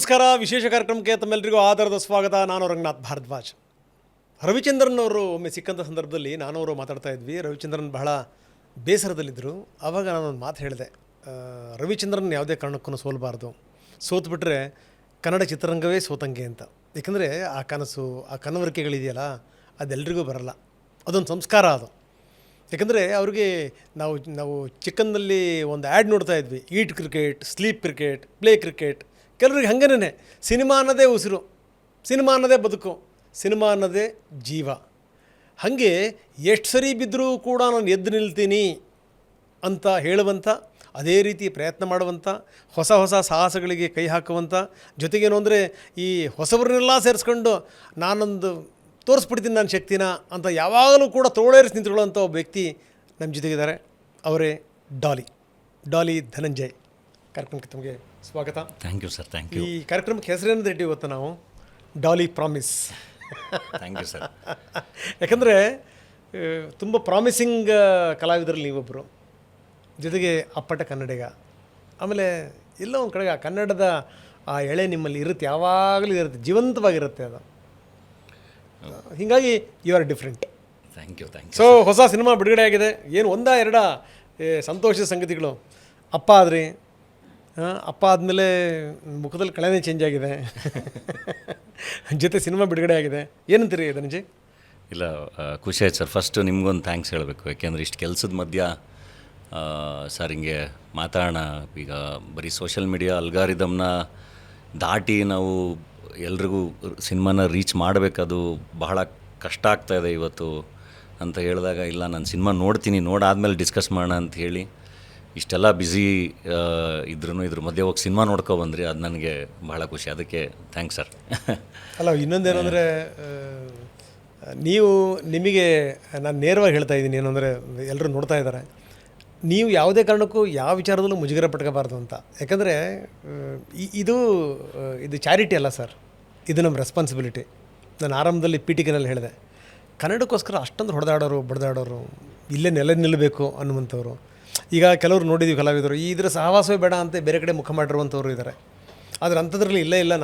ನಮಸ್ಕಾರ. ವಿಶೇಷ ಕಾರ್ಯಕ್ರಮಕ್ಕೆ ತಮ್ಮೆಲ್ಲರಿಗೂ ಆಧಾರದ ಸ್ವಾಗತ. ನಾನು ರಂಗನಾಥ್ ಭಾರದ್ವಾಜ್. ರವಿಚಂದ್ರನ್ ಅವರು ಒಮ್ಮೆ ಸಿಕ್ಕಂಥ ಸಂದರ್ಭದಲ್ಲಿ ನಾನು ಅವರು ಮಾತಾಡ್ತಾ ಇದ್ವಿ. ರವಿಚಂದ್ರನ್ ಬಹಳ ಬೇಸರದಲ್ಲಿದ್ದರು. ಆವಾಗ ನಾನೊಂದು ಮಾತು ಹೇಳಿದೆ, ರವಿಚಂದ್ರನ್ ಯಾವುದೇ ಕಾರಣಕ್ಕೂ ಸೋಲಬಾರ್ದು, ಸೋತ್ಬಿಟ್ರೆ ಕನ್ನಡ ಚಿತ್ರರಂಗವೇ ಸೋತಂಗೆ ಅಂತ. ಏಕೆಂದರೆ ಆ ಕನಸು, ಆ ಕನವರಿಕೆಗಳಿದೆಯಲ್ಲ, ಅದೆಲ್ಲರಿಗೂ ಬರಲ್ಲ. ಅದೊಂದು ಸಂಸ್ಕಾರ ಅದು. ಯಾಕಂದರೆ ಅವ್ರಿಗೆ ನಾವು ಚಿಕ್ಕಂದಲ್ಲಿ ಒಂದು ಆ್ಯಡ್ ನೋಡ್ತಾ ಇದ್ವಿ, eat cricket, sleep cricket, play cricket. ಕೆಲವ್ರಿಗೆ ಹಾಗೇನೆ ಸಿನಿಮಾ ಅನ್ನೋದೇ ಉಸಿರು, ಸಿನಿಮಾ ಅನ್ನೋದೇ ಬದುಕು, ಸಿನಿಮಾ ಅನ್ನೋದೇ ಜೀವ. ಹಾಗೆ ಎಷ್ಟು ಸರಿ ಬಿದ್ದರೂ ಕೂಡ ನಾನು ಎದ್ದು ನಿಲ್ತೀನಿ ಅಂತ ಹೇಳುವಂಥ, ಅದೇ ರೀತಿ ಪ್ರಯತ್ನ ಮಾಡುವಂಥ, ಹೊಸ ಹೊಸ ಸಾಹಸಗಳಿಗೆ ಕೈ ಹಾಕುವಂಥ, ಜೊತೆಗೇನು ಅಂದರೆ ಈ ಹೊಸಬರನ್ನೆಲ್ಲ ಸೇರಿಸ್ಕೊಂಡು ನಾನೊಂದು ತೋರಿಸ್ಬಿಡ್ತೀನಿ ನನ್ನ ಶಕ್ತಿನ ಅಂತ ಯಾವಾಗಲೂ ಕೂಡ ತೋಳೇರಿಸಿ ನಿಂತ್ಕೊಳ್ಳೋಂಥ ಒಬ್ಬ ವ್ಯಕ್ತಿ ನಮ್ಮ ಜೊತೆಗಿದ್ದಾರೆ. ಅವರೇ ಡಾಲಿ ಧನಂಜಯ್. ಕಾರ್ಯಕ್ರಮಕ್ಕೆ ತಮಗೆ ಸ್ವಾಗತ. Thank you sir. Thank you. ಈ ಕಾರ್ಯಕ್ರಮಕ್ಕೆ ಹೆಸರೇನಂದ್ರೆ ಇಟ್ಟಿವಿ ಗೊತ್ತಾ ನಾವು? Daali promise. Thank you sir. ಯಾಕಂದರೆ ತುಂಬ ಪ್ರಾಮಿಸಿಂಗ್ ಕಲಾವಿದರಲ್ಲಿ ನೀವೊಬ್ಬರು, ಜೊತೆಗೆ ಅಪ್ಪಟ ಕನ್ನಡಿಗ. ಆಮೇಲೆ ಎಲ್ಲೋ ಒಂದು ಕಡೆಗೆ ಆ ಕನ್ನಡದ ಆ ಎಳೆ ನಿಮ್ಮಲ್ಲಿ ಇರುತ್ತೆ, ಯಾವಾಗಲೂ ಇರುತ್ತೆ, ಜೀವಂತವಾಗಿರುತ್ತೆ ಅದು. ಹೀಗಾಗಿ you are different. Thank you. Thank you. So ಹೊಸ ಸಿನಿಮಾ ಬಿಡುಗಡೆ ಆಗಿದೆ. ಏನು ಒಂದಾ ಎರಡ ಸಂತೋಷದ ಸಂಗತಿಗಳು? ಅಪ್ಪ ಆದ್ರಿ, ಅಪ್ಪ ಆದಮೇಲೆ ಮುಖದಲ್ಲಿ ಕಳೆನೇ ಚೇಂಜ್ ಆಗಿದೆ, ಜೊತೆ ಸಿನಿಮಾ ಬಿಡುಗಡೆ ಆಗಿದೆ. ಏನಂತೀರಿ ಧನಂಜಯ್? ಇಲ್ಲ, ಖುಷಿ ಆಯ್ತು ಸರ್. ಫಸ್ಟು ನಿಮ್ಗೊಂದು ಥ್ಯಾಂಕ್ಸ್ ಹೇಳಬೇಕು. ಯಾಕೆಂದರೆ ಇಷ್ಟು ಕೆಲಸದ ಮಧ್ಯ ಸರ್ ಹಿಂಗೆ ಮಾತಾಡೋಣ. ಈಗ ಬರೀ ಸೋಷಿಯಲ್ ಮೀಡಿಯಾ ಅಲ್ಗಾರಿದಮ್ನ ದಾಟಿ ನಾವು ಎಲ್ರಿಗೂ ಸಿನಿಮಾನ ರೀಚ್ ಮಾಡಬೇಕದು ಬಹಳ ಕಷ್ಟ ಆಗ್ತಾಯಿದೆ ಇವತ್ತು ಅಂತ ಹೇಳಿದಾಗ, ಇಲ್ಲ ನಾನು ಸಿನಿಮಾ ನೋಡ್ತೀನಿ, ನೋಡಾದ್ಮೇಲೆ ಡಿಸ್ಕಸ್ ಮಾಡೋಣ ಅಂತ ಹೇಳಿ ಇಷ್ಟೆಲ್ಲ ಬ್ಯುಸಿ ಇದ್ರ ಮಧ್ಯೆ ಹೋಗಿ ಸಿನಿಮಾ ನೋಡ್ಕೊಬಂದ್ರಿ. ಅದು ನನಗೆ ಭಾಳ ಖುಷಿ. ಅದಕ್ಕೆ ಥ್ಯಾಂಕ್ಸ್ ಸರ್. ಅಲ್ಲ, ಇನ್ನೊಂದೇನೆಂದರೆ ನಿಮಗೆ ನಾನು ನೇರವಾಗಿ ಹೇಳ್ತಾ ಇದ್ದೀನಿ, ಏನಂದರೆ ಎಲ್ಲರೂ ನೋಡ್ತಾ ಇದ್ದಾರೆ, ನೀವು ಯಾವುದೇ ಕಾರಣಕ್ಕೂ ಯಾವ ವಿಚಾರದಲ್ಲೂ ಮುಜುಗರ ಪಟ್ಕೋಬಾರ್ದು ಅಂತ. ಯಾಕಂದರೆ ಇದು ಚಾರಿಟಿ ಅಲ್ಲ ಸರ್, ಇದು ನಮ್ಮ ರೆಸ್ಪಾನ್ಸಿಬಿಲಿಟಿ. ನಾನು ಆರಂಭದಲ್ಲಿ ಪೀಠಿಕೆನಲ್ಲಿ ಹೇಳಿದೆ, ಕನ್ನಡಕ್ಕೋಸ್ಕರ ಅಷ್ಟೊಂದು ಹೊಡೆದಾಡೋರು, ಬಡ್ದಾಡೋರು, ಇಲ್ಲೇ ನಿಲ್ಲಬೇಕು ಅನ್ನುವಂಥವ್ರು. ಈಗ ಕೆಲವರು ನೋಡಿದ್ದೀವಿ ಕಲಾವಿದರು, ಇದರ ಸಹವಾಸವೇ ಬೇಡ ಅಂತ ಬೇರೆ ಕಡೆ ಮುಖ ಮಾಡಿರುವಂಥವ್ರು ಇದ್ದಾರೆ. ಆದರೆ ಅಂಥದ್ರಲ್ಲಿ ಇಲ್ಲ,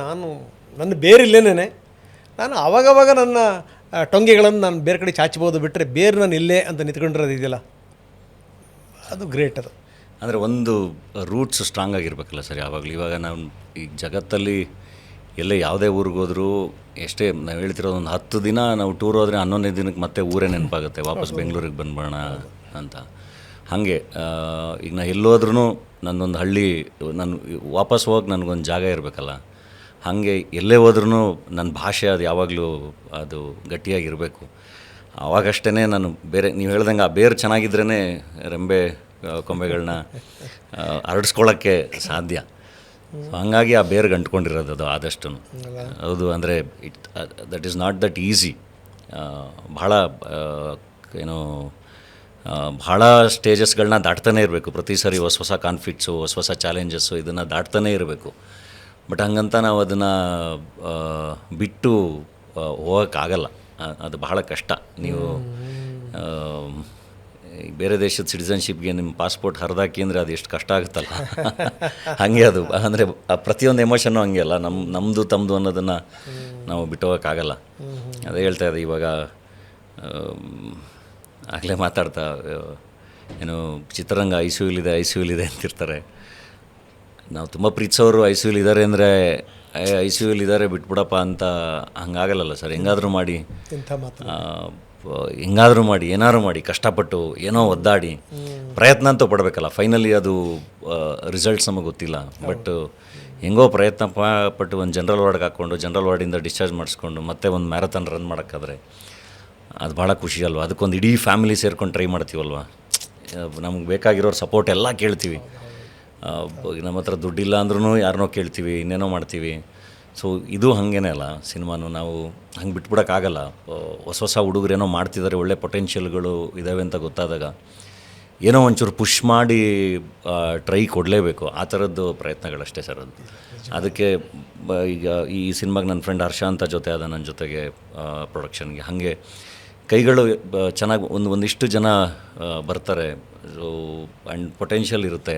ನನ್ನ ಬೇರೆ ಇಲ್ಲೇನೇ, ನಾನು ಆವಾಗವಾಗ ನನ್ನ ಟೊಂಗೆಗಳನ್ನು ನಾನು ಬೇರೆ ಕಡೆ ಚಾಚ್ಬೋದು, ಬಿಟ್ಟರೆ ಬೇರೆ ನಾನು ಇಲ್ಲೇ ಅಂತ ನಿಂತ್ಕೊಂಡಿರೋದು ಇದೆಯಲ್ಲ, ಅದು ಗ್ರೇಟ್. ಅದು ಅಂದರೆ ಒಂದು ರೂಟ್ಸ್ ಸ್ಟ್ರಾಂಗ್ ಆಗಿರ್ಬೇಕಲ್ಲ ಸರ್ ಯಾವಾಗಲೂ. ಇವಾಗ ನಾವು ಈ ಜಗತ್ತಲ್ಲಿ ಎಲ್ಲೇ ಯಾವುದೇ ಊರಿಗೆ ಹೋದರೂ ಎಷ್ಟೇ ನಾವು ಹೇಳ್ತಿರೋದು, ಒಂದು 10 ದಿನ ನಾವು ಟೂರ್ ಹೋದರೆ 11ನೇ ದಿನಕ್ಕೆ ಮತ್ತೆ ಊರೇ ನೆನಪಾಗುತ್ತೆ, ವಾಪಸ್ ಬೆಂಗಳೂರಿಗೆ ಬಂದ್ಬೋಣ ಅಂತ. ಹಾಗೆ ಈಗ ನಾನು ಎಲ್ಲೋದ್ರೂ ನನ್ನೊಂದು ಹಳ್ಳಿ, ನಾನು ವಾಪಸ್ ಹೋಗಿ ನನಗೊಂದು ಜಾಗ ಇರಬೇಕಲ್ಲ. ಹಾಗೆ ಎಲ್ಲೇ ಹೋದ್ರೂ ನನ್ನ ಭಾಷೆ ಅದು ಯಾವಾಗಲೂ ಅದು ಗಟ್ಟಿಯಾಗಿರಬೇಕು. ಆವಾಗಷ್ಟೇ ನಾನು ಬೇರೆ, ನೀವು ಹೇಳ್ದಂಗೆ ಆ ಬೇರು ಚೆನ್ನಾಗಿದ್ರೇ ರೆಂಬೆ ಕೊಂಬೆಗಳನ್ನ ಹರಡಿಸ್ಕೊಳ್ಳೋಕ್ಕೆ ಸಾಧ್ಯ. ಹಾಗಾಗಿ ಆ ಬೇರ್ಗೆ ಅಂಟ್ಕೊಂಡಿರೋದು ಅದು ಆದಷ್ಟು. ಹೌದು, ಅಂದರೆ that is not that easy. ಭಾಳ ಏನೋ ಭಾಳ ಸ್ಟೇಜಸ್ಗಳನ್ನ ದಾಟ್ತಾನೇ ಇರಬೇಕು. ಪ್ರತಿ ಸರಿ ಹೊಸ ಕಾನ್ಫ್ಲಿಕ್ಟ್ಸು, ಹೊಸ ಚಾಲೆಂಜಸ್ಸು, ಇದನ್ನು ದಾಟ್ತಾನೇ ಇರಬೇಕು. ಬಟ್ ಹಂಗಂತ ನಾವು ಅದನ್ನು ಬಿಟ್ಟು ಹೋಗೋಕ್ಕಾಗಲ್ಲ. ಅದು ಬಹಳ ಕಷ್ಟ. ನೀವು ಬೇರೆ ದೇಶದ ಸಿಟಿಸನ್ಶಿಪ್ಗೆ ನಿಮ್ಮ ಪಾಸ್ಪೋರ್ಟ್ ಹರಿದಾಕಿ ಅಂದರೆ ಅದು ಎಷ್ಟು ಕಷ್ಟ ಆಗುತ್ತಲ್ಲ, ಹಾಗೆ ಅದು. ಅಂದರೆ ಪ್ರತಿಯೊಂದು ಎಮೋಷನ್ನು ಹಂಗೆ ಅಲ್ಲ, ನಮ್ಮದು ತಮ್ಮದು ಅನ್ನೋದನ್ನು ನಾವು ಬಿಟ್ಟು ಹೋಗೋಕ್ಕಾಗಲ್ಲ. ಅದೇ ಹೇಳ್ತಾ ಇದೆ. ಇವಾಗ ಆಗಲೇ ಮಾತಾಡ್ತಾ ಏನು ಚಿತ್ರರಂಗ ಐ ಸಿ ಯುಲಿದೆ ಅಂತಿರ್ತಾರೆ. ನಾವು ತುಂಬ ಪ್ರೀತಿಸೋರು ಐ ಸಿ ಯುಲಿದ್ದಾರೆ ಅಂದರೆ ಐ ಸಿ ಯುಲಿದ್ದಾರೆ ಬಿಟ್ಬಿಡಪ್ಪ ಅಂತ ಹಂಗಾಗಲ್ಲ ಸರ್. ಹೆಂಗಾದರೂ ಮಾಡಿ ಏನಾದ್ರು ಮಾಡಿ ಕಷ್ಟಪಟ್ಟು ಏನೋ ಒದ್ದಾಡಿ ಪ್ರಯತ್ನ ಅಂತೂ ಪಡಬೇಕಲ್ಲ. ಫೈನಲಿ ಅದು ರಿಸಲ್ಟ್ಸ್ ನಮಗೆ ಗೊತ್ತಿಲ್ಲ, ಬಟ್ ಹೆಂಗೋ ಪ್ರಯತ್ನ ಪಟ್ಟು ಒಂದು ಜನರಲ್ ವಾರ್ಡ್ಗೆ ಹಾಕ್ಕೊಂಡು ಜನರಲ್ ವಾರ್ಡಿಂದ ಡಿಸ್ಚಾರ್ಜ್ ಮಾಡಿಸ್ಕೊಂಡು ಮತ್ತೆ ಒಂದು ಮ್ಯಾರಥಾನ್ ರನ್ ಮಾಡೋಕ್ಕಾದ್ರೆ ಅದು ಭಾಳ ಖುಷಿ ಅಲ್ವ. ಅದಕ್ಕೊಂದು ಇಡೀ ಫ್ಯಾಮಿಲಿ ಸೇರ್ಕೊಂಡು ಟ್ರೈ ಮಾಡ್ತೀವಲ್ವ. ನಮ್ಗೆ ಬೇಕಾಗಿರೋರು ಸಪೋರ್ಟ್ ಎಲ್ಲ ಕೇಳ್ತೀವಿ. ನಮ್ಮ ಹತ್ರ ದುಡ್ಡಿಲ್ಲ ಅಂದ್ರೂ ಯಾರನ್ನೋ ಕೇಳ್ತೀವಿ, ಇನ್ನೇನೋ ಮಾಡ್ತೀವಿ. ಸೊ ಇದು ಹಾಗೇನೆ ಅಲ್ಲ, ಸಿನಿಮಾನು ನಾವು ಹಂಗೆ ಬಿಟ್ಬಿಡೋಕ್ಕಾಗಲ್ಲ. ಹೊಸ ಹುಡುಗರೇನೋ ಮಾಡ್ತಿದ್ದಾರೆ, ಒಳ್ಳೆ ಪೊಟೆನ್ಷಿಯಲ್ಗಳು ಇದ್ದಾವೆ ಅಂತ ಗೊತ್ತಾದಾಗ ಏನೋ ಒಂಚೂರು ಪುಷ್ ಮಾಡಿ ಟ್ರೈ ಕೊಡಲೇಬೇಕು. ಆ ಥರದ್ದು ಪ್ರಯತ್ನಗಳಷ್ಟೇ ಸರ್ ಅದು. ಅದಕ್ಕೆ ಈಗ ಈ ಸಿನಿಮಾಗೆ ನನ್ನ ಫ್ರೆಂಡ್ ಹರ್ಷ ಅಂತ ಜೊತೆ ಆದ ನನ್ನ ಜೊತೆಗೆ ಪ್ರೊಡಕ್ಷನ್ಗೆ. ಹಾಗೆ ಕೈಗಳು ಚೆನ್ನಾಗಿ ಒಂದಿಷ್ಟು ಜನ ಬರ್ತಾರೆ. ಸೊ ಆ್ಯಂಡ್ ಪೊಟೆನ್ಷಿಯಲ್ ಇರುತ್ತೆ.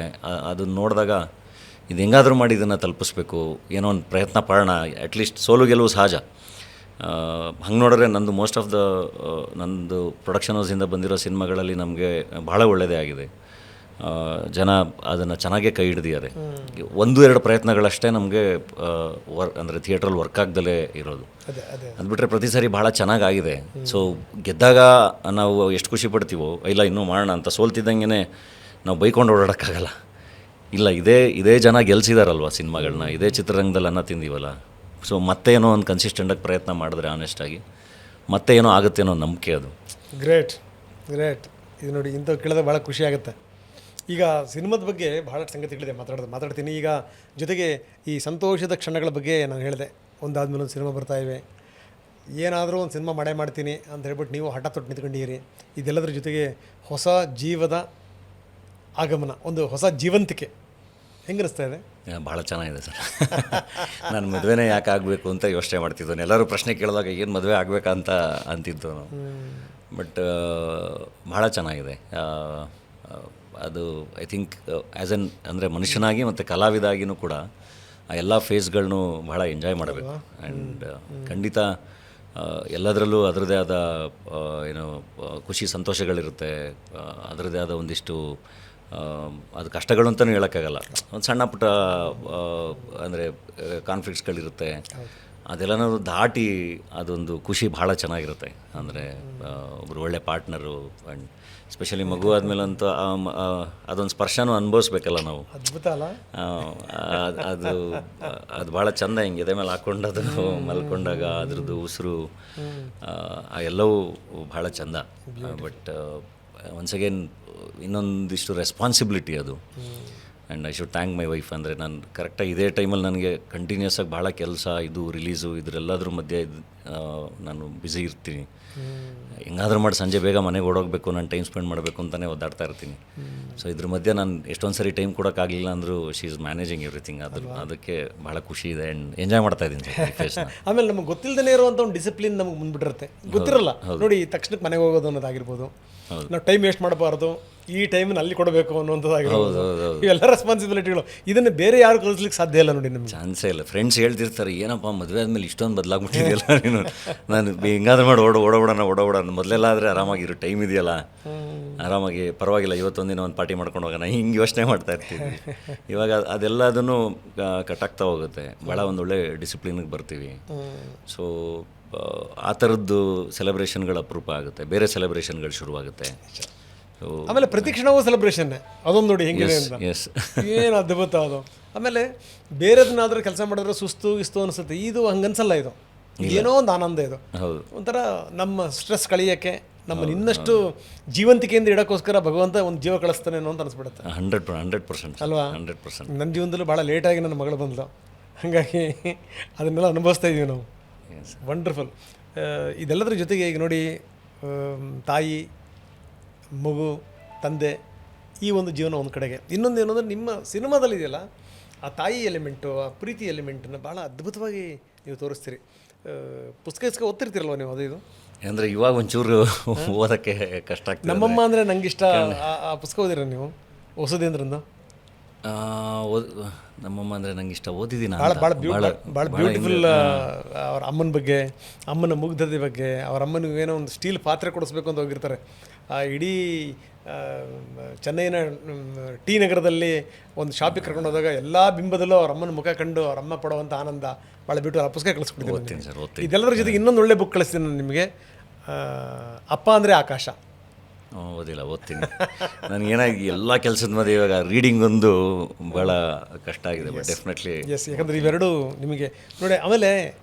ಅದನ್ನು ನೋಡಿದಾಗ ಇದು ಹೆಂಗಾದರೂ ಮಾಡಿ ಇದನ್ನು ತಲುಪಿಸ್ಬೇಕು, ಏನೋ ಒಂದು ಪ್ರಯತ್ನ ಪಡೋಣ. ಅಟ್ಲೀಸ್ಟ್ ಸೋಲು ಗೆಲುವು ಸಹಜ. ಹಂಗೆ ನೋಡಿದ್ರೆ ನಂದು ಮೋಸ್ಟ್ ಆಫ್ ದ ನಂದು ಪ್ರೊಡಕ್ಷನ್ ಹೌಸಿಂದ ಬಂದಿರೋ ಸಿನಿಮಾಗಳಲ್ಲಿ ನಮಗೆ ಭಾಳ ಒಳ್ಳೆಯದೇ ಆಗಿದೆ. ಜನ ಅದನ್ನು ಚೆನ್ನಾಗೇ ಕೈ ಹಿಡಿದಿದ್ದಾರೆ. 1-2 ಪ್ರಯತ್ನಗಳಷ್ಟೇ ನಮಗೆ ಅಂದರೆ ಥಿಯೇಟ್ರಲ್ಲಿ ವರ್ಕ್ ಆಗ್ದಲೇ ಇರೋದು. ಅಂದ್ಬಿಟ್ರೆ ಪ್ರತಿ ಸಾರಿ ಭಾಳ ಚೆನ್ನಾಗಾಗಿದೆ. ಸೊ ಗೆದ್ದಾಗ ನಾವು ಎಷ್ಟು ಖುಷಿ ಪಡ್ತೀವೋ, ಇಲ್ಲ ಇನ್ನೂ ಮಾಡೋಣ ಅಂತ. ಸೋಲ್ತಿದ್ದಂಗೆ ನಾವು ಬೈಕೊಂಡು ಓಡಾಡೋಕ್ಕಾಗಲ್ಲ. ಇಲ್ಲ, ಇದೇ ಜನ ಗೆಲ್ಸಿದಾರಲ್ವ ಸಿನಿಮಾಗಳನ್ನ, ಇದೇ ಚಿತ್ರರಂಗದಲ್ಲಿ ಅನ್ನ ತಿಂದೀವಲ್ಲ. ಸೊ ಮತ್ತೆ ಏನೋ ಒಂದು ಕನ್ಸಿಸ್ಟೆಂಟಾಗಿ ಪ್ರಯತ್ನ ಮಾಡಿದ್ರೆ ಆನೆಸ್ಟಾಗಿ ಮತ್ತೆ ಏನೋ ಆಗುತ್ತೆ ಅನ್ನೋ ನಂಬಿಕೆ ಅದು. ಗ್ರೇಟ್. ಇದು ನೋಡಿ, ಇಂಥವು ಕೇಳಿದ್ರೆ ಭಾಳ ಖುಷಿ ಆಗುತ್ತೆ. ಈಗ ಸಿನಿಮಾದ ಬಗ್ಗೆ ಭಾಳಷ್ಟು ಸಂಗತಿಗಳಿದೆ ಮಾತಾಡ್ತೀನಿ. ಈಗ ಜೊತೆಗೆ ಈ ಸಂತೋಷದ ಕ್ಷಣಗಳ ಬಗ್ಗೆ ನಾನು ಹೇಳಿದೆ, ಒಂದಾದ್ಮೇಲೆ ಒಂದು ಸಿನಿಮಾ ಬರ್ತಾಯಿವೆ, ಏನಾದರೂ ಒಂದು ಸಿನಿಮಾ ಮಾಡ್ತೀನಿ ಅಂತ ಹೇಳ್ಬಿಟ್ಟು ನೀವು ಹಠ ತೊಟ್ಟು ನಿಂತ್ಕೊಂಡಿದ್ದೀರಿ. ಇದೆಲ್ಲದ್ರ ಜೊತೆಗೆ ಹೊಸ ಜೀವದ ಆಗಮನ, ಒಂದು ಹೊಸ ಜೀವಂತಿಕೆ ಹೆಂಗೆ ಅನಿಸ್ತಾ ಇದೆ? ಭಾಳ ಚೆನ್ನಾಗಿದೆ ಸರ್. ನಾನು ಮದುವೆನೇ ಯಾಕೆ ಆಗಬೇಕು ಅಂತ ಯೋಚನೆ ಮಾಡ್ತಿದ್ದೋನು. ಎಲ್ಲರೂ ಪ್ರಶ್ನೆ ಕೇಳಿದಾಗ ಏನು ಮದುವೆ ಆಗಬೇಕಂತ ಅಂತಿದ್ದು ನಾವು. ಬಟ್ ಭಾಳ ಚೆನ್ನಾಗಿದೆ ಅದು. ಐ ಥಿಂಕ್ ಆ್ಯಸ್ ಎನ್ ಅಂದರೆ ಮನುಷ್ಯನಾಗಿ ಮತ್ತು ಕಲಾವಿದಾಗಿನೂ ಕೂಡ ಆ ಎಲ್ಲ ಫೇಸ್ಗಳನ್ನೂ ಭಾಳ ಎಂಜಾಯ್ ಮಾಡಬೇಕು. ಆ್ಯಂಡ್ ಖಂಡಿತ ಎಲ್ಲದರಲ್ಲೂ ಅದರದ್ದೇ ಆದ ಏನೋ ಖುಷಿ ಸಂತೋಷಗಳಿರುತ್ತೆ. ಅದರದ್ದೇ ಆದ ಒಂದಿಷ್ಟು ಅದು ಕಷ್ಟಗಳು ಅಂತಲೂ ಹೇಳೋಕ್ಕಾಗಲ್ಲ. ಒಂದು ಸಣ್ಣ ಪುಟ್ಟ ಅಂದರೆ ಕಾನ್ಫ್ಲಿಕ್ಟ್ಸ್ಗಳಿರುತ್ತೆ. ಅದೆಲ್ಲನೂ ದಾಟಿ ಅದೊಂದು ಖುಷಿ ಭಾಳ ಚೆನ್ನಾಗಿರುತ್ತೆ. ಅಂದರೆ ಒಬ್ಬರು ಒಳ್ಳೆ ಪಾರ್ಟ್ನರು. ಆ್ಯಂಡ್ ಸ್ಪೆಷಲಿ ಮಗು ಆದಮೇಲಂತೂ ಅದೊಂದು ಸ್ಪರ್ಶನೂ ಅನುಭವಿಸ್ಬೇಕಲ್ಲ ನಾವು. ಅದ್ಭುತ ಅಲ್ಲ? ಅದು ಭಾಳ ಚೆಂದ. ಹಿಂಗೆ ಎದೆ ಮೇಲೆ ಹಾಕ್ಕೊಂಡು ಅದು ಮಲ್ಕೊಂಡಾಗ ಅದ್ರದ್ದು ಉಸಿರು ಎಲ್ಲವೂ ಭಾಳ ಚೆಂದ. ಬಟ್ ಒನ್ಸ್ ಅಗೇನ್ ಇನ್ನೊಂದಿಷ್ಟು ರೆಸ್ಪಾನ್ಸಿಬಿಲಿಟಿ ಅದು. And I should thank my wife. ಅಂದರೆ ನಾನು ಕರೆಕ್ಟಾಗಿ ಇದೇ ಟೈಮಲ್ಲಿ ನನಗೆ ಕಂಟಿನ್ಯೂಸ್ ಆಗಿ ಭಾಳ ಕೆಲಸ, ಇದು ರಿಲೀಸು, ಇದರೆಲ್ಲದ್ರ ಮಧ್ಯೆ ನಾನು ಬ್ಯುಸಿ ಇರ್ತೀನಿ. ಹೆಂಗಾದ್ರೂ ಮಾಡಿ ಸಂಜೆ ಬೇಗ ಮನೆಗೆ ಓಡೋಗಬೇಕು, ನಾನು ಟೈಮ್ ಸ್ಪೆಂಡ್ ಮಾಡಬೇಕು ಅಂತಲೇ ಒದ್ದಾಡ್ತಾ ಇರ್ತೀನಿ. ಸೊ ಇದ್ರ ಮಧ್ಯೆ ನಾನು ಎಷ್ಟೊಂದು ಸರಿ ಟೈಮ್ ಕೊಡೋಕ್ಕಾಗಲಿಲ್ಲ ಅಂದರೂ ಶಿ ಈಸ್ ಮ್ಯಾನೇಜಿಂಗ್ ಎವ್ರಿಥಿಂಗ್. ಅದಕ್ಕೆ ಭಾಳ ಖುಷಿ ಇದೆ ಆ್ಯಂಡ್ ಎಂಜಾಯ್ ಮಾಡ್ತಾ ಇದ್ದೀನಿ ಫೇಸ್ನ. ಆಮೇಲೆ ನಮಗೆ ಗೊತ್ತಿಲ್ಲದೇ ಇರುವಂಥ ಒಂದು ಡಿಸಿಪ್ಲಿನ್ ನಮಗೆ ಬಂದುಬಿಟ್ಟಿರುತ್ತೆ, ಗೊತ್ತಿರಲ್ಲ ನೋಡಿ. ತಕ್ಷಣಕ್ಕೆ ಮನೆಗೆ ಹೋಗೋದು ಅನ್ನೋದಾಗಿರ್ಬೋದು, ನಾವು ಟೈಮ್ ವೇಸ್ಟ್ ಮಾಡಬಾರ್ದು, ಈ ಟೈಮನ್ನು ಅಲ್ಲಿ ಕೊಡಬೇಕು ಅನ್ನೋಂಥದ್ದಾಗಿರ್ಬೋದು. ಇವೆಲ್ಲ ರೆಸ್ಪಾನ್ಸಿಬಿಲಿಟಿಗಳು, ಇದನ್ನು ಬೇರೆ ಯಾರು ಕಲಿಸ್ಲಿಕ್ಕೆ ಸಾಧ್ಯ ಇಲ್ಲ ನೋಡಿ. ನಿಮ್ಗೆ ಚಾನ್ಸೇ ಇಲ್ಲ. ಫ್ರೆಂಡ್ಸ್ ಹೇಳ್ತಿರ್ತಾರೆ, ಏನಪ್ಪ ಮದುವೆ ಆದಮೇಲೆ ಇಷ್ಟೊಂದು ಬದಲಾಗ್ಬಿಟ್ಟಿದೆಯಲ್ಲ ನೀನು, ನಾನು ಹೆಂಗಾದ್ರೂ ಮಾಡಿ ಓಡೋಬಿಡೋಣ ಮೊದಲೆಲ್ಲ ಆದರೆ ಆರಾಮಾಗಿರೋ ಟೈಮ್ ಇದೆಯಲ್ಲ, ಆರಾಮಾಗಿ ಪರವಾಗಿಲ್ಲ, ಇವತ್ತೊಂದು ದಿನ ಒಂದು ಪಾರ್ಟಿ ಮಾಡ್ಕೊಂಡು ಹೋಗೋಣ, ಹಿಂಗೆ ಯೋಚನೆ ಮಾಡ್ತಾ ಇರ್ತೀವಿ. ಇವಾಗ ಅದೆಲ್ಲದನ್ನು ಕಟ್ಟಾಗ್ತಾ ಹೋಗುತ್ತೆ. ಭಾಳ ಒಂದೊಳ್ಳೆ ಡಿಸಿಪ್ಲಿನ್ಗೆ ಬರ್ತೀವಿ. ಸೊ ಆ ಥರದ್ದು ಸೆಲೆಬ್ರೇಷನ್ಗಳು ಅಪರೂಪ ಆಗುತ್ತೆ, ಬೇರೆ ಸೆಲೆಬ್ರೇಷನ್ಗಳು ಶುರುವಾಗುತ್ತೆ. ಆಮೇಲೆ ಪ್ರತಿ ಕ್ಷಣವೂ ಸೆಲೆಬ್ರೇಷನ್, ಅದೊಂದು ನೋಡಿ ಹೆಂಗಿದೆ ಅಂತ. ಏನು ಅದ್ಭುತ ಅದು. ಆಮೇಲೆ ಬೇರೆದನ್ನಾದ್ರೂ ಕೆಲಸ ಮಾಡಿದ್ರೆ ಸುಸ್ತು ಅನಿಸುತ್ತೆ, ಇದು ಹಂಗನ್ಸಲ್ಲ. ಇದು ಏನೋ ಒಂದು ಆನಂದ. ಇದು ಒಂಥರ ನಮ್ಮ ಸ್ಟ್ರೆಸ್ ಕಳಿಯೋಕ್ಕೆ, ನಮ್ಮನ್ನು ಇನ್ನಷ್ಟು ಜೀವಂತಿಕೆಯಿಂದ ಇಡೋಕ್ಕೋಸ್ಕರ ಭಗವಂತ ಒಂದು ಜೀವ ಕಳಿಸ್ತಾನೆ ಅನ್ನೋ ಅಂತ ಅನಿಸ್ಬಿಡುತ್ತೆ. 100% ಅಲ್ವಾ? 100%. ನನ್ನ ಜೀವನದಲ್ಲೂ ಭಾಳ ಲೇಟಾಗಿ ನನ್ನ ಮಗಳು ಬಂದಳು, ಹಾಗಾಗಿ ಅದನ್ನೆಲ್ಲ ಅನುಭವಿಸ್ತಾ ಇದ್ದೀವಿ ನಾವು. ವಂಡರ್ಫುಲ್. ಇದೆಲ್ಲದರ ಜೊತೆಗೆ ಈಗ ನೋಡಿ, ತಾಯಿ, ಮಗು, ತಂದೆ, ಈ ಒಂದು ಜೀವನ ಒಂದು ಕಡೆಗೆ. ಇನ್ನೊಂದು ಏನಂದರೆ ನಿಮ್ಮ ಸಿನಿಮಾದಲ್ಲಿ ಇದೆಯಲ್ಲ, ಆ ತಾಯಿ ಎಲಿಮೆಂಟು, ಆ ಪ್ರೀತಿ ಎಲಿಮೆಂಟನ್ನು ಭಾಳ ಅದ್ಭುತವಾಗಿ ನೀವು ತೋರಿಸ್ತೀರಿ. ಪುಸ್ತಕ ಓದ್ತಿರ್ತೀರಲ್ವ ನೀವು? ಅದು ಇದು ಅಂದರೆ ಇವಾಗ ಒಂಚೂರು ಓದೋಕ್ಕೆ ಕಷ್ಟ ಆಗ್ತದೆ. ನಮ್ಮಮ್ಮ ಅಂದರೆ ನಂಗೆ ಇಷ್ಟ. ಆ ಪುಸ್ತಕ ಓದಿರ ನೀವು? ಹೊಸದೇಂದ್ರಂದು ನಮ್ಮಮ್ಮ ಅಂದರೆ ನಂಗೆ ಇಷ್ಟ, ಓದಿದ್ದೀನಿ. ಭಾಳ ಬ್ಯೂಟಿಫುಲ್. ಅವ್ರ ಅಮ್ಮನ ಬಗ್ಗೆ, ಅಮ್ಮನ ಮುಗ್ಧತೆ ಬಗ್ಗೆ, ಅವ್ರ ಅಮ್ಮನಿಗೆ ಏನೋ ಒಂದು ಸ್ಟೀಲ್ ಪಾತ್ರೆ ಕೊಡಿಸ್ಬೇಕು ಅಂತ ಹೋಗಿರ್ತಾರೆ. ಆ ಇಡೀ ಚೆನ್ನೈನ ಟಿ ನಗರದಲ್ಲಿ ಒಂದು ಶಾಪಿಗೆ ಕರ್ಕೊಂಡು ಹೋದಾಗ ಎಲ್ಲ ಬಿಂಬದಲ್ಲೂ ಅವ್ರ ಅಮ್ಮನ ಮುಖ ಕಂಡು ಅವ್ರ ಅಮ್ಮ ಪಡುವಂಥ ಆನಂದ ಭಾಳ ಬ್ಯೂಟಿಫುಲ್. ಆ ಪುಸ್ತಕ ಕಳಿಸ್ಕೊಡ್ತೀನಿ ಸರ್. ಇದೆಲ್ಲರ ಜೊತೆಗೆ ಇನ್ನೊಂದು ಒಳ್ಳೆ ಬುಕ್ ಕಳಿಸ್ತೀನಿ ನಾನು ನಿಮಗೆ, ಅಪ್ಪ ಅಂದರೆ ಆಕಾಶ. ಓದ್ತೀನಿ. ನನಗೇನಾಗಿ ಎಲ್ಲ ಕೆಲಸದ ಮಧ್ಯೆ ಇವಾಗ ರೀಡಿಂಗ್ ಒಂದು ಭಾಳ ಕಷ್ಟ ಆಗಿದೆ. ಬಟ್ ಡೆಫಿನೆಟ್ಲಿ ಎಸ್, ಯಾಕಂದರೆ ಇವೆರಡು ನಿಮಗೆ ನೋಡಿ. ಆಮೇಲೆ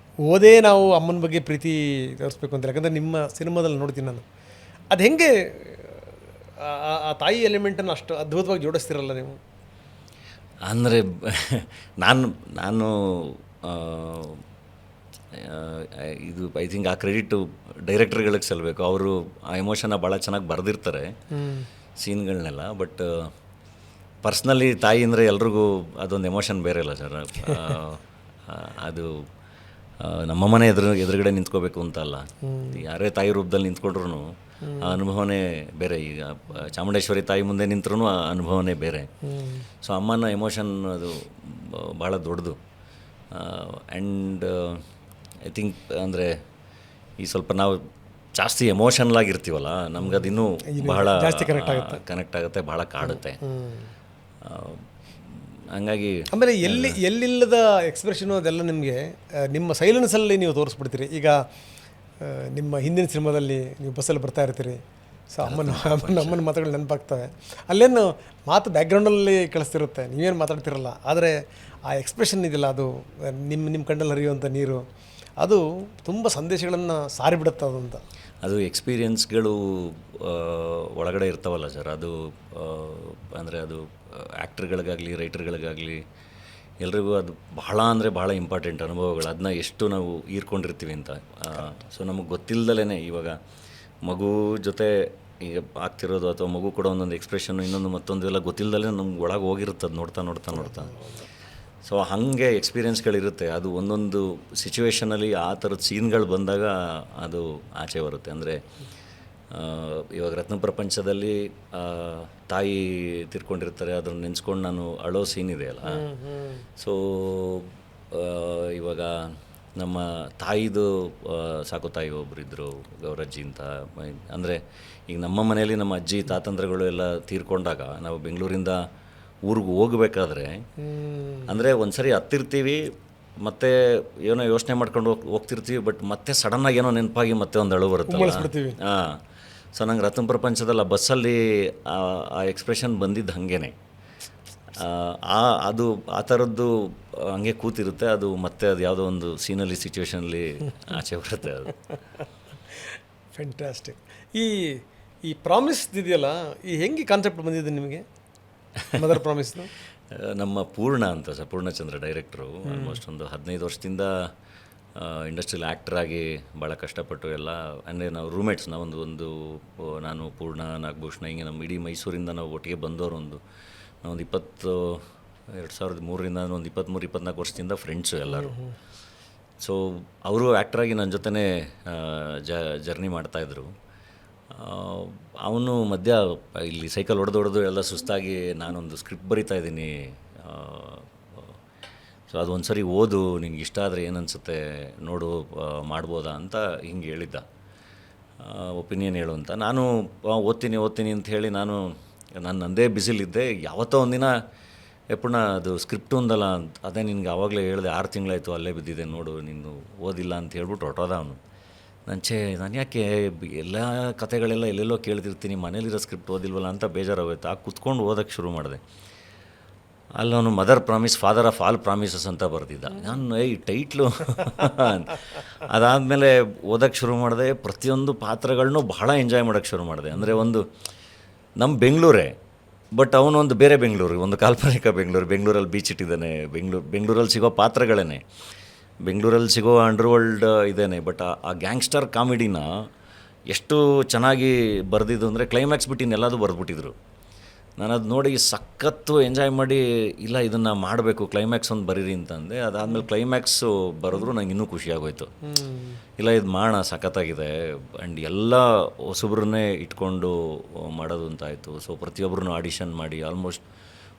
ಓದೇ ನಾವು ಅಮ್ಮನ ಬಗ್ಗೆ ಪ್ರೀತಿ ತೋರಿಸ್ಬೇಕು ಅಂತ, ಯಾಕಂದರೆ ನಿಮ್ಮ ಸಿನಿಮಾದಲ್ಲಿ ನೋಡ್ತೀನಿ ನಾನು, ಅದು ಹೆಂಗೆ ಆ ತಾಯಿ ಎಲಿಮೆಂಟನ್ನು ಅಷ್ಟು ಅದ್ಭುತವಾಗಿ ಜೋಡಿಸ್ತಿರಲ್ಲ ನೀವು. ಅಂದರೆ ನಾನು ಇದು ಐ ಥಿಂಕ್ ಆ ಕ್ರೆಡಿಟು ಡೈರೆಕ್ಟರ್ಗಳಿಗೆ ಸಲ್ಲಬೇಕು. ಅವರು ಆ ಎಮೋಷನ್ನ ಭಾಳ ಚೆನ್ನಾಗಿ ಬರೆದಿರ್ತಾರೆ ಸೀನ್ಗಳನ್ನೆಲ್ಲ. ಬಟ್ ಪರ್ಸ್ನಲಿ ತಾಯಿ ಅಂದರೆ ಎಲ್ರಿಗೂ ಅದೊಂದು ಎಮೋಷನ್ ಬೇರೆ ಇಲ್ಲ ಸರ್. ಅದು ನಮ್ಮ ಮನೆ ಎದುರುಗಡೆ ನಿಂತ್ಕೋಬೇಕು ಅಂತ ಅಲ್ಲ, ಯಾರೇ ತಾಯಿ ರೂಪದಲ್ಲಿ ನಿಂತ್ಕೊಂಡ್ರು ಆ ಅನುಭವನೇ ಬೇರೆ. ಈಗ ಚಾಮುಂಡೇಶ್ವರಿ ತಾಯಿ ಮುಂದೆ ನಿಂತ್ರೂ ಆ ಅನುಭವನೇ ಬೇರೆ. ಸೊ ಅಮ್ಮನ ಎಮೋಷನ್ ಅದು ಭಾಳ ದೊಡ್ಡದು. ಆ್ಯಂಡ್ ಐ ಥಿಂಕ್ ಅಂದರೆ ಈ ಸ್ವಲ್ಪ ನಾವು ಜಾಸ್ತಿ ಎಮೋಷನಲ್ ಆಗಿರ್ತೀವಲ್ಲ, ನಮ್ಗೆ ಅದು ಇನ್ನೂ ಬಹಳ ಕನೆಕ್ಟ್ ಆಗುತ್ತೆ, ಭಾಳ ಕಾಡುತ್ತೆ. ಹಂಗಾಗಿ ಆಮೇಲೆ ಎಲ್ಲಿಲ್ಲದ ಎಕ್ಸ್ಪ್ರೆಷನು ಅದೆಲ್ಲ ನಿಮಗೆ ನಿಮ್ಮ ಸೈಲೆನ್ಸಲ್ಲಿ ನೀವು ತೋರಿಸ್ಬಿಡ್ತೀರಿ. ಈಗ ನಿಮ್ಮ ಹಿಂದಿನ ಸಿನಿಮಾದಲ್ಲಿ ನೀವು ಬಸ್ಸಲ್ಲಿ ಬರ್ತಾ ಇರ್ತೀರಿ, ಸೊ ಅಮ್ಮನ ಮಾತುಗಳು ನೆನಪಾಗ್ತವೆ. ಅಲ್ಲೇನು ಮಾತು ಬ್ಯಾಕ್ಗ್ರೌಂಡಲ್ಲಿ ಕಳಿಸ್ತಿರುತ್ತೆ, ನೀವೇನು ಮಾತಾಡ್ತಿರಲ್ಲ, ಆದರೆ ಆ ಎಕ್ಸ್ಪ್ರೆಷನ್ ಇದೆಯಲ್ಲ, ಅದು ನಿಮ್ಮ ಕಣ್ಣಲ್ಲಿ ಹರಿಯುವಂಥ ನೀರು, ಅದು ತುಂಬ ಸಂದೇಶಗಳನ್ನು ಸಾರಿಬಿಡುತ್ತೆ ಅದು ಅಂತ. ಅದು ಎಕ್ಸ್ಪೀರಿಯನ್ಸ್ಗಳು ಒಳಗಡೆ ಇರ್ತಾವಲ್ಲ ಸರ್, ಅದು ಅಂದರೆ ಅದು ಆ್ಯಕ್ಟ್ರ್ಗಳಿಗಾಗಲಿ ರೈಟರ್ಗಳಿಗಾಗಲಿ ಎಲ್ರಿಗೂ ಅದು ಬಹಳ ಅಂದರೆ ಭಾಳ ಇಂಪಾರ್ಟೆಂಟ್ ಅನುಭವಗಳು. ಅದನ್ನ ಎಷ್ಟು ನಾವು ಹೀರ್ಕೊಂಡಿರ್ತೀವಿ ಅಂತ. ಸೊ ನಮಗೆ ಗೊತ್ತಿಲ್ಲದಲೇ ಇವಾಗ ಮಗು ಜೊತೆ ಈಗ ಆಗ್ತಿರೋದು ಅಥವಾ ಮಗು ಕೂಡ ಒಂದೊಂದು ಎಕ್ಸ್ಪ್ರೆಷನ್ನು ಇನ್ನೊಂದು ಮತ್ತೊಂದು ಎಲ್ಲ ಗೊತ್ತಿಲ್ಲದಲೇ ನಮ್ಗೆ ಒಳಗೆ ಹೋಗಿರುತ್ತೆ ಅದು ನೋಡ್ತಾ. ಸೊ ಹಾಗೆ ಎಕ್ಸ್ಪೀರಿಯೆನ್ಸ್ಗಳಿರುತ್ತೆ. ಅದು ಒಂದೊಂದು ಸಿಚುವೇಷನಲ್ಲಿ ಆ ಥರದ ಸೀನ್ಗಳು ಬಂದಾಗ ಅದು ಆಚೆ ಬರುತ್ತೆ. ಅಂದರೆ ಇವಾಗ ರತ್ನ ಪ್ರಪಂಚದಲ್ಲಿ ತಾಯಿ ತಿರ್ಕೊಂಡಿರ್ತಾರೆ, ಅದನ್ನು ನೆನೆಸ್ಕೊಂಡು ನಾನು ಅಳೋ ಸೀನ್ ಇದೆಯಲ್ಲ. ಸೊ ಇವಾಗ ನಮ್ಮ ತಾಯಿದು ಸಾಕು ತಾಯಿ ಒಬ್ಬರಿದ್ದರು, ಗೌರಜ್ಜಿ ಅಂತ. ಅಂದರೆ ಈಗ ನಮ್ಮ ಮನೆಯಲ್ಲಿ ನಮ್ಮ ಅಜ್ಜಿ ತಾತಂದ್ರಗಳು ಎಲ್ಲ ತೀರ್ಕೊಂಡಾಗ ನಾವು ಬೆಂಗಳೂರಿಂದ ಊರಿಗೆ ಹೋಗ್ಬೇಕಾದ್ರೆ ಅಂದರೆ ಒಂದು ಸರಿ ಹತ್ತಿರ್ತೀವಿ, ಮತ್ತೆ ಏನೋ ಯೋಚನೆ ಮಾಡ್ಕೊಂಡು ಹೋಗ್ತಿರ್ತೀವಿ, ಬಟ್ ಮತ್ತೆ ಸಡನ್ನಾಗಿ ಏನೋ ನೆನಪಾಗಿ ಮತ್ತೆ ಒಂದು ಅಳು ಬರುತ್ತೆ. ಹಾಂ. ಸೊ ನಂಗೆ ರತ್ನ ಪ್ರಪಂಚದಲ್ಲಿ ಆ ಬಸ್ಸಲ್ಲಿ ಆ ಎಕ್ಸ್ಪ್ರೆಷನ್ ಬಂದಿದ್ದು ಹಾಗೇನೆ. ಅದು ಆ ಥರದ್ದು ಹಂಗೆ ಕೂತಿರುತ್ತೆ. ಅದು ಮತ್ತೆ ಅದು ಯಾವುದೋ ಒಂದು ಸೀನಲ್ಲಿ ಸಿಚುವೇಷನಲ್ಲಿ ಆಚೆ ಬರುತ್ತೆ. ಅದು ಫ್ಯಾಂಟಾಸ್ಟಿಕ್. ಈ ಪ್ರಾಮಿಸ್ ಇದೆಯಲ್ಲ, ಈ ಹೆಂಗೆ ಕಾನ್ಸೆಪ್ಟ್ ಬಂದಿದೆ ನಿಮಗೆ, ಮದರ್ ಪ್ರಾಮಿಸ್ನ? ನಮ್ಮ ಪೂರ್ಣ ಅಂತ ಸರ್, ಪೂರ್ಣಚಂದ್ರ ಡೈರೆಕ್ಟ್ರು, ಆಲ್ಮೋಸ್ಟ್ ಒಂದು 15 ವರ್ಷದಿಂದ ಇಂಡಸ್ಟ್ರಿಯಲ್ ಆ್ಯಕ್ಟ್ರಾಗಿ ಭಾಳ ಕಷ್ಟಪಟ್ಟು ಎಲ್ಲ. ಅಂದರೆ ನಾವು ರೂಮೇಟ್ಸ್, ನಾವೊಂದು ನಾನು ಪೂರ್ಣ ನಾಗಭೂಷಣ ಹಿಂಗೆ ನಮ್ಮ ಇಡೀ ಮೈಸೂರಿಂದ ನಾವು ಒಟ್ಟಿಗೆ ಬಂದವರು. ನಾವೊಂದು 2003ರಿಂದ ಒಂದು 23-24 ವರ್ಷದಿಂದ ಫ್ರೆಂಡ್ಸು ಎಲ್ಲರೂ. ಸೊ ಅವರು ಆ್ಯಕ್ಟ್ರಾಗಿ ನನ್ನ ಜೊತೆನೇ ಜರ್ನಿ ಮಾಡ್ತಾಯಿದ್ರು. ಅವನು ಮಧ್ಯ ಇಲ್ಲಿ ಸೈಕಲ್ ಹೊಡೆದು ಎಲ್ಲ ಸುಸ್ತಾಗಿ ನಾನೊಂದು ಸ್ಕ್ರಿಪ್ಟ್ ಬರಿತಾ ಇದ್ದೀನಿ, ಸೊ ಅದು ಒಂದು ಸರಿ ಓದು, ನಿನಗೆ ಇಷ್ಟ ಆದರೆ ಏನನ್ಸುತ್ತೆ ನೋಡು, ಮಾಡ್ಬೋದಾ ಅಂತ ಹಿಂಗೆ ಹೇಳಿದ್ದ. ಒಪಿನಿಯನ್ ಹೇಳು ಅಂತ. ನಾನು ಓದ್ತೀನಿ ಅಂತ ಹೇಳಿ ನಾನು ನಂದೇ ಬ್ಯುಸಿಲಿದ್ದೆ. ಯಾವತ್ತೋ ಒಂದಿನ ಎಪ್ಪಣ್ಣ ಅದು ಸ್ಕ್ರಿಪ್ಟ್ ಒಂದಲ್ಲ ಅಂತ, ಅದೇ ನಿನ್ಗೆ ಆವಾಗಲೇ ಹೇಳಿದೆ, 6 ತಿಂಗಳಾಯಿತು ಅಲ್ಲೇ ಬಿದ್ದಿದೆ ನೋಡು, ನೀನು ಓದಿಲ್ಲ ಅಂತ ಹೇಳ್ಬಿಟ್ಟು ಹೊರಟೋದ ಅವನು. ನಾನು ಯಾಕೆ ಎಲ್ಲ ಕತೆಗಳೆಲ್ಲ ಎಲ್ಲೆಲ್ಲೋ ಕೇಳ್ತಿರ್ತೀನಿ, ಮನೇಲಿರೋ ಸ್ಕ್ರಿಪ್ಟ್ ಓದಿಲ್ವಲ್ಲ ಅಂತ ಬೇಜಾರಾಗೋಯ್ತು. ಆ ಕುತ್ಕೊಂಡು ಓದೋಕ್ಕೆ ಶುರು ಮಾಡಿದೆ. ಅಲ್ಲಿ ಅವನು mother promise father of all promises ಅಂತ ಬರೆದಿದ್ದ. ನಾನು ಈ ಟೈಟ್ಲು ಅದಾದಮೇಲೆ ಓದೋಕ್ಕೆ ಶುರು ಮಾಡಿದೆ. ಪ್ರತಿಯೊಂದು ಪಾತ್ರಗಳನ್ನೂ ಬಹಳ ಎಂಜಾಯ್ ಮಾಡೋಕ್ಕೆ ಶುರು ಮಾಡಿದೆ. ಅಂದರೆ ಒಂದು ನಮ್ಮ ಬೆಂಗಳೂರೇ, ಬಟ್ ಅವನೊಂದು ಬೇರೆ ಬೆಂಗಳೂರು, ಒಂದು ಕಾಲ್ಪನಿಕ ಬೆಂಗಳೂರಲ್ಲಿ ಬೀಚ್ ಇಟ್ಟಿದ್ದಾನೆ, ಬೆಂಗಳೂರಲ್ಲಿ ಸಿಗೋ ಪಾತ್ರಗಳೇ, ಬೆಂಗಳೂರಲ್ಲಿ ಸಿಗೋ ಅಂಡರ್ವರ್ಲ್ಡ್ ಇದೇನೆ. ಬಟ್ ಆ ಗ್ಯಾಂಗ್ಸ್ಟರ್ ಕಾಮಿಡಿನ ಎಷ್ಟು ಚೆನ್ನಾಗಿ ಬರೆದಿದ್ದು ಅಂದರೆ ಕ್ಲೈಮ್ಯಾಕ್ಸ್ ಬಿಟ್ಟು ಇನ್ನೆಲ್ಲದೂ ಬರೆದ್ಬಿಟ್ಟಿದ್ರು. ನಾನು ಅದು ನೋಡಿ ಸಖತ್ತು ಎಂಜಾಯ್ ಮಾಡಿ, ಇಲ್ಲ ಇದನ್ನು ಮಾಡಬೇಕು, ಕ್ಲೈಮ್ಯಾಕ್ಸ್ ಒಂದು ಬರೀರಿ ಅಂತಂದೆ. ಅದಾದಮೇಲೆ ಕ್ಲೈಮ್ಯಾಕ್ಸು ಬರೆದ್ರು ನಂಗೆ ಇನ್ನೂ ಖುಷಿಯಾಗೋಯ್ತು. ಇಲ್ಲ ಇದು ಮಾಡೋಣ, ಸಖತ್ತಾಗಿದೆ. ಆ್ಯಂಡ್ ಎಲ್ಲ ಹೊಸಬ್ರನ್ನೇ ಇಟ್ಕೊಂಡು ಮಾಡೋದು ಅಂತಾಯಿತು. ಸೊ ಪ್ರತಿಯೊಬ್ಬರನ್ನು ಆಡಿಷನ್ ಮಾಡಿ ಆಲ್ಮೋಸ್ಟ್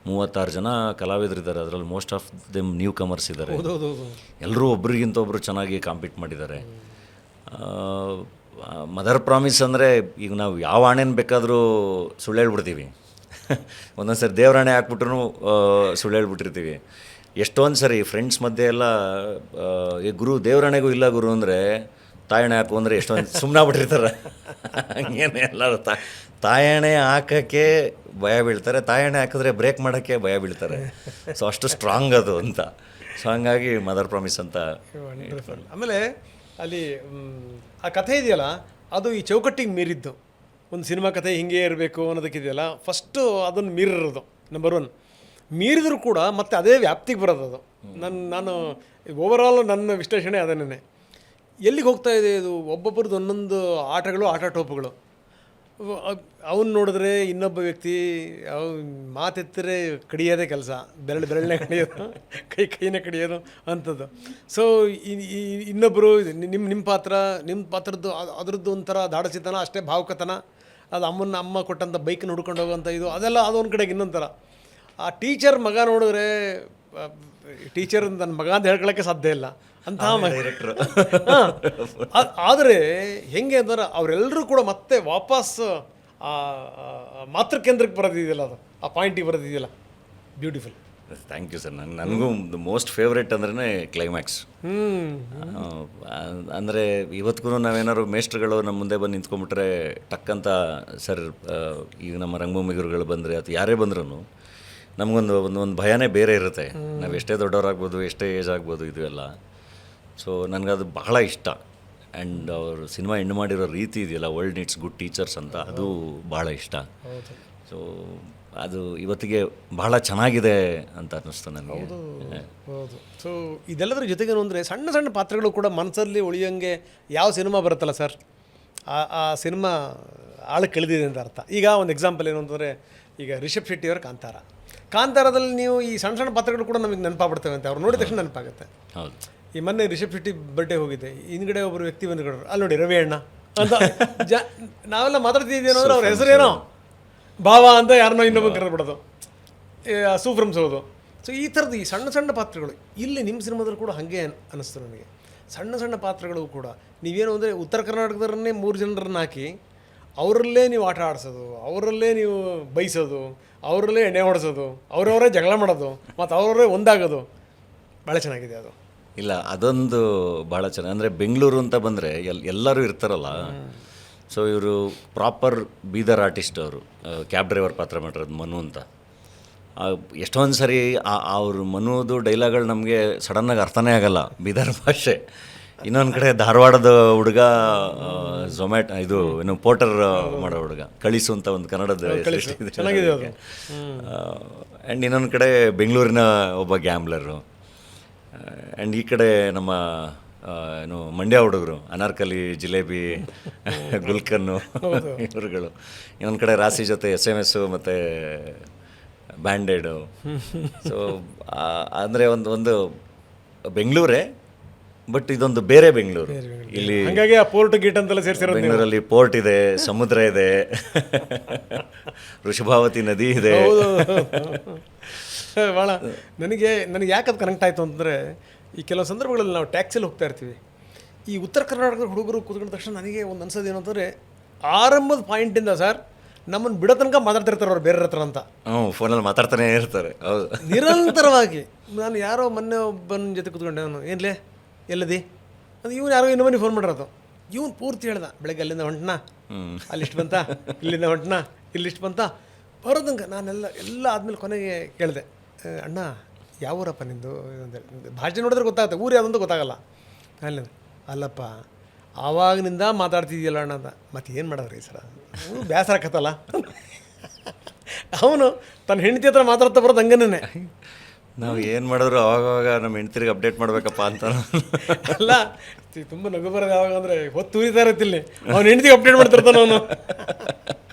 36 ಜನ ಕಲಾವಿದರಿದ್ದಾರೆ. ಅದರಲ್ಲಿ most of them new comers ಇದ್ದಾರೆ. ಎಲ್ಲರೂ ಒಬ್ರಿಗಿಂತ ಒಬ್ಬರು ಚೆನ್ನಾಗಿ ಕಾಂಪೀಟ್ ಮಾಡಿದ್ದಾರೆ. ಮದರ್ ಪ್ರಾಮಿಸ್ ಅಂದರೆ ಈಗ ನಾವು ಯಾವ ಆಣೆನ ಬೇಕಾದರೂ ಸುಳ್ಳು ಹೇಳ್ಬಿಡ್ತೀವಿ. ಒಂದೊಂದು ಸರಿ ದೇವರಾಣೆ ಹಾಕ್ಬಿಟ್ರು ಸುಳ್ಳು ಹೇಳ್ಬಿಟ್ಟಿರ್ತೀವಿ. ಎಷ್ಟೊಂದು ಸರಿ ಫ್ರೆಂಡ್ಸ್ ಮಧ್ಯೆ ಎಲ್ಲ ಗುರು ದೇವರಾಣೆಗೂ ಇಲ್ಲ ಗುರು ಅಂದರೆ ತಾಯಣೆ ಹಾಕು ಅಂದರೆ ಎಷ್ಟೊಂದು ಸುಮ್ಮನಾಗ್ಬಿಟ್ಟಿರ್ತಾರೆ. ಹಂಗೇನೆ ಎಲ್ಲರೂ ತಾಯಣೆ ಹಾಕೋಕ್ಕೆ ಭಯ ಬೀಳ್ತಾರೆ, ತಾಯಣೆ ಹಾಕಿದ್ರೆ ಬ್ರೇಕ್ ಮಾಡೋಕ್ಕೆ ಭಯ ಬೀಳ್ತಾರೆ. ಸೊ ಅಷ್ಟು ಸ್ಟ್ರಾಂಗ್ ಅದು ಅಂತ. ಸೊ ಹಂಗಾಗಿ ಮದರ್ ಪ್ರಾಮಿಸ್ ಅಂತ. ಆಮೇಲೆ ಅಲ್ಲಿ ಆ ಕಥೆ ಇದೆಯಲ್ಲ, ಅದು ಈ ಚೌಕಟ್ಟಿಗೆ ಮೀರಿದ್ದು. ಒಂದು ಸಿನಿಮಾ ಕಥೆ ಹಿಂಗೆ ಇರಬೇಕು ಅನ್ನೋದಕ್ಕಿದೆಯಲ್ಲ, ಫಸ್ಟು ಅದನ್ನು ಮೀರಿರೋದು ನಂಬರ್ 1. ಮೀರಿದರೂ ಕೂಡ ಮತ್ತೆ ಅದೇ ವ್ಯಾಪ್ತಿಗೆ ಬರೋದು ಅದು. ನಾನು ಓವರಾಲ್ ನನ್ನ ವಿಶ್ಲೇಷಣೆ ಅದನ್ನೇ. ಎಲ್ಲಿಗೆ ಹೋಗ್ತಾ ಇದೆ ಇದು? ಒಬ್ಬೊಬ್ಬರದ್ದು ಒಂದೊಂದು ಆಟಗಳು, ಆಟ ಟೋಪುಗಳು. ಅವನು ನೋಡಿದ್ರೆ ಇನ್ನೊಬ್ಬ ವ್ಯಕ್ತಿ ಮಾತೆತ್ತರೆ ಕಡಿಯೋದೇ ಕೆಲಸ, ಬೆರಳನ್ನೇ ಕಡಿಯೋದು, ಕೈನೇ ಕಡಿಯೋದು ಅಂಥದ್ದು. ಸೊ ಇನ್ನೊಬ್ಬರು ನಿಮ್ಮ ಪಾತ್ರದ್ದು ಅದ್ರದ್ದು ಒಂಥರ ದಾಡಸಿತನ, ಅಷ್ಟೇ ಭಾವುಕತನ, ಅದು ಅಮ್ಮ ಕೊಟ್ಟಂಥ ಬೈಕ್ನ ಹುಡ್ಕೊಂಡು ಹೋಗೋಂಥ ಇದು ಅದೆಲ್ಲ ಅದೊಂದು ಕಡೆಗೆ ಇನ್ನೊಂದು ಥರ. ಆ ಟೀಚರ್ ಮಗ ನೋಡಿದ್ರೆ ಟೀಚರ್ ನನ್ನ ಮಗ ಅಂತ ಹೇಳ್ಕೊಳ್ಳೋಕ್ಕೆ ಸಾಧ್ಯ ಇಲ್ಲ ಅಂತಹ ಡೈರೆಕ್ಟ್ರು. ಆದರೆ ಹೆಂಗೆ ಅಂದ್ರೆ ಅವರೆಲ್ಲರೂ ಕೂಡ ಮತ್ತೆ ವಾಪಸ್ ಮಾತೃ ಕೇಂದ್ರಕ್ಕೆ ಬರೋದಿದೆಯಲ್ಲ, ಅದು ಆ ಪಾಯಿಂಟಿಗೆ ಬರೋದಿದೆಯಲ್ಲ, ಬ್ಯೂಟಿಫುಲ್. Thank you sir. ನನಗೂ ಮೋಸ್ಟ್ ಫೇವ್ರೇಟ್ ಅಂದ್ರೆ ಕ್ಲೈಮ್ಯಾಕ್ಸ್. ಅಂದರೆ ಇವತ್ತಿಗೂ ನಾವೇನಾದ್ರು ಮೇಸ್ಟ್ರುಗಳು ನಮ್ಮ ಮುಂದೆ ಬಂದು ನಿಂತ್ಕೊಂಡ್ಬಿಟ್ರೆ ಟಕ್ಕಂತ ಸರ್, ಈಗ ನಮ್ಮ ರಂಗಭೂಮಿ ಗುರುಗಳು ಬಂದರೆ ಅಥವಾ ಯಾರೇ ಬಂದ್ರೂ ನಮಗೊಂದು ಭಯನೇ ಬೇರೆ ಇರುತ್ತೆ. ನಾವು ಎಷ್ಟೇ ದೊಡ್ಡವರಾಗ್ಬೋದು, ಎಷ್ಟೇ ಏಜ್ ಆಗ್ಬೋದು, ಇದು ಎಲ್ಲ. ಸೊ ನನಗದು ಬಹಳ ಇಷ್ಟ. ಆ್ಯಂಡ್ ಅವರು ಸಿನಿಮಾ ಎಂಡ್ ಮಾಡಿರೋ ರೀತಿ ಇದೆಯಲ್ಲ, ವರ್ಲ್ಡ್ ನೀಡ್ಸ್ ಗುಡ್ ಟೀಚರ್ಸ್ ಅಂತ, ಅದು ಭಾಳ ಇಷ್ಟ. ಸೊ ಅದು ಇವತ್ತಿಗೆ ಬಹಳ ಚೆನ್ನಾಗಿದೆ ಅಂತ ಅನ್ನಿಸ್ತು ನನಗೆ. ಹೌದು. ಸೊ ಇದೆಲ್ಲದರ ಜೊತೆಗೇನು ಅಂದರೆ ಸಣ್ಣ ಸಣ್ಣ ಪಾತ್ರಗಳು ಕೂಡ ಮನಸ್ಸಲ್ಲಿ ಉಳಿಯೋಂಗೆ ಯಾವ ಸಿನಿಮಾ ಬರುತ್ತಲ್ಲ ಸರ್, ಆ ಸಿನಿಮಾ ಆಳಕ್ಕೆ ಇಳಿದಿದೆ ಅಂತ ಅರ್ಥ. ಈಗ ಒಂದು ಎಕ್ಸಾಂಪಲ್ ಏನು ಅಂತಂದರೆ, ಈಗ ರಿಷಬ್ ಶೆಟ್ಟಿಯವರ ಕಾಂತಾರದಲ್ಲಿ ನೀವು ಈ ಸಣ್ಣ ಸಣ್ಣ ಪಾತ್ರಗಳು ಕೂಡ ನಮಗೆ ನೆನಪಾಗ್ಬಿಡ್ತೇವೆ ಅಂತ, ಅವ್ರು ನೋಡಿದ ತಕ್ಷಣ ನೆನಪಾಗುತ್ತೆ. ಹೌದು. ಈ ಮೊನ್ನೆ ರಿಷಬ್ ಶೆಟ್ಟಿ ಬರ್ಡೇ ಹೋಗಿದೆ, ಹಿಂದ್ಗಡೆ ಒಬ್ಬರು ವ್ಯಕ್ತಿ ಬಂದ್ಕೊಂಡ್ರು, ಅಲ್ಲಿ ನೋಡಿ ರವಿ ಅಣ್ಣ ಅಂತ ನಾವೆಲ್ಲ ಮಾತಾಡ್ತಿದ್ದೀನೋ ಅಂದ್ರೆ ಅವ್ರ ಹೆಸರೇನೋ ಭಾವ ಅಂತ ಯಾರನ್ನೋ ಇನ್ನೊಬ್ಬ ಕರೆದ್ಬಿಡೋದು, ಸೂಫ್ರಮ್ಸೋದು. ಸೊ ಈ ಥರದ್ದು ಈ ಸಣ್ಣ ಸಣ್ಣ ಪಾತ್ರಗಳು ಇಲ್ಲಿ ನಿಮ್ಮ ಸಿನಿಮಾದಲ್ಲಿ ಕೂಡ ಹಾಗೆ ಅನ್ನಿಸ್ತು ನನಗೆ. ಸಣ್ಣ ಸಣ್ಣ ಪಾತ್ರಗಳು ಕೂಡ ನೀವೇನು ಅಂದರೆ ಉತ್ತರ ಕರ್ನಾಟಕದವರನ್ನೇ 3 ಜನರನ್ನು ಹಾಕಿ ಅವರಲ್ಲೇ ನೀವು ಆಟ ಆಡಿಸೋದು, ಅವರಲ್ಲೇ ನೀವು ಬೈಸೋದು, ಅವರಲ್ಲೇ ಎಣ್ಣೆ ಹೊಡೆಸೋದು, ಅವರವರೇ ಜಗಳ ಮಾಡೋದು, ಮತ್ತು ಅವರವರೇ ಒಂದಾಗೋದು, ಭಾಳ ಚೆನ್ನಾಗಿದೆ ಅದು. ಇಲ್ಲ, ಅದೊಂದು ಭಾಳ ಚೆನ್ನಾಗಿ. ಅಂದರೆ ಬೆಂಗಳೂರು ಅಂತ ಬಂದರೆ ಎಲ್ಲರೂ ಇರ್ತಾರಲ್ಲ. ಸೊ ಇವರು ಪ್ರಾಪರ್ ಬೀದರ್ ಆರ್ಟಿಸ್ಟ್. ಅವರು ಕ್ಯಾಬ್ ಡ್ರೈವರ್ ಪಾತ್ರ ಮಾಡಿರೋದು ಮನು ಅಂತ. ಎಷ್ಟೊಂದು ಸರಿ ಅವರು ಮನುದು ಡೈಲಾಗ್ಗಳು ನಮಗೆ ಸಡನ್ನಾಗಿ ಅರ್ಥನೇ ಆಗಲ್ಲ, ಬೀದರ್ ಭಾಷೆ. ಇನ್ನೊಂದು ಕಡೆ ಧಾರವಾಡದ ಹುಡುಗ ಝೊಮ್ಯಾಟೊ ಇದು ಏನು ಪೋರ್ಟರ್ ಮಾಡೋ ಹುಡುಗ, ಕಳಿಸು ಅಂತ ಒಂದು ಕನ್ನಡದ ಚೆನ್ನಾಗಿದೆ ಅದು. ಆ್ಯಂಡ್ ಇನ್ನೊಂದು ಕಡೆ ಬೆಂಗಳೂರಿನ ಒಬ್ಬ ಗ್ಯಾಮ್ಲರು. ಆ್ಯಂಡ್ ಈ ಕಡೆ ನಮ್ಮ ಏನು ಮಂಡ್ಯ ಹುಡುಗರು, ಅನಾರ್ಕಲಿ, ಜಿಲೇಬಿ, ಗುಲ್ಕನ್ನು ಇವ್ರುಗಳು. ಇನ್ನೊಂದು ಕಡೆ ರಾಶಿ ಜೊತೆ SMS ಮತ್ತು ಬ್ಯಾಂಡೆಡು. ಸೊ ಅಂದರೆ ಒಂದು ಬೆಂಗಳೂರೇ, ಬಟ್ ಇದೊಂದು ಬೇರೆ ಬೆಂಗಳೂರು. ಇಲ್ಲಿ ಹಾಗಾಗಿ ಆ ಪೋರ್ಟ್ ಗೇಟ್ ಅಂತೆಲ್ಲ ಸೇರಿಸಿರೋದು. ಬೆಂಗಳೂರಲ್ಲಿ ಪೋರ್ಟ್ ಇದೆ, ಸಮುದ್ರ ಇದೆ, ವೃಷಭಾವತಿ ನದಿ ಇದೆ. ಭಾಳ ನನಗೆ ಯಾಕದು ಕನೆಕ್ಟ್ ಆಯಿತು ಅಂತಂದರೆ, ಈ ಕೆಲವು ಸಂದರ್ಭಗಳಲ್ಲಿ ನಾವು ಟ್ಯಾಕ್ಸಿಯಲ್ಲಿ ಹೋಗ್ತಾ ಇರ್ತೀವಿ, ಈ ಉತ್ತರ ಕರ್ನಾಟಕದ ಹುಡುಗರು ಕೂತ್ಕೊಂಡ ತಕ್ಷಣ ನನಗೆ ಒಂದು ಅನ್ಸೋದು ಏನು ಅಂತಂದರೆ, ಆರಂಭದ ಪಾಯಿಂಟಿಂದ ಸರ್ ನಮ್ಮನ್ನು ಬಿಡೋ ತನಕ ಮಾತಾಡ್ತಿರ್ತಾರೆ ಅವ್ರು ಬೇರೆ ಹತ್ರ ಅಂತ. ಫೋನಲ್ಲಿ ಮಾತಾಡ್ತಾನೆ ಇರ್ತಾರೆ. ಹೌದು, ನಿರಂತರವಾಗಿ. ನಾನು ಯಾರೋ ಮೊನ್ನೆ ಒಬ್ಬನ ಜೊತೆ ಕೂತ್ಕೊಂಡೆ, ಅವನು ಏನ್ಲೇ ಎಲ್ಲದಿ ಅದು ಇವನು ಯಾರೋ ಇನ್ನೊಬ್ಬನಿಗೆ ಫೋನ್ ಮಾಡಿರೋದು. ಇವನು ಪೂರ್ತಿ ಹೇಳ್ದ, ಬೆಳಗ್ಗೆ ಅಲ್ಲಿಂದ ಹೊಂಟನ, ಅಲ್ಲಿಷ್ಟು ಬಂತ, ಇಲ್ಲಿಂದ ಹೊಂಟನ, ಇಲ್ಲಿಷ್ಟು ಬಂತ ಬರೋದಂಗೆ. ಎಲ್ಲ ಆದಮೇಲೆ ಕೊನೆಗೆ ಕೇಳಿದೆ, ಅಣ್ಣ ಯಾವ ಊರಪ್ಪ ನಿಂದು ಭಾಷೆ ನೋಡಿದ್ರೆ ಗೊತ್ತಾಗುತ್ತೆ, ಊರು ಯಾವುದಂತ ಗೊತ್ತಾಗಲ್ಲ. ಅಲ್ಲಪ್ಪ ಆವಾಗಿನಿಂದ ಮಾತಾಡ್ತಿದ್ಯಲ್ಲ ಅಣ್ಣ ಅಂತ. ಮತ್ತೆ ಏನು ಮಾಡೋದ್ರಿ ಸರ, ಬೇಸರ ಆಕತ್ತಲ್ಲ. ಅವನು ತನ್ನ ಹೆಂಡತಿ ಹತ್ರ ಮಾತಾಡ್ತಾ ಬರೋದು ಹಂಗನೇ. ನಾವು ಏನು ಮಾಡಿದ್ರು ಅವಾಗವಾಗ ನಮ್ಮ ಹೆಂಡ್ತಿರಿಗೆ ಅಪ್ಡೇಟ್ ಮಾಡಬೇಕಪ್ಪ ಅಂತ. ಅಲ್ಲ, ತುಂಬ ನಗು ಬರೋದು ಯಾವಾಗ ಅಂದರೆ ಹೊತ್ತು ಉರಿತಾ ಇರತ್ತಿಲ್ಲಿ, ಅವ್ನು ಹೆಂಡತಿಗೆ ಅಪ್ಡೇಟ್ ಮಾಡ್ತಿರ್ತಾನೆ ಅವನು.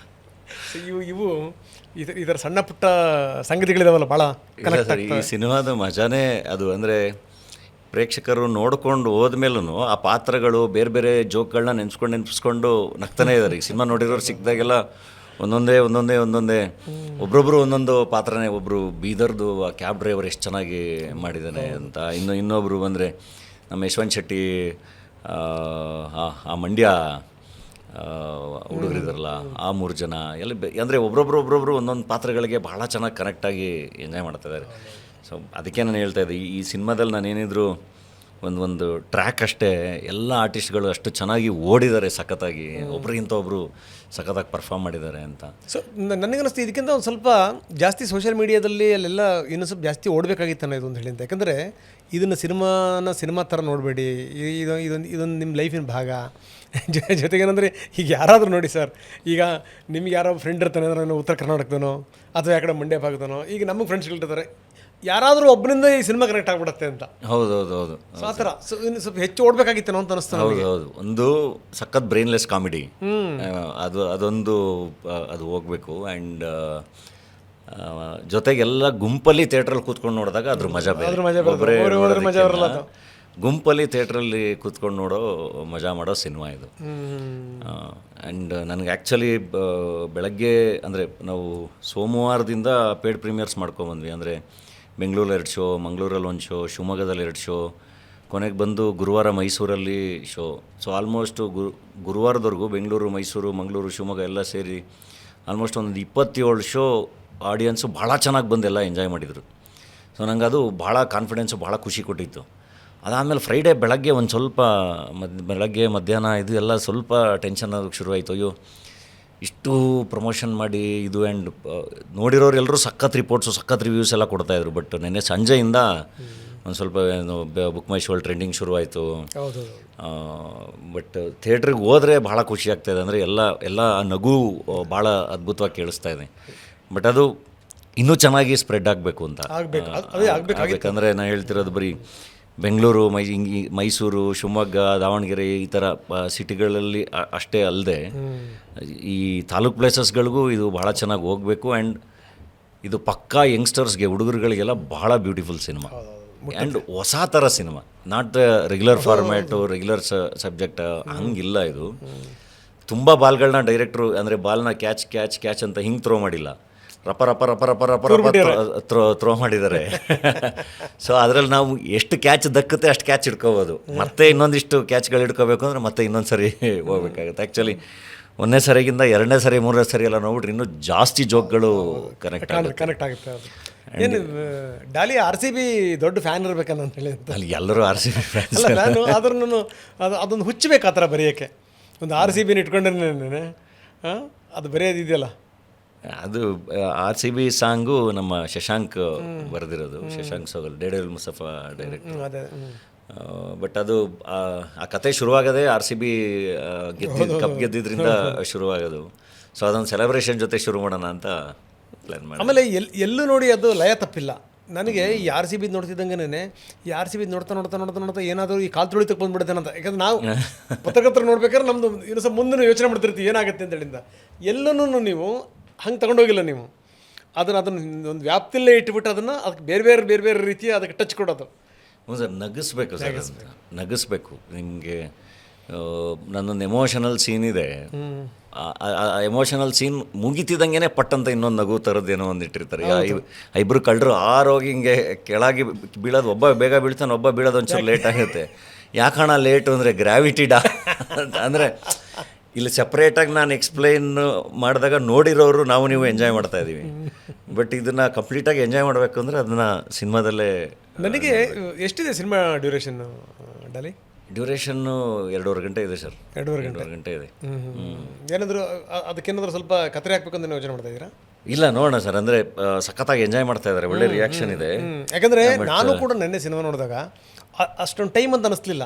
ಇವು ಈ ಥರ ಸಣ್ಣ ಪುಟ್ಟ ಸಂಗತಿಗಳಿದಾವಲ್ಲ ಭಾಳ ಕನೆಕ್ಟ್ ಆಗ್ತವೆ. ಈ ಸಿನಿಮಾದ ಮಜಾನೇ ಅದು. ಅಂದರೆ ಪ್ರೇಕ್ಷಕರು ನೋಡ್ಕೊಂಡು ಹೋದ್ಮೇಲೂ ಆ ಪಾತ್ರಗಳು ಬೇರೆ ಬೇರೆ ಜೋಕ್ಗಳನ್ನ ನೆನೆಸ್ಕೊಂಡು ನಗ್ತಾನೆ ಇದ್ದಾರೆ. ಈ ಸಿನಿಮಾ ನೋಡಿರೋರು ಸಿಕ್ಕಿದಾಗೆಲ್ಲ ಒಂದೊಂದೇ ಒಬ್ಬೊಬ್ಬರು ಒಂದೊಂದು ಪಾತ್ರನೇ. ಒಬ್ಬರು ಬೀದರ್ದು ಆ ಕ್ಯಾಬ್ ಡ್ರೈವರ್ ಎಷ್ಟು ಚೆನ್ನಾಗಿ ಮಾಡಿದ್ದಾನೆ ಅಂತ. ಇನ್ನೊಬ್ಬರು ಬಂದರೆ ನಮ್ಮ ಯಶವಂತ್ ಶೆಟ್ಟಿ, ಆ ಮಂಡ್ಯ ಹುಡುಗರಿದಾರಲ್ಲ, ಆ 3 ಜನ ಎಲ್ಲ ಅಂದರೆ ಒಬ್ಬೊಬ್ರು ಒಂದೊಂದು ಪಾತ್ರಗಳಿಗೆ ಭಾಳ ಚೆನ್ನಾಗಿ ಕನೆಕ್ಟಾಗಿ ಎಂಜಾಯ್ ಮಾಡ್ತಾಯಿದ್ದಾರೆ. ಸೊ ಅದಕ್ಕೆ ನಾನು ಹೇಳ್ತಾಯಿದ್ದೆ, ಈ ಸಿನಿಮಾದಲ್ಲಿ ನಾನೇನಿದ್ರು ಒಂದು ಟ್ರ್ಯಾಕ್ ಅಷ್ಟೇ, ಎಲ್ಲ ಆರ್ಟಿಸ್ಟ್ಗಳು ಅಷ್ಟು ಚೆನ್ನಾಗಿ ಓಡಿದ್ದಾರೆ ಸಖತ್ತಾಗಿ, ಒಬ್ರಿಗಿಂತ ಒಬ್ಬರು ಸಖತ್ತಾಗಿ ಪರ್ಫಾರ್ಮ್ ಮಾಡಿದ್ದಾರೆ ಅಂತ. ಸೊ ನನಗನ್ನಿಸ್ತು ಇದಕ್ಕಿಂತ ಒಂದು ಸ್ವಲ್ಪ ಜಾಸ್ತಿ ಸೋಷಿಯಲ್ ಮೀಡಿಯಾದಲ್ಲಿ ಅಲ್ಲೆಲ್ಲ ಇನ್ನೂ ಸ್ವಲ್ಪ ಜಾಸ್ತಿ ಓಡಬೇಕಾಗಿತ್ತು ಇದು ಅಂತ ಹೇಳಿ ಅಂತ. ಯಾಕಂದರೆ ಇದನ್ನು ಸಿನಿಮಾ ಥರ ನೋಡಬೇಡಿ, ಇದೊಂದು ನಿಮ್ಮ ಲೈಫಿನ ಭಾಗ. ಜೊತೆಗೇನೆಂದರೆ ಈಗ ಯಾರಾದರೂ ನೋಡಿ ಸರ್, ಈಗ ನಿಮ್ಗೆ ಯಾರೋ ಫ್ರೆಂಡ್ ಇರ್ತಾನೆ ಅಂದರೆ ನಾನು ಉತ್ತರ ಕರ್ನಾಟಕದನೋ ಅಥವಾ ಯಾಕಡೆ ಮಂಡ್ಯ ಭಾಗದನೋ, ಈಗ ನಮಗೆ ಫ್ರೆಂಡ್ಸ್ಗಳಿರ್ತಾರೆ, ಯಾರಾದರೂ ಒಬ್ಬರಿಂದ ಈ ಸಿನಿಮಾ ಕನೆಕ್ಟ್ ಆಗ್ಬಿಡುತ್ತೆ ಅಂತ. ಹೌದು. ಸೊ ಆ ಥರ ಸೊ ಇನ್ನು ಸ್ವಲ್ಪ ಹೆಚ್ಚು ಓಡಬೇಕಾಗಿತ್ತೇನೋ ಅಂತ ಅನಿಸ್ತು ನನಗೆ. ಹೌದು. ಒಂದು ಸಖತ್ ಬ್ರೈನ್ಲೆಸ್ ಕಾಮಿಡಿ, ಅದೊಂದು ಅದು ಹೋಗಬೇಕು. ಆ್ಯಂಡ್ ಜೊತೆಗೆಲ್ಲ ಗುಂಪಲ್ಲಿ ಥಿಯೇಟ್ರಲ್ಲಿ ಕೂತ್ಕೊಂಡು ನೋಡಿದಾಗ ಅದ್ರ ಮಜಾ ಬೇರೆ. ಒಬ್ಬರೇ ಗುಂಪಲ್ಲಿ ಥಿಯೇಟ್ರಲ್ಲಿ ಕೂತ್ಕೊಂಡು ನೋಡೋ ಮಜಾ ಮಾಡೋ ಸಿನಿಮಾ ಇದು. ಆ್ಯಂಡ್ ನನಗೆ ಆ್ಯಕ್ಚುಲಿ ಬೆಳಗ್ಗೆ ಅಂದರೆ ನಾವು ಸೋಮವಾರದಿಂದ ಪೇಡ್ ಪ್ರೀಮಿಯರ್ಸ್ ಮಾಡ್ಕೊಂಬಂದ್ವಿ. ಅಂದರೆ ಬೆಂಗಳೂರಲ್ಲಿ 2 ಶೋ, ಮಂಗಳೂರಲ್ಲಿ 1 ಶೋ, ಶಿವಮೊಗ್ಗದಲ್ಲಿ 2 ಶೋ, ಕೊನೆಗೆ ಬಂದು ಗುರುವಾರ ಮೈಸೂರಲ್ಲಿ ಶೋ. ಸೊ ಆಲ್ಮೋಸ್ಟು ಗುರುವಾರದವರೆಗೂ ಬೆಂಗಳೂರು, ಮೈಸೂರು, ಮಂಗಳೂರು, ಶಿವಮೊಗ್ಗ ಎಲ್ಲ ಸೇರಿ ಆಲ್ಮೋಸ್ಟ್ ಒಂದು 27 ಶೋ ಆಡಿಯನ್ಸು ಭಾಳ ಚೆನ್ನಾಗಿ ಬಂದು ಎಲ್ಲ ಎಂಜಾಯ್ ಮಾಡಿದರು. ಸೊ ನಂಗೆ ಅದು ಭಾಳ ಕಾನ್ಫಿಡೆನ್ಸು, ಭಾಳ ಖುಷಿ ಕೊಟ್ಟಿತ್ತು. ಅದಾದಮೇಲೆ ಫ್ರೈಡೇ ಬೆಳಗ್ಗೆ ಒಂದು ಸ್ವಲ್ಪ ಬೆಳಗ್ಗೆ ಮಧ್ಯಾಹ್ನ ಇದು ಎಲ್ಲ ಸ್ವಲ್ಪ ಟೆನ್ಷನ್ ಆಗೋಕ್ಕೆ ಶುರುವಾಯಿತು. ಅಯ್ಯೋ ಇಷ್ಟು ಪ್ರಮೋಷನ್ ಮಾಡಿ ಇದು. ಆ್ಯಂಡ್ ನೋಡಿರೋರು ಎಲ್ಲರೂ ಸಖತ್ ರಿಪೋರ್ಟ್ಸು, ಸಖತ್ ರಿವ್ಯೂಸ್ ಎಲ್ಲ ಕೊಡ್ತಾಯಿದ್ರು. ಬಟ್ ನೆನ್ನೆ ಸಂಜೆಯಿಂದ ಒಂದು ಸ್ವಲ್ಪ ಏನು ಬುಕ್ ಮೈ ಶೋಲ್ಲಿ ಟ್ರೆಂಡಿಂಗ್ ಶುರುವಾಯಿತು. ಬಟ್ ಥಿಯೇಟ್ರಿಗೆ ಹೋದರೆ ಭಾಳ ಖುಷಿ ಆಗ್ತಾಯಿದೆ. ಅಂದರೆ ಎಲ್ಲ ನಗು ಭಾಳ ಅದ್ಭುತವಾಗಿ ಕೇಳಿಸ್ತಾ ಇದೆ. ಬಟ್ ಅದು ಇನ್ನೂ ಚೆನ್ನಾಗಿ ಸ್ಪ್ರೆಡ್ ಆಗಬೇಕು ಅಂತ ಆಗಬೇಕಂದ್ರೆ ನಾನು ಹೇಳ್ತಿರೋದು ಬರೀ ಬೆಂಗಳೂರು, ಮೈಸೂರು, ಶಿವಮೊಗ್ಗ, ದಾವಣಗೆರೆ ಈ ಥರ ಸಿಟಿಗಳಲ್ಲಿ ಅಷ್ಟೇ ಅಲ್ಲದೆ ಈ ತಾಲೂಕು ಪ್ಲೇಸಸ್ಗಳಿಗೂ ಇದು ಭಾಳ ಚೆನ್ನಾಗಿ ಹೋಗಬೇಕು. ಆ್ಯಂಡ್ ಇದು ಪಕ್ಕಾ ಯಂಗ್ಸ್ಟರ್ಸ್ಗೆ, ಹುಡುಗರುಗಳಿಗೆಲ್ಲ ಭಾಳ ಬ್ಯೂಟಿಫುಲ್ ಸಿನಿಮಾ. ಆ್ಯಂಡ್ ಹೊಸ ಥರ cinema, not the regular format, regular subject ಹಂಗಿಲ್ಲ. ಇದು ತುಂಬ ಬಾಲ್ಗಳನ್ನ ಡೈರೆಕ್ಟ್ರು ಅಂದರೆ ಬಾಲ್ನ ಕ್ಯಾಚ್ ಅಂತ ಹಿಂಗೆ ಥ್ರೋ ಮಾಡಿಲ್ಲ, ಥ್ರೋ ಮಾಡಿದ್ದಾರೆ. ಸೊ ಅದರಲ್ಲಿ ನಾವು ಎಷ್ಟು ಕ್ಯಾಚ್ ದಕ್ಕುತ್ತೆ ಅಷ್ಟು ಕ್ಯಾಚ್ ಹಿಡ್ಕೋಬೋದು. ಮತ್ತೆ ಇನ್ನೊಂದಿಷ್ಟು ಕ್ಯಾಚ್ಗಳು ಹಿಡ್ಕೋಬೇಕು ಅಂದರೆ ಮತ್ತೆ ಇನ್ನೊಂದು ಸರಿ ಹೋಗ್ಬೇಕಾಗುತ್ತೆ. ಆ್ಯಕ್ಚುಲಿ 1ನೇ ಸರಿಗಿಂತ 2ನೇ ಸರಿ, 3ನೇ ಸರಿ ಎಲ್ಲ ನೋಡ್ಬಿಟ್ರೆ ಇನ್ನೂ ಜಾಸ್ತಿ ಜೋಕ್ಗಳು ಕನೆಕ್ಟ್ ಆಗುತ್ತೆ. ಏನು ಡಾಲಿ RCB ದೊಡ್ಡ ಫ್ಯಾನ್ ಇರ್ಬೇಕಂತ ಹೇಳಿ ಅಲ್ಲಿ ಎಲ್ಲರೂ RCB ಫ್ಯಾನ್ಸ್. ನಾನು ಆದ್ರೂ ಅದೊಂದು ಹುಚ್ಚಬೇಕು ಆ ಥರ ಬರೆಯೋಕ್ಕೆ. ಒಂದು RCB ಇಟ್ಕೊಂಡ್ರೆ ಅದು ಬರೆಯೋದಿದೆಯಲ್ಲ, ಅದು RCB ಸಾಂಗು ನಮ್ಮ ಶಶಾಂಕ್ ಬರೆದಿರೋದು. ಶಶಾಂಕ್ ಸೋಗಲ್, ಡೇಡಲ್ ಮುಸಫಾ ಡೈರೆಕ್ಟರ್. ಬಟ್ ಅದು ಆ ಕತೆ ಶುರುವಾಗೋದೇ RCB ಕಪ್ ಗೆದ್ದಿದ್ರಿಂದ ಶುರುವಾಗೋದು. ಸೊ ಅದೊಂದು ಸೆಲೆಬ್ರೇಷನ್ ಜೊತೆ ಶುರು ಮಾಡೋಣ ಅಂತ ಪ್ಲ್ಯಾನ್ ಮಾಡಿ. ಆಮೇಲೆ ಎಲ್ಲೂ ನೋಡಿ ಅದು ಲಯ ತಪ್ಪಿಲ್ಲ. ನನಗೆ ಈ RCB ನೋಡ್ತಿದ್ದಂಗೆ ಈ RCB ನೋಡ್ತಾ ಏನಾದರೂ ಈ ಕಾಲು ತುಳಿತಕ್ಕೆ ಬಂದುಬಿಡುತ್ತೇನೆ ಅಂತ. ಯಾಕಂದ್ರೆ ನಾವು ಪತ್ರಕರ್ತರು ನೋಡ್ಬೇಕಾದ್ರೆ ನಮ್ಮದು ಇನ್ನೂ ಸ್ವಲ್ಪ ಮುಂದೆ ಯೋಚನೆ ಮಾಡ್ತಿರ್ತೀವಿ ಏನಾಗುತ್ತೆ ಅಂತೇಳಿಂದ. ಎಲ್ಲನೂ ನೀವು ಹಂಗೆ ತಗೊಂಡೋಗಿಲ್ಲ. ನೀವು ಅದನ್ನು ಒಂದು ವ್ಯಾಪ್ತಿಯಲ್ಲೇ ಇಟ್ಬಿಟ್ಟು ಅದಕ್ಕೆ ಬೇರೆ ರೀತಿ ಅದಕ್ಕೆ ಟಚ್ ಕೊಡೋದು. ಹ್ಞೂ ಸರ್, ನಗಿಸ್ಬೇಕು ಸರ್, ನಗಿಸ್ಬೇಕು. ನಿಮಗೆ ನನ್ನೊಂದು ಎಮೋಷನಲ್ ಸೀನ್ ಇದೆ. ಆ ಎಮೋಷನಲ್ ಸೀನ್ ಮುಗಿತಿದ್ದಂಗೆ ಪಟ್ಟಂತ ಇನ್ನೊಂದು ನಗು ಥರದ್ದೇನೋ ಒಂದು ಇಟ್ಟಿರ್ತಾರೆ. ಇಬ್ಬರು ಕಳ್ಳರು ಆರೋಗಿ ಹಿಂಗೆ ಕೆಳಗೆ ಬೀಳೋದು, ಒಬ್ಬ ಬೇಗ ಬೀಳ್ತಾನೆ, ಒಬ್ಬ ಬೀಳೋದು ಒಂಚೂರು ಲೇಟ್ ಆಗುತ್ತೆ. ಯಾಕಣ ಲೇಟು ಅಂದರೆ ಗ್ರಾವಿಟಿಡಾ ಅಂದರೆ ಇಲ್ಲಿ ಸಪ್ರೇಟಾಗಿ ನಾನು ಎಕ್ಸ್ಪ್ಲೈನ್ ಮಾಡಿದಾಗ ನೋಡಿರೋರು ನಾವು ನೀವು ಎಂಜಾಯ್ ಮಾಡ್ತಾ ಇದ್ದೀವಿ. ಬಟ್ ಇದನ್ನು ಕಂಪ್ಲೀಟಾಗಿ ಎಂಜಾಯ್ ಮಾಡಬೇಕು ಅಂದರೆ ಅದನ್ನು ಸಿನಿಮಾದಲ್ಲೇ. ನನಗೆ ಎಷ್ಟಿದೆ ಸಿನಿಮಾ ಡ್ಯೂರೇಷನ್ನು ಡಾಲಿ? ಡ್ಯೂರೇಷನ್ನು 2.5 ಗಂಟೆ ಇದೆ ಸರ್. 2.5 ಗಂಟೆ ಇದೆ. ಏನಾದರೂ ಅದಕ್ಕೇನಾದರೂ ಸ್ವಲ್ಪ ಕತ್ತರಿ ಹಾಕ್ಬೇಕು ಅಂತ ಯೋಚನೆ ಮಾಡ್ತಾ ಇದ್ದೀರಾ? ಇಲ್ಲ, ನೋಡೋಣ ಸರ್. ಅಂದರೆ ಸಖತ್ತಾಗಿ ಎಂಜಾಯ್ ಮಾಡ್ತಾ ಇದ್ದಾರೆ, ಒಳ್ಳೆ ರಿಯಾಕ್ಷನ್ ಇದೆ. ಯಾಕಂದರೆ ನಾನು ಕೂಡ ನೆನ್ನೆ ಸಿನಿಮಾ ನೋಡಿದಾಗ ಅಷ್ಟೊಂದು ಟೈಮ್ ಅಂತ ಅನ್ನಿಸ್ಲಿಲ್ಲ.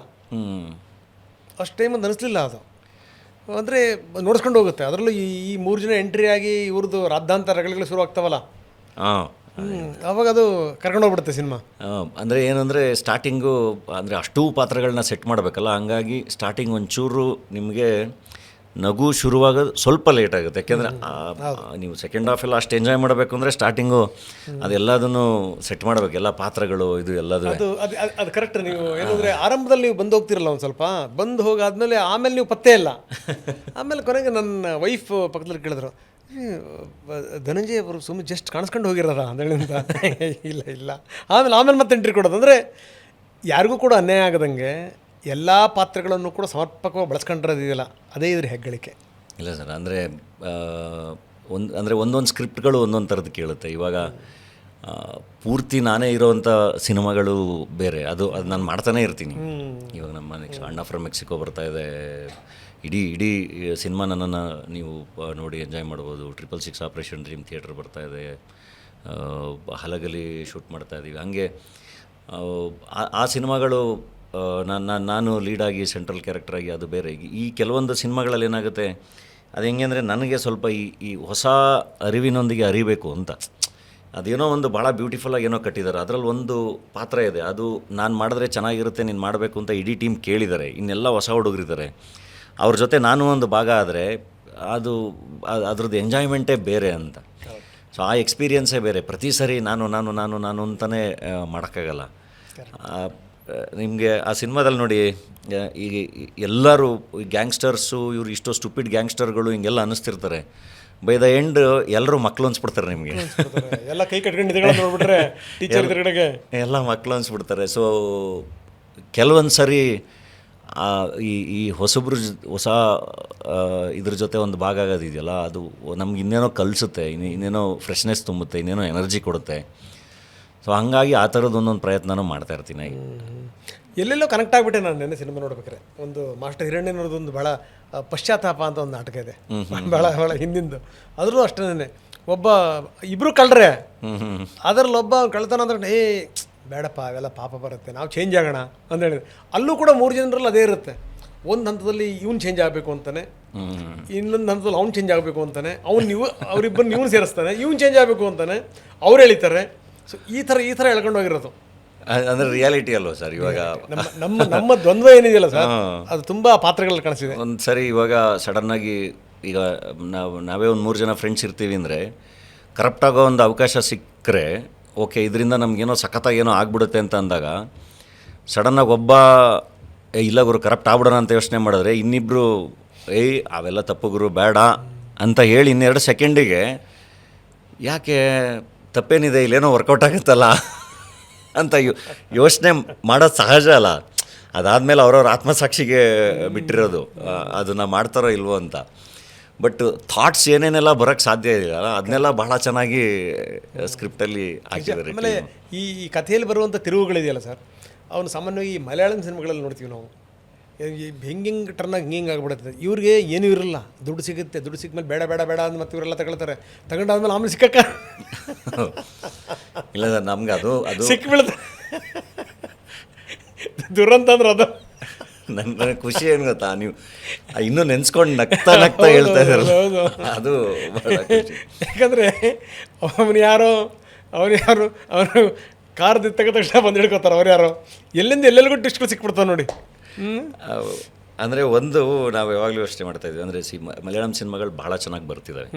ಅಷ್ಟು ಟೈಮ್ ಅಂತ ಅನ್ನಿಸ್ಲಿಲ್ಲ. ಅದು ಅಂದರೆ ನೋಡಿಸ್ಕೊಂಡು ಹೋಗುತ್ತೆ. ಅದರಲ್ಲೂ ಈ 3 ಜನ ಎಂಟ್ರಿ ಆಗಿ ಇವ್ರದ್ದು ರಾದ್ದಾಂತ ರಗಳೆಗಳು ಶುರು ಆಗ್ತಾವಲ್ಲ, ಅವಾಗ ಅದು ಕರ್ಕೊಂಡೋಗ್ಬಿಡುತ್ತೆ ಸಿನಿಮಾ. ಅಂದರೆ ಏನಂದರೆ ಸ್ಟಾರ್ಟಿಂಗು ಅಂದರೆ ಅಷ್ಟೂ ಪಾತ್ರಗಳನ್ನ ಸೆಟ್ ಮಾಡಬೇಕಲ್ಲ, ಹಂಗಾಗಿ ಸ್ಟಾರ್ಟಿಂಗ್ ಒಂಚೂರು ನಿಮಗೆ ನಗು ಶುರುವಾಗೋದು ಸ್ವಲ್ಪ ಲೇಟ್ ಆಗುತ್ತೆ. ಯಾಕೆಂದರೆ ನೀವು ಸೆಕೆಂಡ್ ಹಾಫ್ ಎಲ್ಲ ಅಷ್ಟು ಎಂಜಾಯ್ ಮಾಡಬೇಕು ಅಂದರೆ ಸ್ಟಾರ್ಟಿಂಗು ಅದೆಲ್ಲದನ್ನು ಸೆಟ್ ಮಾಡಬೇಕು, ಎಲ್ಲ ಪಾತ್ರಗಳು ಇದು ಎಲ್ಲದು. ಅದು ಕರೆಕ್ಟ್. ನೀವು ಏನಂದರೆ ಆರಂಭದಲ್ಲಿ ನೀವು ಬಂದು ಹೋಗ್ತಿರಲ್ಲ, ಒಂದು ಸ್ವಲ್ಪ ಬಂದು ಹೋಗಾದ್ಮೇಲೆ ಆಮೇಲೆ ನೀವು ಪತ್ತೆ ಇಲ್ಲ. ಆಮೇಲೆ ಕೊನೆಗೆ ನನ್ನ ವೈಫ್ ಪಕ್ಕದಲ್ಲಿ ಕೇಳಿದ್ರು, ಧನಂಜಯ್ ಅವರು ಸುಮ್ಮನೆ ಜಸ್ಟ್ ಕಾಣಿಸ್ಕೊಂಡು ಹೋಗಿರೋದ ಅಂದೇಳಿಂದ. ಇಲ್ಲ ಆಮೇಲೆ ಮತ್ತೆ ಎಂಟ್ರಿ ಕೊಡೋದು. ಅಂದರೆ ಯಾರಿಗೂ ಕೂಡ ಅನ್ಯಾಯ ಆಗದಂಗೆ ಎಲ್ಲ ಪಾತ್ರಗಳನ್ನು ಕೂಡ ಸಮರ್ಪಕವಾಗಿ ಬಳಸ್ಕೊಂಡಿರೋದಿದೆಯಲ್ಲ, ಅದೇ ಇದ್ರ ಹೆಗ್ಗಳಿಕೆ. ಇಲ್ಲ ಸರ್, ಅಂದರೆ ಒಂದೊಂದು ಸ್ಕ್ರಿಪ್ಟ್ಗಳು ಒಂದೊಂದು ಥರದ್ದು ಕೇಳುತ್ತೆ. ಇವಾಗ ಪೂರ್ತಿ ನಾನೇ ಇರೋವಂಥ ಸಿನಿಮಾಗಳು ಬೇರೆ, ಅದು ನಾನು ಮಾಡ್ತಾನೇ ಇರ್ತೀನಿ. ಇವಾಗ ನಮ್ಮ ನೆಕ್ಸ್ಟ್ ಅಣ್ಣ ಫ್ರಮ್ ಮೆಕ್ಸಿಕೋ ಬರ್ತಾಯಿದೆ, ಇಡೀ ಸಿನಿಮಾ ನನ್ನನ್ನು ನೀವು ನೋಡಿ ಎಂಜಾಯ್ ಮಾಡ್ಬೋದು. 666 ಆಪ್ರೇಷನ್ ಡ್ರೀಮ್ ಥಿಯೇಟ್ರ್ ಬರ್ತಾಯಿದೆ, ಹಲಗಲಿ ಶೂಟ್ ಮಾಡ್ತಾಯಿದ್ದೀವಿ. ಹಾಗೆ ಆ ಸಿನಿಮಾಗಳು ನಾನು ಲೀಡಾಗಿ ಸೆಂಟ್ರಲ್ ಕ್ಯಾರೆಕ್ಟರಾಗಿ ಅದು ಬೇರೆ. ಈ ಕೆಲವೊಂದು ಸಿನಿಮಾಗಳಲ್ಲಿ ಏನಾಗುತ್ತೆ, ಅದು ಹೆಂಗೆ ಅಂದರೆ ನನಗೆ ಸ್ವಲ್ಪ ಈ ಹೊಸ ಅರಿವಿನೊಂದಿಗೆ ಅರಿಬೇಕು ಅಂತ. ಅದೇನೋ ಒಂದು ಭಾಳ ಬ್ಯೂಟಿಫುಲ್ಲಾಗಿ ಏನೋ ಕಟ್ಟಿದ್ದಾರೆ. ಅದರಲ್ಲಿ ಒಂದು ಪಾತ್ರ ಇದೆ, ಅದು ನಾನು ಮಾಡಿದ್ರೆ ಚೆನ್ನಾಗಿರುತ್ತೆ, ನೀನು ಮಾಡಬೇಕು ಅಂತ ಇಡೀ ಟೀಮ್ ಕೇಳಿದ್ದಾರೆ. ಇನ್ನೆಲ್ಲ ಹೊಸ ಹುಡುಗರಿದ್ದಾರೆ, ಅವ್ರ ಜೊತೆ ನಾನು ಒಂದು ಭಾಗ ಆದರೆ ಅದು ಅದ್ರದ್ದು ಎಂಜಾಯ್ಮೆಂಟೇ ಬೇರೆ ಅಂತ. ಸೊ ಆ ಎಕ್ಸ್ಪೀರಿಯನ್ಸೇ ಬೇರೆ. ಪ್ರತಿ ಸರಿ ನಾನು ಅಂತಲೇ ಮಾಡೋಕ್ಕಾಗಲ್ಲ. ನಿಮಗೆ ಆ ಸಿನಿಮಾದಲ್ಲಿ ನೋಡಿ, ಈಗ ಎಲ್ಲರೂ ಗ್ಯಾಂಗ್ಸ್ಟರ್ಸು ಇವರು ಇಷ್ಟೋ ಸ್ಟುಪಿಡ್ ಗ್ಯಾಂಗ್ಸ್ಟರ್ಗಳು ಹಿಂಗೆಲ್ಲ ಅನ್ನಿಸ್ತಿರ್ತಾರೆ. ಬೈ ದ ಎಂಡ್ ಎಲ್ಲರೂ ಮಕ್ಕಳು ಅನ್ಸ್ಬಿಡ್ತಾರೆ ನಿಮಗೆ. ಎಲ್ಲ ಕೈ ಕಟ್ಕೊಂಡು ನೋಡ್ಬಿಟ್ರೆ ಟೀಚರ್ ಎದುರುಗಡೆಗೆ ಎಲ್ಲ ಮಕ್ಕಳು ಅನ್ಸ್ಬಿಡ್ತಾರೆ. ಸೊ ಕೆಲವೊಂದು ಸರಿ ಈ ಹೊಸ ಇದ್ರ ಜೊತೆ ಒಂದು ಭಾಗ ಆಗೋದಿದೆಯಲ್ಲ, ಅದು ನಮ್ಗೆ ಇನ್ನೇನೋ ಕಲಿಸುತ್ತೆ, ಇನ್ನೇನೋ ಫ್ರೆಶ್ನೆಸ್ ತುಂಬುತ್ತೆ, ಇನ್ನೇನೋ ಎನರ್ಜಿ ಕೊಡುತ್ತೆ. ಸೊ ಹಂಗಾಗಿ ಆ ಥರದ್ದು ಒಂದೊಂದು ಪ್ರಯತ್ನನೂ ಮಾಡ್ತಾ ಇರ್ತೀನಿ. ಎಲ್ಲೆಲ್ಲೋ ಕನೆಕ್ಟ್ ಆಗಿಬಿಟ್ಟೆ ನಾನು ನೆನ್ನೆ ಸಿನಿಮಾ ನೋಡ್ಬೇಕಾರೆ. ಒಂದು ಮಾಸ್ಟರ್ ಹಿರಣ್ಯನವ್ರದ್ದೊಂದು ಭಾಳ ಪಶ್ಚಾತ್ತಾಪ ಅಂತ ಒಂದು ನಾಟಕ ಇದೆ, ಭಾಳ ಹಿಂದಿಂದು. ಅದ್ರೂ ಅಷ್ಟೇ, ಇಬ್ಬರು ಕಳ್ರೆ, ಅದರಲ್ಲಿ ಒಬ್ಬ ಕಳ್ತಾನ ಅಂದ್ರೆ ಬೇಡಪ್ಪ ಅವೆಲ್ಲ ಪಾಪ ಬರುತ್ತೆ, ನಾವು ಚೇಂಜ್ ಆಗೋಣ ಅಂತ ಹೇಳಿದ್ರೆ, ಅಲ್ಲೂ ಕೂಡ 3 ಜನರಲ್ಲಿ ಅದೇ ಇರುತ್ತೆ. ಒಂದು ಹಂತದಲ್ಲಿ ಇವ್ನು ಚೇಂಜ್ ಆಗಬೇಕು ಅಂತಾನೆ, ಇನ್ನೊಂದು ಹಂತದಲ್ಲಿ ಅವ್ನು ಚೇಂಜ್ ಆಗಬೇಕು ಅಂತಾನೆ, ಅವರಿಬ್ಬರು ಇವ್ನು ಸೇರಿಸ್ತಾನೆ, ಇವ್ನು ಚೇಂಜ್ ಆಗಬೇಕು ಅಂತಾನೆ, ಅವ್ರು ಹೇಳ್ತಾರೆ. ಸೊ ಈ ಥರ ಎಳ್ಕೊಂಡು ಹೋಗಿರೋದು ಅಂದರೆ ರಿಯಾಲಿಟಿ ಅಲ್ವ ಸರ್. ಇವಾಗ ನಮ್ಮ ದ್ವಂದ್ವ ಏನಿದೆಯಲ್ಲ ಸರ್, ಅದು ತುಂಬ ಪಾತ್ರಗಳಲ್ಲಿ ಕಾಣಿಸಿದೆ. ಒಂದು ಸರಿ ಇವಾಗ ಸಡನ್ನಾಗಿ ಈಗ ನಾವೇ ಒಂದು 3 ಜನ ಫ್ರೆಂಡ್ಸ್ ಇರ್ತೀವಿ ಅಂದರೆ, ಕರಪ್ಟಾಗೋ ಒಂದು ಅವಕಾಶ ಸಿಕ್ಕರೆ ಓಕೆ, ಇದರಿಂದ ನಮಗೇನೋ ಸಖತ್ತಾಗೇನೋ ಆಗ್ಬಿಡುತ್ತೆ ಅಂತ ಅಂದಾಗ, ಸಡನ್ನಾಗಿ ಒಬ್ಬ ಇಲ್ಲ ಗುರು ಕರಪ್ಟ್ ಆಗ್ಬಿಡೋಣ ಅಂತ ಯೋಚನೆ ಮಾಡಿದ್ರೆ, ಇನ್ನಿಬ್ಬರು ಅವೆಲ್ಲ ತಪ್ಪು ಗುರು ಬೇಡ ಅಂತ ಹೇಳಿ 2 ಸೆಕೆಂಡಿಗೆ ಯಾಕೆ ತಪ್ಪೇನಿದೆ, ಇಲ್ಲೇನೋ ವರ್ಕೌಟ್ ಆಗುತ್ತಲ್ಲ ಅಂತ ಯೋಚನೆ ಮಾಡೋದು ಸಹಜ ಅಲ್ಲ. ಅದಾದಮೇಲೆ ಅವ್ರವ್ರ ಆತ್ಮಸಾಕ್ಷಿಗೆ ಬಿಟ್ಟಿರೋದು, ಅದನ್ನು ಮಾಡ್ತಾರೋ ಇಲ್ವೋ ಅಂತ. ಬಟ್ ಥಾಟ್ಸ್ ಏನೇನೆಲ್ಲ ಬರೋಕ್ಕೆ ಸಾಧ್ಯ ಇದೆಯಲ್ಲ, ಅದನ್ನೆಲ್ಲ ಬಹಳ ಚೆನ್ನಾಗಿ ಸ್ಕ್ರಿಪ್ಟಲ್ಲಿ ಹಾಕಿದ್ದಾರೆ. ಆಮೇಲೆ ಈ ಕಥೆಯಲ್ಲಿ ಬರುವಂಥ ತಿರುವುಗಳಿದೆಯಲ್ಲ ಸರ್, ಅವನು ಸಾಮಾನ್ಯವಾಗಿ ಮಲಯಾಳಂ ಸಿನಿಮಾಗಳಲ್ಲಿ ನೋಡ್ತೀವಿ ನಾವು. ಹೆಂಗೆ ಟರ್ನಾಗಿ ಹಿಂಗೆ ಆಗ್ಬಿಡುತ್ತೆ. ಇವ್ರಿಗೆ ಏನೂ ಇರಲ್ಲ, ದುಡ್ಡು ಸಿಗುತ್ತೆ, ದುಡ್ಡು ಸಿಕ್ಮೇಲೆ ಬೇಡ ಬೇಡ ಬೇಡ ಅಂತ ಮತ್ತೆ ಇವರೆಲ್ಲ ತಗೊಳ್ತಾರೆ, ತಗೊಂಡಾದ್ಮೇಲೆ ಆಮೇಲೆ ಸಿಕ್ಕಕ್ಕ ಇಲ್ಲ ಸರ್, ನಮ್ಗೆ ಅದು ಸಿಕ್ಬಿಡುತ್ತೆ. ದುರಂತ ಅಂದ್ರೆ ಅದು. ನನಗೆ ಖುಷಿ ಏನು ಗೊತ್ತಾ, ನೀವು ಇನ್ನೂ ನೆನ್ಸ್ಕೊಂಡು ನಗ್ತಾ ಹೇಳ್ತಾ ಇದ್ದಾರಲ್ಲ, ಅದು ಯಾಕಂದರೆ ಅವನು ಯಾರು ಅವನು ಕಾರ್ ತಕ್ಕ ತಕ್ಷಣ ಬಂದು ಹಿಡ್ಕೋತಾರೆ. ಅವ್ರು ಯಾರೋ ಎಲ್ಲಿಂದ ಎಲ್ಲೆಲ್ಲಿಗೂ ಟಿಸ್ಟ್ಗಳು ಸಿಕ್ಬಿಡ್ತಾವೆ ನೋಡಿ. ಅಂದರೆ ಒಂದು ನಾವು ಯಾವಾಗಲೂ ಯೋಚನೆ ಮಾಡ್ತಾಯಿದ್ವಿ, ಅಂದರೆ ಮಲಯಾಳಂ ಸಿನಿಮಾಗಳು ಭಾಳ ಚೆನ್ನಾಗಿ ಬರ್ತಿದ್ದಾವೆ,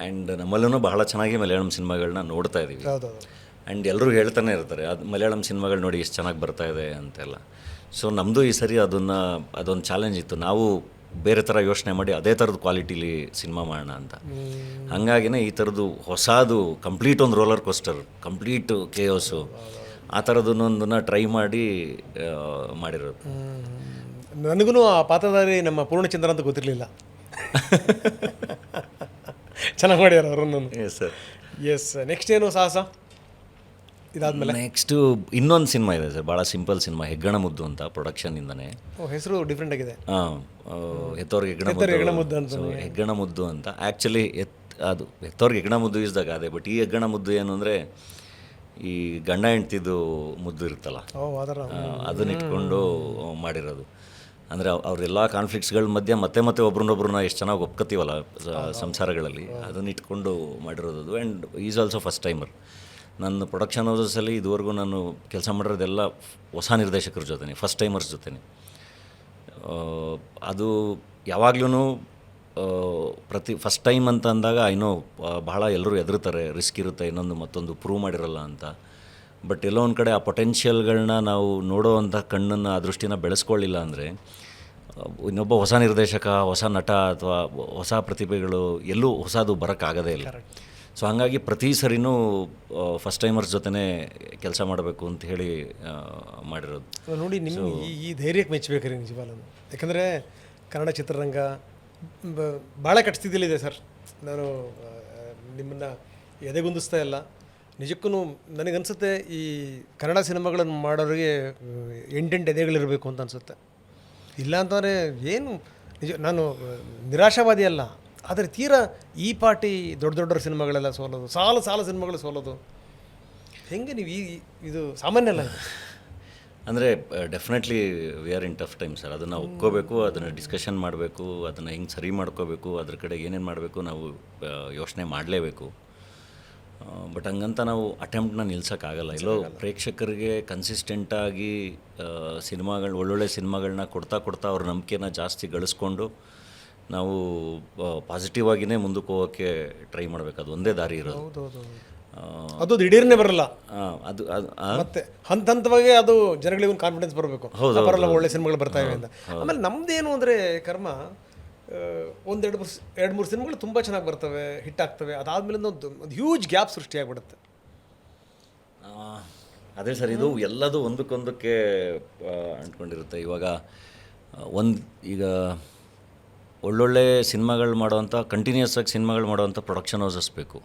ಆ್ಯಂಡ್ ನಮ್ಮಲ್ಲೂ ಬಹಳ ಚೆನ್ನಾಗಿ ಮಲಯಾಳಂ ಸಿನಿಮಾಗಳನ್ನ ನೋಡ್ತಾ ಇದ್ದೀವಿ. ಆ್ಯಂಡ್ ಎಲ್ಲರೂ ಹೇಳ್ತಾನೆ ಇರ್ತಾರೆ, ಅದು ಮಲಯಾಳಂ ಸಿನಿಮಾಗಳು ನೋಡಿ ಎಷ್ಟು ಚೆನ್ನಾಗಿ ಬರ್ತಾ ಇದೆ ಅಂತೆಲ್ಲ. ಸೊ ನಮ್ಮದು ಈ ಸರಿ ಅದೊಂದು ಚಾಲೆಂಜ್ ಇತ್ತು, ನಾವು ಬೇರೆ ಥರ ಯೋಚನೆ ಮಾಡಿ ಅದೇ ಥರದ ಕ್ವಾಲಿಟಿಲಿ ಸಿನಿಮಾ ಮಾಡೋಣ ಅಂತ. ಹಾಗಾಗಿನೇ ಈ ಥರದ್ದು ಹೊಸದು ಕಂಪ್ಲೀಟ್ ಒಂದು ರೋಲರ್ ಕೋಸ್ಟರ್, ಕಂಪ್ಲೀಟು ಕೇಯೋಸು, ಆ ಥರದನ್ನೊಂದನ್ನು ಟ್ರೈ ಮಾಡಿರೋದು. ನನಗೂ ಆ ಪಾತ್ರಧಾರಿ ನಮ್ಮ ಪೂರ್ಣಚಂದ್ರ ಅಂತ ಗೊತ್ತಿರಲಿಲ್ಲ. ಚೆನ್ನಾಗಿ ಮಾಡ್ಯಾರ ಅವರನ್ನು. Sir S. ನೆಕ್ಸ್ಟ್ ಏನು ಸಾಹಸ ಇದಾದ್ಮೇಲೆ? ನೆಕ್ಸ್ಟು ಇನ್ನೊಂದು ಸಿನಿಮಾ ಇದೆ ಸರ್, ಭಾಳ ಸಿಂಪಲ್ ಸಿನಿಮಾ, ಹೆಗ್ಗಣ ಮುದ್ದು ಅಂತ, ಪ್ರೊಡಕ್ಷನ್ನಿಂದನೇ. ಹೆಸರು ಡಿಫ್ರೆಂಟ್ ಆಗಿದೆ. ಹೆತ್ತವ್ರಿಗೆ ಹೆಗ್ಗಣ ಮುದ್ದು ಅಂತ. ಆ್ಯಕ್ಚುಲಿ ಅದು ಹೆತ್ತವ್ರಿಗೆ ಹೆಗ್ಗಣ ಮುದ್ದು ಇಸ್ದಾಗ ಅದೇ, ಬಟ್ ಈ ಹೆಗ್ಗಣ ಮುದ್ದು ಏನು ಅಂದರೆ ಈ ಗಂಡ ಹೆಂಡ್ತಿದ್ದು ಮುದ್ದು ಇರುತ್ತಲ್ಲ, ಅದನ್ನ ಇಟ್ಕೊಂಡು ಮಾಡಿರೋದು. ಅಂದರೆ ಅವರೆಲ್ಲ ಕಾನ್ಫ್ಲಿಕ್ಟ್ಸ್ಗಳ ಮಧ್ಯೆ ಮತ್ತೆ ಒಬ್ರನ್ನೊಬ್ರನ್ನ ಎಷ್ಟು ಚೆನ್ನಾಗಿ ಒಪ್ಕೋತೀವಲ್ಲ ಸಂಸಾರಗಳಲ್ಲಿ, ಅದನ್ನ ಇಟ್ಕೊಂಡು ಮಾಡಿರೋದು. And is also first timer. ನನ್ನ ಪ್ರೊಡಕ್ಷನ್ ಹೌಸಲ್ಲಿ ಇದುವರೆಗೂ ನಾನು ಕೆಲಸ ಮಾಡಿರೋದೆಲ್ಲ ಹೊಸ ನಿರ್ದೇಶಕರ ಜೊತೆ, ಫಸ್ಟ್ ಟೈಮರ್ಸ್ ಜೊತೆ. ಅದು ಯಾವಾಗ್ಲೂ ಫಸ್ಟ್ ಟೈಮ್ ಅಂತ ಅಂದಾಗ ಇನ್ನೂ ಬಹಳ ಎಲ್ಲರೂ ಹೆದರ್ತಾರೆ, ರಿಸ್ಕ್ ಇರುತ್ತೆ, ಮತ್ತೊಂದು ಪ್ರೂವ್ ಮಾಡಿರಲ್ಲ ಅಂತ. ಬಟ್ ಎಲ್ಲೋ ಒಂದು ಕಡೆ ಆ ಪೊಟೆನ್ಷಿಯಲ್ಗಳನ್ನ ನಾವು ನೋಡೋ ಅಂಥ ಕಣ್ಣನ್ನು, ಆ ದೃಷ್ಟಿನ ಬೆಳೆಸ್ಕೊಳ್ಳಿಲ್ಲ ಅಂದರೆ ಇನ್ನೊಬ್ಬ ಹೊಸ ನಿರ್ದೇಶಕ, ಹೊಸ ನಟ ಅಥವಾ ಹೊಸ ಪ್ರತಿಭೆಗಳು ಎಲ್ಲೂ ಹೊಸದು ಬರೋಕ್ಕಾಗೋದೇ ಇಲ್ಲ. ಸೊ ಹಾಗಾಗಿ ಪ್ರತಿ ಸರಿನೂ ಫಸ್ಟ್ ಟೈಮರ್ಸ್ ಜೊತೆ ಕೆಲಸ ಮಾಡಬೇಕು ಅಂತ ಹೇಳಿ ಮಾಡಿರೋದು. ನೋಡಿ, ನಿಮ್ಮ ಈ ಧೈರ್ಯಕ್ಕೆ ಮೆಚ್ಚಬೇಕ್ರಿ ನಿಜವಾಗ್ಲೂ. ಯಾಕಂದರೆ ಕನ್ನಡ ಚಿತ್ರರಂಗ ಭಾಳ ಕಟ್ತಿದ್ದಿಲ್ಲಿದೆ ಸರ್. ನಾನು ನಿಮ್ಮನ್ನು ಎದೆಗುಂದಿಸ್ತಾ ಇಲ್ಲ, ನಿಜಕ್ಕೂ ನನಗನ್ಸುತ್ತೆ ಈ ಕನ್ನಡ ಸಿನಿಮಾಗಳನ್ನು ಮಾಡೋರಿಗೆ 8 ಎದೆಗಳಿರಬೇಕು ಅಂತ ಅನಿಸುತ್ತೆ. ಇಲ್ಲ ಅಂತಂದರೆ ಏನು ನಿಜ, ನಾನು ನಿರಾಶಾವಾದಿ ಅಲ್ಲ, ಆದರೆ ತೀರಾ ಈ ಪಾರ್ಟಿ ದೊಡ್ಡ ಸಿನಿಮಾಗಳೆಲ್ಲ ಸೋಲೋದು, ಸಾಲ ಸಿನಿಮಾಗಳು ಸೋಲೋದು, ಹೆಂಗೆ ನೀವು ಇದು ಸಾಮಾನ್ಯ ಅಲ್ಲ. ಅಂದರೆ definitely we are in tough time sir. ಅದನ್ನು ಒಪ್ಕೋಬೇಕು, ಅದನ್ನು ಡಿಸ್ಕಷನ್ ಮಾಡಬೇಕು, ಅದನ್ನು ಹೆಂಗೆ ಸರಿ ಮಾಡ್ಕೋಬೇಕು, ಅದ್ರ ಕಡೆ ಏನೇನು ಮಾಡಬೇಕು ನಾವು ಯೋಚನೆ ಮಾಡಲೇಬೇಕು. ಬಟ್ ಹಂಗಂತ ನಾವು ಅಟೆಂಪ್ಟ್ನ ನಿಲ್ಸೋಕ್ಕಾಗಲ್ಲ. ಎಲ್ಲೋ ಪ್ರೇಕ್ಷಕರಿಗೆ ಕನ್ಸಿಸ್ಟೆಂಟಾಗಿ ಸಿನಿಮಾಗಳು ಒಳ್ಳೊಳ್ಳೆ ಸಿನಿಮಾಗಳನ್ನ ಕೊಡ್ತಾ ಅವ್ರ ನಂಬಿಕೆನ ಜಾಸ್ತಿ ಗಳಿಸ್ಕೊಂಡು ನಾವು ಪಾಸಿಟಿವ್ ಆಗಿಯೇ ಮುಂದಕ್ಕೆ ಹೋಗೋಕ್ಕೆ ಟ್ರೈ ಮಾಡಬೇಕು. ಅದು ಒಂದೇ ದಾರಿ ಇರೋದು. ಹೌದೌದು, ಅದು ದಿಢೀರ್ನೇ ಬರಲ್ಲ. ಅದು ಮತ್ತೆ ಹಂತವಾಗಿ ಅದು ಜನಗಳಿಗೆ ಒಂದು ಕಾನ್ಫಿಡೆನ್ಸ್ ಬರಬೇಕು, ಬರಲ್ಲ ಒಳ್ಳೆ ಸಿನಿಮಾಗಳು ಬರ್ತಾ ಇವೆ ಅಂತ. ಆಮೇಲೆ ನಮ್ದೇನು ಅಂದರೆ ಕರ್ಮ, ಎರಡು ಮೂರು ಸಿನಿಮಾಗಳು ತುಂಬ ಚೆನ್ನಾಗಿ ಬರ್ತವೆ, ಹಿಟ್ ಆಗ್ತವೆ. ಅದಾದಮೇಲೆ ಒಂದು ಹ್ಯೂಜ್ ಗ್ಯಾಪ್ ಸೃಷ್ಟಿಯಾಗ್ಬಿಡುತ್ತೆ. ಅದೇ ಸರ್, ಇದು ಎಲ್ಲದೂ ಒಂದಕ್ಕೊಂದಕ್ಕೆ ಅಂಟ್ಕೊಂಡಿರುತ್ತೆ. ಇವಾಗ ಈಗ ಒಳ್ಳೊಳ್ಳೆ ಸಿನಿಮಾಗಳು ಮಾಡೋವಂಥ ಕಂಟಿನ್ಯೂಸ್ ಆಗಿ ಸಿನಿಮಾಗಳು ಮಾಡೋವಂಥ ಪ್ರೊಡಕ್ಷನ್ ಹೌಸಸ್ ಬೇಕು.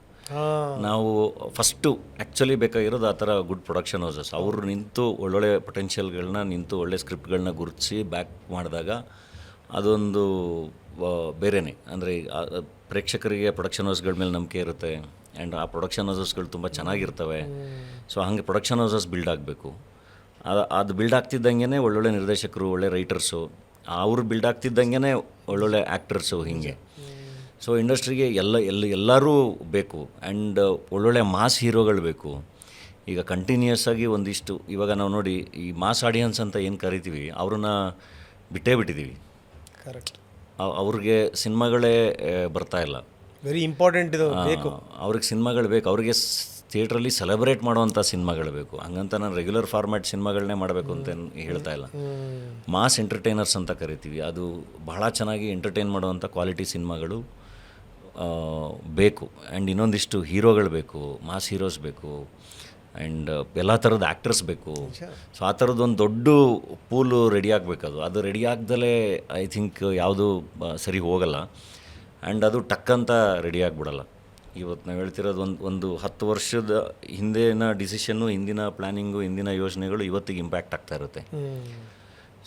ನಾವು ಫಸ್ಟು ಆ್ಯಕ್ಚುಲಿ ಬೇಕಾಗಿರೋದು ಆ ಥರ ಗುಡ್ ಪ್ರೊಡಕ್ಷನ್ ಹೌಸಸ್. ಅವರು ನಿಂತು ಒಳ್ಳೊಳ್ಳೆ ಪೊಟೆನ್ಷಿಯಲ್ಗಳನ್ನ ನಿಂತು ಒಳ್ಳೆ ಸ್ಕ್ರಿಪ್ಟ್ಗಳನ್ನ ಗುರುತಿಸಿ ಬ್ಯಾಕ್ ಮಾಡಿದಾಗ ಅದೊಂದು ಬೇರೆಯೇ. ಅಂದರೆ ಪ್ರೇಕ್ಷಕರಿಗೆ ಪ್ರೊಡಕ್ಷನ್ ಹೌಸ್ಗಳ ಮೇಲೆ ನಂಬಿಕೆ ಇರುತ್ತೆ ಆ್ಯಂಡ್ ಆ ಪ್ರೊಡಕ್ಷನ್ ಹೌಸಸ್ಗಳು ತುಂಬ ಚೆನ್ನಾಗಿರ್ತವೆ. ಸೊ ಹಾಗೆ ಪ್ರೊಡಕ್ಷನ್ ಹೌಸಸ್ ಬಿಲ್ಡ್ ಆಗಬೇಕು. ಅದು ಬಿಲ್ಡ್ ಆಗ್ತಿದ್ದಂಗೆ ಒಳ್ಳೊಳ್ಳೆ ನಿರ್ದೇಶಕರು, ಒಳ್ಳೆ ರೈಟರ್ಸು, ಅವರು ಬಿಲ್ಡ್ ಆಗ್ತಿದ್ದಂಗೆ ಒಳ್ಳೊಳ್ಳೆ ಆ್ಯಕ್ಟರ್ಸು, ಹೀಗೆ. ಸೊ ಇಂಡಸ್ಟ್ರಿಗೆ ಎಲ್ಲರೂ ಬೇಕು ಆ್ಯಂಡ್ ಒಳ್ಳೊಳ್ಳೆ ಮಾಸ್ ಹೀರೋಗಳು ಬೇಕು. ಈಗ ಕಂಟಿನ್ಯೂಸ್ ಆಗಿ ಒಂದಿಷ್ಟು ಇವಾಗ ನಾವು ನೋಡಿ ಈ ಮಾಸ್ ಆಡಿಯನ್ಸ್ ಅಂತ ಏನು ಕರಿತೀವಿ ಅವ್ರನ್ನ ಬಿಟ್ಟಿದ್ದೀವಿ. ಕರೆಕ್ಟ್. ಅವ್ರಿಗೆ ಸಿನಿಮಾಗಳೇ ಬರ್ತಾ ಇಲ್ಲ. ವೆರಿ ಇಂಪಾರ್ಟೆಂಟ್ ಇದು ಬೇಕು. ಅವ್ರಿಗೆ ಸಿನಿಮಾಗಳು ಬೇಕು. ಅವ್ರಿಗೆ ಥಿಯೇಟ್ರಲ್ಲಿ ಸೆಲೆಬ್ರೇಟ್ ಮಾಡುವಂಥ ಸಿನಿಮಾಗಳು ಬೇಕು. ಹಂಗಂತ ನಾನು ರೆಗ್ಯುಲರ್ ಫಾರ್ಮ್ಯಾಟ್ ಸಿನಿಮಾಗಳನ್ನೇ ಮಾಡಬೇಕು ಅಂತ ಹೇಳ್ತಾ ಇಲ್ಲ. ಮಾಸ್ ಎಂಟರ್ಟೈನರ್ಸ್ ಅಂತ ಕರಿತೀವಿ, ಅದು ಬಹಳ ಚೆನ್ನಾಗಿ ಎಂಟರ್ಟೈನ್ ಮಾಡುವಂಥ ಕ್ವಾಲಿಟಿ ಸಿನಿಮಾಗಳು ಬೇಕು. ಆ್ಯಂಡ್ ಇನ್ನೊಂದಿಷ್ಟು ಹೀರೋಗಳು ಬೇಕು, ಮಾಸ್ ಹೀರೋಸ್ ಬೇಕು, ಆ್ಯಂಡ್ ಎಲ್ಲ ಥರದ ಆ್ಯಕ್ಟರ್ಸ್ ಬೇಕು. ಸೊ ಆ ಥರದ್ದೊಂದು ದೊಡ್ಡ ಪೂಲು ರೆಡಿ ಆಗಬೇಕದು. ಅದು ರೆಡಿ ಆಗ್ದಲೇ ಐ ಥಿಂಕ್ ಯಾವುದೂ ಸರಿ ಹೋಗಲ್ಲ. ಆ್ಯಂಡ್ ಅದು ಟಕ್ಕಂತ ರೆಡಿ ಆಗಿಬಿಡಲ್ಲ. ಇವತ್ತು ನಾವು ಹೇಳ್ತಿರೋದು ಒಂದು 10 ವರ್ಷದ ಹಿಂದಿನ ಡಿಸಿಷನ್ನು, ಹಿಂದಿನ ಪ್ಲ್ಯಾನಿಂಗು, ಹಿಂದಿನ ಯೋಜನೆಗಳು ಇವತ್ತಿಗೆ ಇಂಪ್ಯಾಕ್ಟ್ ಆಗ್ತಾ ಇರುತ್ತೆ.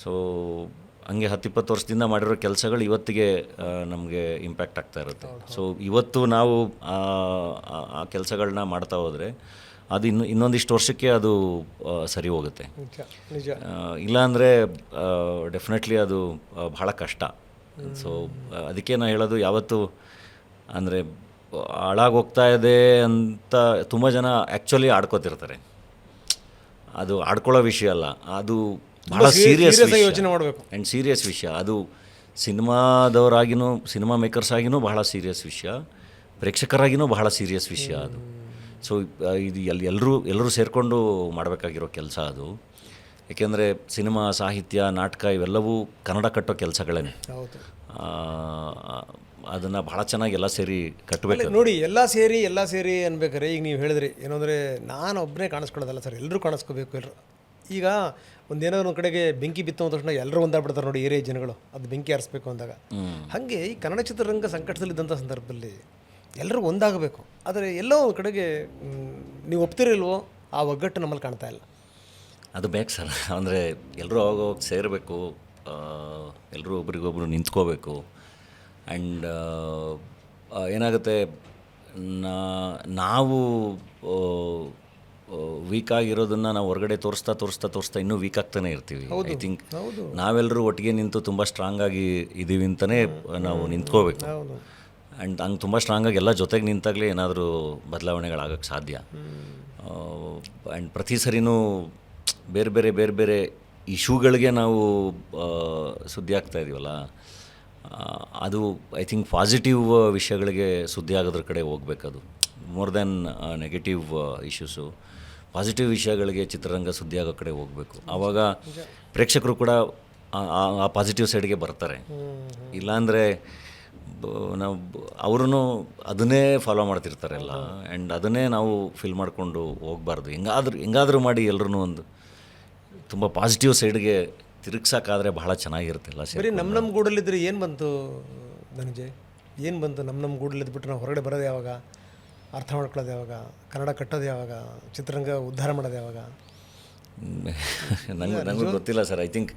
ಸೊ ಹಂಗೆ 10-20 ವರ್ಷದಿಂದ ಮಾಡಿರೋ ಕೆಲಸಗಳು ಇವತ್ತಿಗೆ ನಮಗೆ ಇಂಪ್ಯಾಕ್ಟ್ ಆಗ್ತಾ ಇರುತ್ತೆ. ಸೊ ಇವತ್ತು ನಾವು ಆ ಕೆಲಸಗಳನ್ನ ಮಾಡ್ತಾ ಹೋದರೆ ಅದು ಇನ್ನೊಂದಿಷ್ಟು ವರ್ಷಕ್ಕೆ ಅದು ಸರಿ ಹೋಗುತ್ತೆ. ಇಲ್ಲಾಂದರೆ ಡೆಫಿನೆಟ್ಲಿ ಅದು ಬಹಳ ಕಷ್ಟ. ಸೊ ಅದಕ್ಕೆ ನಾನು ಹೇಳೋದು, ಯಾವತ್ತು ಅಂದರೆ ಹಾಳಾಗೋಗ್ತಾ ಇದೆ ಅಂತ ತುಂಬ ಜನ ಆ್ಯಕ್ಚುಲಿ ಆಡ್ಕೋತಿರ್ತಾರೆ. ಅದು ಆಡ್ಕೊಳ್ಳೋ ವಿಷಯ ಅಲ್ಲ, ಅದು ಭಾಳ ಸೀರಿಯಸ್ ಯೋಚನೆ ಮಾಡಬೇಕು ಆ್ಯಂಡ್ ಸೀರಿಯಸ್ ವಿಷಯ. ಅದು ಸಿನಿಮಾದವರಾಗಿನೂ, ಸಿನಿಮಾ ಮೇಕರ್ಸ್ ಆಗಿನೂ ಬಹಳ ಸೀರಿಯಸ್ ವಿಷಯ, ಪ್ರೇಕ್ಷಕರಾಗಿನೂ ಬಹಳ ಸೀರಿಯಸ್ ವಿಷಯ ಅದು. ಸೊ ಇದು ಎಲ್ಲರೂ ಸೇರಿಕೊಂಡು ಮಾಡಬೇಕಾಗಿರೋ ಕೆಲಸ ಅದು. ಏಕೆಂದರೆ ಸಿನಿಮಾ, ಸಾಹಿತ್ಯ, ನಾಟಕ ಇವೆಲ್ಲವೂ ಕನ್ನಡ ಕಟ್ಟೋ ಕೆಲಸಗಳೇ. ಅದನ್ನು ಭಾಳ ಚೆನ್ನಾಗಿ ಎಲ್ಲ ಸೇರಿ ಕಟ್ಟಬೇಕು. ನೋಡಿ, ಎಲ್ಲ ಸೇರಿ ಅನ್ಬೇಕಾರೆ ಈಗ ನೀವು ಹೇಳಿದ್ರಿ ಏನಂದರೆ ನಾನು ಒಬ್ಬನೇ ಕಾಣಿಸ್ಕೊಳ್ಳೋದಲ್ಲ ಸರ್, ಎಲ್ಲರೂ ಕಾಣಿಸ್ಕೋಬೇಕು. ಎಲ್ಲರೂ ಈಗ ಒಂದೇನಾದ್ರು ಒಂದು ಕಡೆಗೆ ಬೆಂಕಿ ಬಿತ್ತು ಅಂದ ತಕ್ಷಣ ಎಲ್ಲರೂ ಒಂದಾಗ್ಬಿಡ್ತಾರೆ ನೋಡಿ, ಏರಿಯಾ ಜನಗಳು ಅದು ಬೆಂಕಿ ಆರಿಸ್ಬೇಕು ಅಂದಾಗ. ಹಾಗೆ ಈ ಕನ್ನಡ ಚಿತ್ರರಂಗ ಸಂಕಟದಲ್ಲಿದ್ದಂಥ ಸಂದರ್ಭದಲ್ಲಿ ಎಲ್ಲರೂ ಒಂದಾಗಬೇಕು. ಆದರೆ ಎಲ್ಲೋ ಒಂದು ಕಡೆಗೆ ನೀವು ಒಪ್ತಿರಿಲ್ವೋ, ಆ ಒಗ್ಗಟ್ಟು ನಮ್ಮಲ್ಲಿ ಕಾಣ್ತಾ ಇಲ್ಲ. ಅದು ಬೇಕು ಸರ್. ಅಂದರೆ ಎಲ್ಲರೂ ಹೋಗಿ ಸೇರಬೇಕು, ಎಲ್ಲರೂ ಒಬ್ರಿಗೊಬ್ರು ನಿಂತ್ಕೋಬೇಕು. ಆ್ಯಂಡ್ ಏನಾಗುತ್ತೆ, ನಾವು ವೀಕ್ ಆಗಿರೋದನ್ನು ನಾವು ಹೊರಗಡೆ ತೋರಿಸ್ತಾ ಇನ್ನೂ ವೀಕ್ ಆಗ್ತಾನೆ ಇರ್ತೀವಿ. ಐ ಥಿಂಕ್ ನಾವೆಲ್ಲರೂ ಒಟ್ಟಿಗೆ ನಿಂತು ತುಂಬ ಸ್ಟ್ರಾಂಗಾಗಿ ಇದ್ದೀವಿ ಅಂತಲೇ ನಾವು ನಿಂತ್ಕೋಬೇಕು. ಆ್ಯಂಡ್ ಹಂಗೆ ತುಂಬ ಸ್ಟ್ರಾಂಗಾಗಿ ಎಲ್ಲ ಜೊತೆಗೆ ನಿಂತಾಗಲೇ ಏನಾದರೂ ಬದಲಾವಣೆಗಳಾಗಕ್ಕೆ ಸಾಧ್ಯ. ಆ್ಯಂಡ್ ಪ್ರತಿ ಸರಿನೂ ಬೇರೆ ಬೇರೆ ಇಶ್ಯೂಗಳಿಗೆ ನಾವು ಸುದ್ದಿ ಆಗ್ತಾ ಇದೀವಲ್ಲ, ಅದು ಐ ಥಿಂಕ್ ಪಾಸಿಟಿವ್ ವಿಷಯಗಳಿಗೆ ಸುದ್ದಿ ಆಗೋದ್ರ ಕಡೆ ಹೋಗ್ಬೇಕದು. More than negative issues, positive ವಿಷಯಗಳಿಗೆ ಚಿತ್ರರಂಗ ಸುದ್ದಿ ಆಗೋ ಕಡೆ ಹೋಗಬೇಕು. ಆವಾಗ ಪ್ರೇಕ್ಷಕರು ಕೂಡ ಆ ಪಾಸಿಟಿವ್ ಸೈಡ್ಗೆ ಬರ್ತಾರೆ. ಇಲ್ಲಾಂದರೆ ನಾವು ಅವ್ರೂ ಅದನ್ನೇ ಫಾಲೋ ಮಾಡ್ತಿರ್ತಾರಲ್ಲ, ಆ್ಯಂಡ್ ಅದನ್ನೇ ನಾವು ಫಿಲ್ ಮಾಡಿಕೊಂಡು ಹೋಗಬಾರ್ದು. ಹೆಂಗಾದರೂ ಮಾಡಿ ಎಲ್ಲರೂ ಒಂದು ತುಂಬ ಪಾಸಿಟಿವ್ ಸೈಡ್ಗೆ ತಿರುಗ್ಸೋಕ್ಕಾದರೆ ಬಹಳ ಚೆನ್ನಾಗಿರುತ್ತೆಲ್ಲ. ಸರಿ, ನಮ್ಮ ಗೂಡಲ್ಲಿದ್ದರೆ ಏನು ಬಂತು ಧನಂಜಯ್? ಏನು ಬಂತು? ನಮ್ಮ ಗೂಡಲ್ಲಿದ್ದುಬಿಟ್ಟು ನಾವು ಹೊರಗಡೆ ಬರೋದು ಯಾವಾಗ, ಅರ್ಥ ಮಾಡ್ಕೊಳ್ಳೋದು ಯಾವಾಗ, ಕನ್ನಡ ಕಟ್ಟೋದು ಯಾವಾಗ, ಚಿತ್ರರಂಗ ಉದ್ಧಾರ ಮಾಡೋದು ಯಾವಾಗ? ನನಗೂ ಗೊತ್ತಿಲ್ಲ ಸರ್. ಐ ಥಿಂಕ್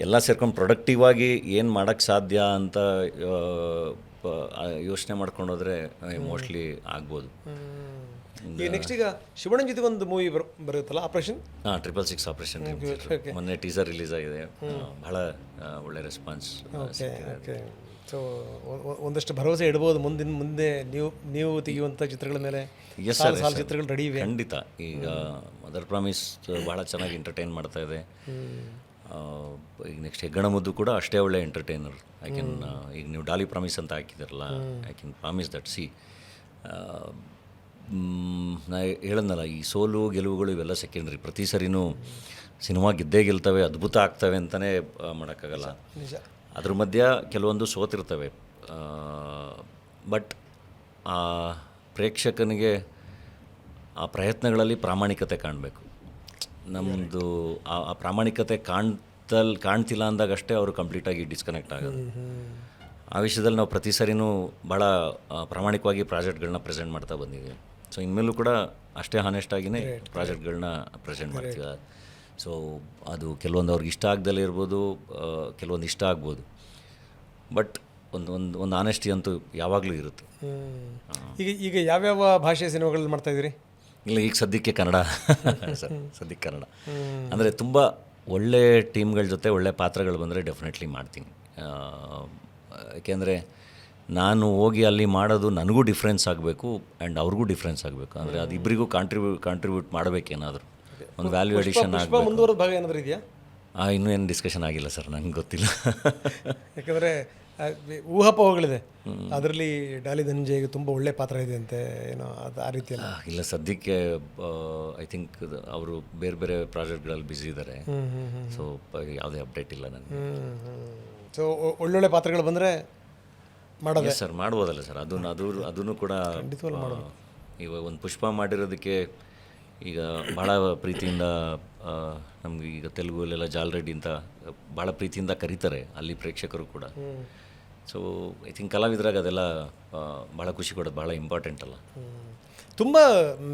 ಎಲ್ಲ ಸೇರ್ಕೊಂಡು ಪ್ರೊಡಕ್ಟಿವ್ ಆಗಿ ಏನು ಮಾಡೋಕ್ಕೆ ಸಾಧ್ಯ ಅಂತ ಯೋಚನೆ ಮಾಡ್ಕೊಂಡೋದ್ರೆ ಮೋಸ್ಟ್ಲಿ ಆಗ್ಬೋದು. ಈಗ ನೆಕ್ಸ್ಟ್ ಈಗ ಶಿವಣ್ಣನ ಜೊತೆ ಒಂದು ಮೂವಿ ಬರುತ್ತಲ್ಲ, ಆಪರೇಷನ್. 666 ಆಪರೇಷನ್ ಮೊನ್ನೆ ಟೀಸರ್ ರಿಲೀಸ್ ಆಗಿದೆ. ಬಹಳ ಒಳ್ಳೆ ರೆಸ್ಪಾನ್ಸ್. ಓಕೆ. ಸೊ ಒಂದಷ್ಟು ಭರವಸೆ ಇಡ್ಬೋದು ಮುಂದೆ ನೀವು ತೆಗೆಯುವಂಥ ಚಿತ್ರಗಳ ಮೇಲೆ. ಎಸ್ ಸಾಲು ಸಾಲು ಚಿತ್ರಗಳು ರೆಡಿ ಇವೆ. ಖಂಡಿತ. ಈಗ ಮದರ್ ಪ್ರಾಮಿಸ್ ಭಾಳ ಚೆನ್ನಾಗಿ ಎಂಟರ್ಟೈನ್ ಮಾಡ್ತಾ ಇದೆ. ಈಗ ನೆಕ್ಸ್ಟ್ ಹೆಗ್ಗಣ ಮುದ್ದು ಕೂಡ ಅಷ್ಟೇ ಒಳ್ಳೆ ಎಂಟರ್ಟೈನರ್. ಐ ಕ್ಯಾನ್ ಈಗ ನೀವು ಡಾಲಿ ಪ್ರಾಮಿಸ್ ಅಂತ ಹಾಕಿದಾರಲ್ಲ, I can promise that. See ನಾ ಹೇಳದ್ನಲ್ಲ, ಈ ಸೋಲು ಗೆಲುವುಗಳು ಇವೆಲ್ಲ ಸೆಕೆಂಡ್ರಿ. ಪ್ರತಿ ಸರಿನೂ ಸಿನಿಮಾ ಗೆದ್ದೇ ಗೆಲ್ತವೆ, ಅದ್ಭುತ ಆಗ್ತವೆ ಅಂತಲೇ ಮಾಡೋಕ್ಕಾಗಲ್ಲ. ನಿಜ. ಅದ್ರ ಮಧ್ಯ ಕೆಲವೊಂದು ಸೋತಿರ್ತವೆ. ಬಟ್ ಆ ಪ್ರೇಕ್ಷಕನಿಗೆ ಆ ಪ್ರಯತ್ನಗಳಲ್ಲಿ ಪ್ರಾಮಾಣಿಕತೆ ಕಾಣಬೇಕು. ನಮ್ಮದು ಆ ಪ್ರಾಮಾಣಿಕತೆ ಕಾಣ್ತಿಲ್ಲ ಅಂದಾಗಷ್ಟೇ ಅವರು ಕಂಪ್ಲೀಟಾಗಿ ಡಿಸ್ಕನೆಕ್ಟ್ ಆಗೋದು. ಆ ವಿಷಯದಲ್ಲಿ ನಾವು ಪ್ರತಿ ಸರಿನೂ ಭಾಳ ಪ್ರಾಮಾಣಿಕವಾಗಿ ಪ್ರಾಜೆಕ್ಟ್ಗಳನ್ನ ಪ್ರೆಸೆಂಟ್ ಮಾಡ್ತಾ ಬಂದಿದ್ದೀವಿ. ಸೊ ಇನ್ಮೇಲೂ ಕೂಡ ಅಷ್ಟೇ ಹಾನೆಸ್ಟಾಗಿಯೇ ಪ್ರಾಜೆಕ್ಟ್ಗಳನ್ನ ಪ್ರೆಸೆಂಟ್ ಮಾಡ್ತೀವಿ. ಸೊ ಅದು ಕೆಲವೊಂದು ಅವ್ರಿಗೆ ಇಷ್ಟ ಆಗದಲ್ಲೇ ಇರ್ಬೋದು, ಕೆಲವೊಂದು ಇಷ್ಟ ಆಗ್ಬೋದು. ಬಟ್ ಒಂದು ಆನೆಸ್ಟಿ ಅಂತೂ ಯಾವಾಗಲೂ ಇರುತ್ತೆ. ಈಗ ಯಾವ್ಯಾವ ಭಾಷೆಯ ಸಿನಿಮಾಗಳಲ್ಲಿ ಮಾಡ್ತಾಯಿದ್ದೀರಿ? ಇಲ್ಲ, ಈಗ ಸದ್ಯಕ್ಕೆ ಕನ್ನಡ ಸದ್ಯಕ್ಕೆ ಕನ್ನಡ. ಅಂದರೆ ತುಂಬ ಒಳ್ಳೆ ಟೀಮ್ಗಳ ಜೊತೆ ಒಳ್ಳೆ ಪಾತ್ರಗಳು ಬಂದರೆ ಡೆಫಿನೆಟ್ಲಿ ಮಾಡ್ತೀನಿ. ಯಾಕೆಂದರೆ ನಾನು ಹೋಗಿ ಅಲ್ಲಿ ಮಾಡೋದು ನನಗೂ ಡಿಫ್ರೆನ್ಸ್ ಆಗಬೇಕು ಆ್ಯಂಡ್ ಅವ್ರಿಗೂ ಡಿಫ್ರೆನ್ಸ್ ಆಗಬೇಕು. ಅಂದರೆ ಅದು ಇಬ್ಬರಿಗೂ ಕಾಂಟ್ರಿಬ್ಯೂಟ್ ಮಾಡಬೇಕೇನಾದರೂ ಒಂದು ವ್ಯಾಲ್ಯೂ ಅಡಿಷನ್ ಆಗಬೇಕು. ಮುಂದುವರೆದ ಭಾಗ ಏನಾದರೂ ಇದೆಯಾ? ಇನ್ನೂ ಏನು ಡಿಸ್ಕಷನ್ ಆಗಿಲ್ಲ ಸರ್, ನನಗೆ ಗೊತ್ತಿಲ್ಲ. ಯಾಕಂದರೆ ಊಹಾಪೋಹಗಳಿದೆ. ಅದರಲ್ಲಿ ಡಾಲಿ ಧನಂಜಯಗೆ ತುಂಬ ಒಳ್ಳೆ ಪಾತ್ರ ಇದೆ ಅಂತೆ, ಏನೋ ಅದು ಆ ರೀತಿಯಲ್ಲ? ಇಲ್ಲ, ಸದ್ಯಕ್ಕೆ ಐ ಥಿಂಕ್ ಅವರು ಬೇರೆ ಬೇರೆ ಪ್ರಾಜೆಕ್ಟ್ಗಳಲ್ಲಿ ಬ್ಯುಸಿ ಇದ್ದಾರೆ. ಸೊ ಯಾವುದೇ ಅಪ್ಡೇಟ್ ಇಲ್ಲ ನನಗೆ. ಸೊ ಒಳ್ಳೊಳ್ಳೆ ಪಾತ್ರಗಳು ಬಂದರೆ ಮಾಡೋದು ಸರ್, ಮಾಡ್ಬೋದಲ್ಲ ಸರ್. ಅದನ್ನು ಕೂಡ ಇವಾಗ ಒಂದು ಪುಷ್ಪ ಮಾಡಿರೋದಕ್ಕೆ ಈಗ ಭಾಳ ಪ್ರೀತಿಯಿಂದ ನಮ್ಗೆ ಈಗ ತೆಲುಗುಲೆಲ್ಲ ಜಾಲ್ರೆಡ್ಡಿ ಅಂತ ಭಾಳ ಪ್ರೀತಿಯಿಂದ ಕರೀತಾರೆ ಅಲ್ಲಿ ಪ್ರೇಕ್ಷಕರು ಕೂಡ. ಸೊ ಐ ಥಿಂಕ್ ಕಲಾವಿದರಾಗ ಅದೆಲ್ಲ ಭಾಳ ಖುಷಿ ಕೊಡೋದು ಭಾಳ ಇಂಪಾರ್ಟೆಂಟ್ ಅಲ್ಲ. ತುಂಬ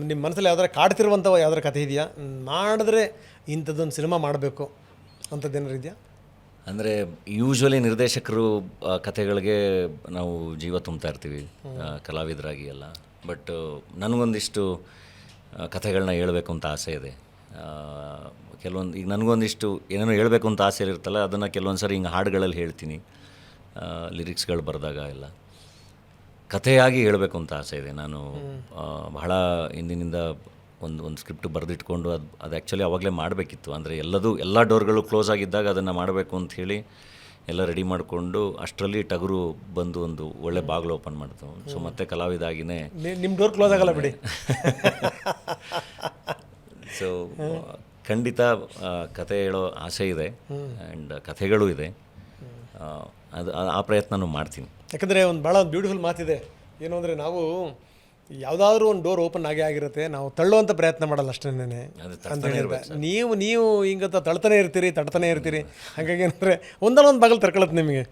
ನಿಮ್ಮ ಮನಸ್ಸಲ್ಲಿ ಯಾವ್ದಾರ ಕಾಡ್ತಿರುವಂಥ ಯಾವ್ದಾರ ಕಥೆ ಇದೆಯಾ, ಮಾಡಿದ್ರೆ ಇಂಥದ್ದೊಂದು ಸಿನಿಮಾ ಮಾಡಬೇಕು ಅಂಥದ್ದೇನಾರು ಇದೆಯಾ? ಅಂದರೆ ಯೂಶ್ವಲಿ ನಿರ್ದೇಶಕರು ಕಥೆಗಳಿಗೆ ನಾವು ಜೀವ ತುಂಬ್ತಾ ಇರ್ತೀವಿ ಕಲಾವಿದರಾಗಿ ಎಲ್ಲ. ಬಟ್ ನನಗೊಂದಿಷ್ಟು ಕಥೆಗಳನ್ನ ಹೇಳ್ಬೇಕು ಅಂತ ಆಸೆ ಇದೆ. ಕೆಲವೊಂದು ಈಗ ನನಗೊಂದಿಷ್ಟು ಏನೇನೋ ಹೇಳಬೇಕು ಅಂತ ಆಸೆ ಇರುತ್ತಲ್ಲ, ಅದನ್ನು ಕೆಲವೊಂದು ಸರಿ ಹಿಂಗೆ ಹಾಡುಗಳಲ್ಲಿ ಹೇಳ್ತೀನಿ, ಲಿರಿಕ್ಸ್ಗಳು ಬರೆದಾಗ ಎಲ್ಲ. ಕಥೆಯಾಗಿ ಹೇಳಬೇಕು ಅಂತ ಆಸೆ ಇದೆ. ನಾನು ಬಹಳ ಹಿಂದಿನಿಂದ ಒಂದು ಸ್ಕ್ರಿಪ್ಟ್ ಬರೆದಿಟ್ಕೊಂಡು ಅದು ಆ್ಯಕ್ಚುಲಿ ಅವಾಗಲೇ ಮಾಡಬೇಕಿತ್ತು. ಅಂದರೆ ಎಲ್ಲ ಡೋರ್ಗಳು ಕ್ಲೋಸ್ ಆಗಿದ್ದಾಗ ಅದನ್ನು ಮಾಡಬೇಕು ಅಂತ ಹೇಳಿ ಎಲ್ಲ ರೆಡಿ ಮಾಡಿಕೊಂಡು ಅಷ್ಟರಲ್ಲಿ ಟಗರು ಬಂದು ಒಂದು ಒಳ್ಳೆ ಬಾಗಿಲು ಓಪನ್ ಮಾಡ್ತು. ಸೊ ಮತ್ತೆ ಕಲಾವಿದ ಆಗಿನೇ ನಿಮ್ಮ ಡೋರ್ ಕ್ಲೋಸ್ ಆಗಲ್ಲ ಬಿಡಿ. ಸೊ ಖಂಡಿತ ಕತೆ ಹೇಳೋ ಆಸೆ ಇದೆ ಆ್ಯಂಡ್ ಕಥೆಗಳೂ ಇದೆ. ಅದು ಆ ಪ್ರಯತ್ನನೂ ಮಾಡ್ತೀನಿ. ಯಾಕಂದರೆ ಭಾಳ ಬ್ಯೂಟಿಫುಲ್ ಮಾತಿದೆ. ಏನು ಅಂದರೆ, ನಾವು ಯಾವುದಾದ್ರೂ ಒಂದು ಡೋರ್ ಓಪನ್ ಆಗೇ ಆಗಿರುತ್ತೆ, ನಾವು ತಳ್ಳುವಂಥ ಪ್ರಯತ್ನ ಮಾಡಲ್ಲ ಅಷ್ಟೇ ಅಂತ ಹೇಳಿದ್ರೆ, ನೀವು ಹಿಂಗಂತ ತಳ್ತಾನೆ ಇರ್ತೀರಿ. ಹಾಗಾಗಿ ಏನಂದರೆ ಒಂದಲ್ಲ ಒಂದು ಬಾಗಿಲು ತರ್ಕೊಳ್ಳುತ್ತೆ ನಿಮಗೆ.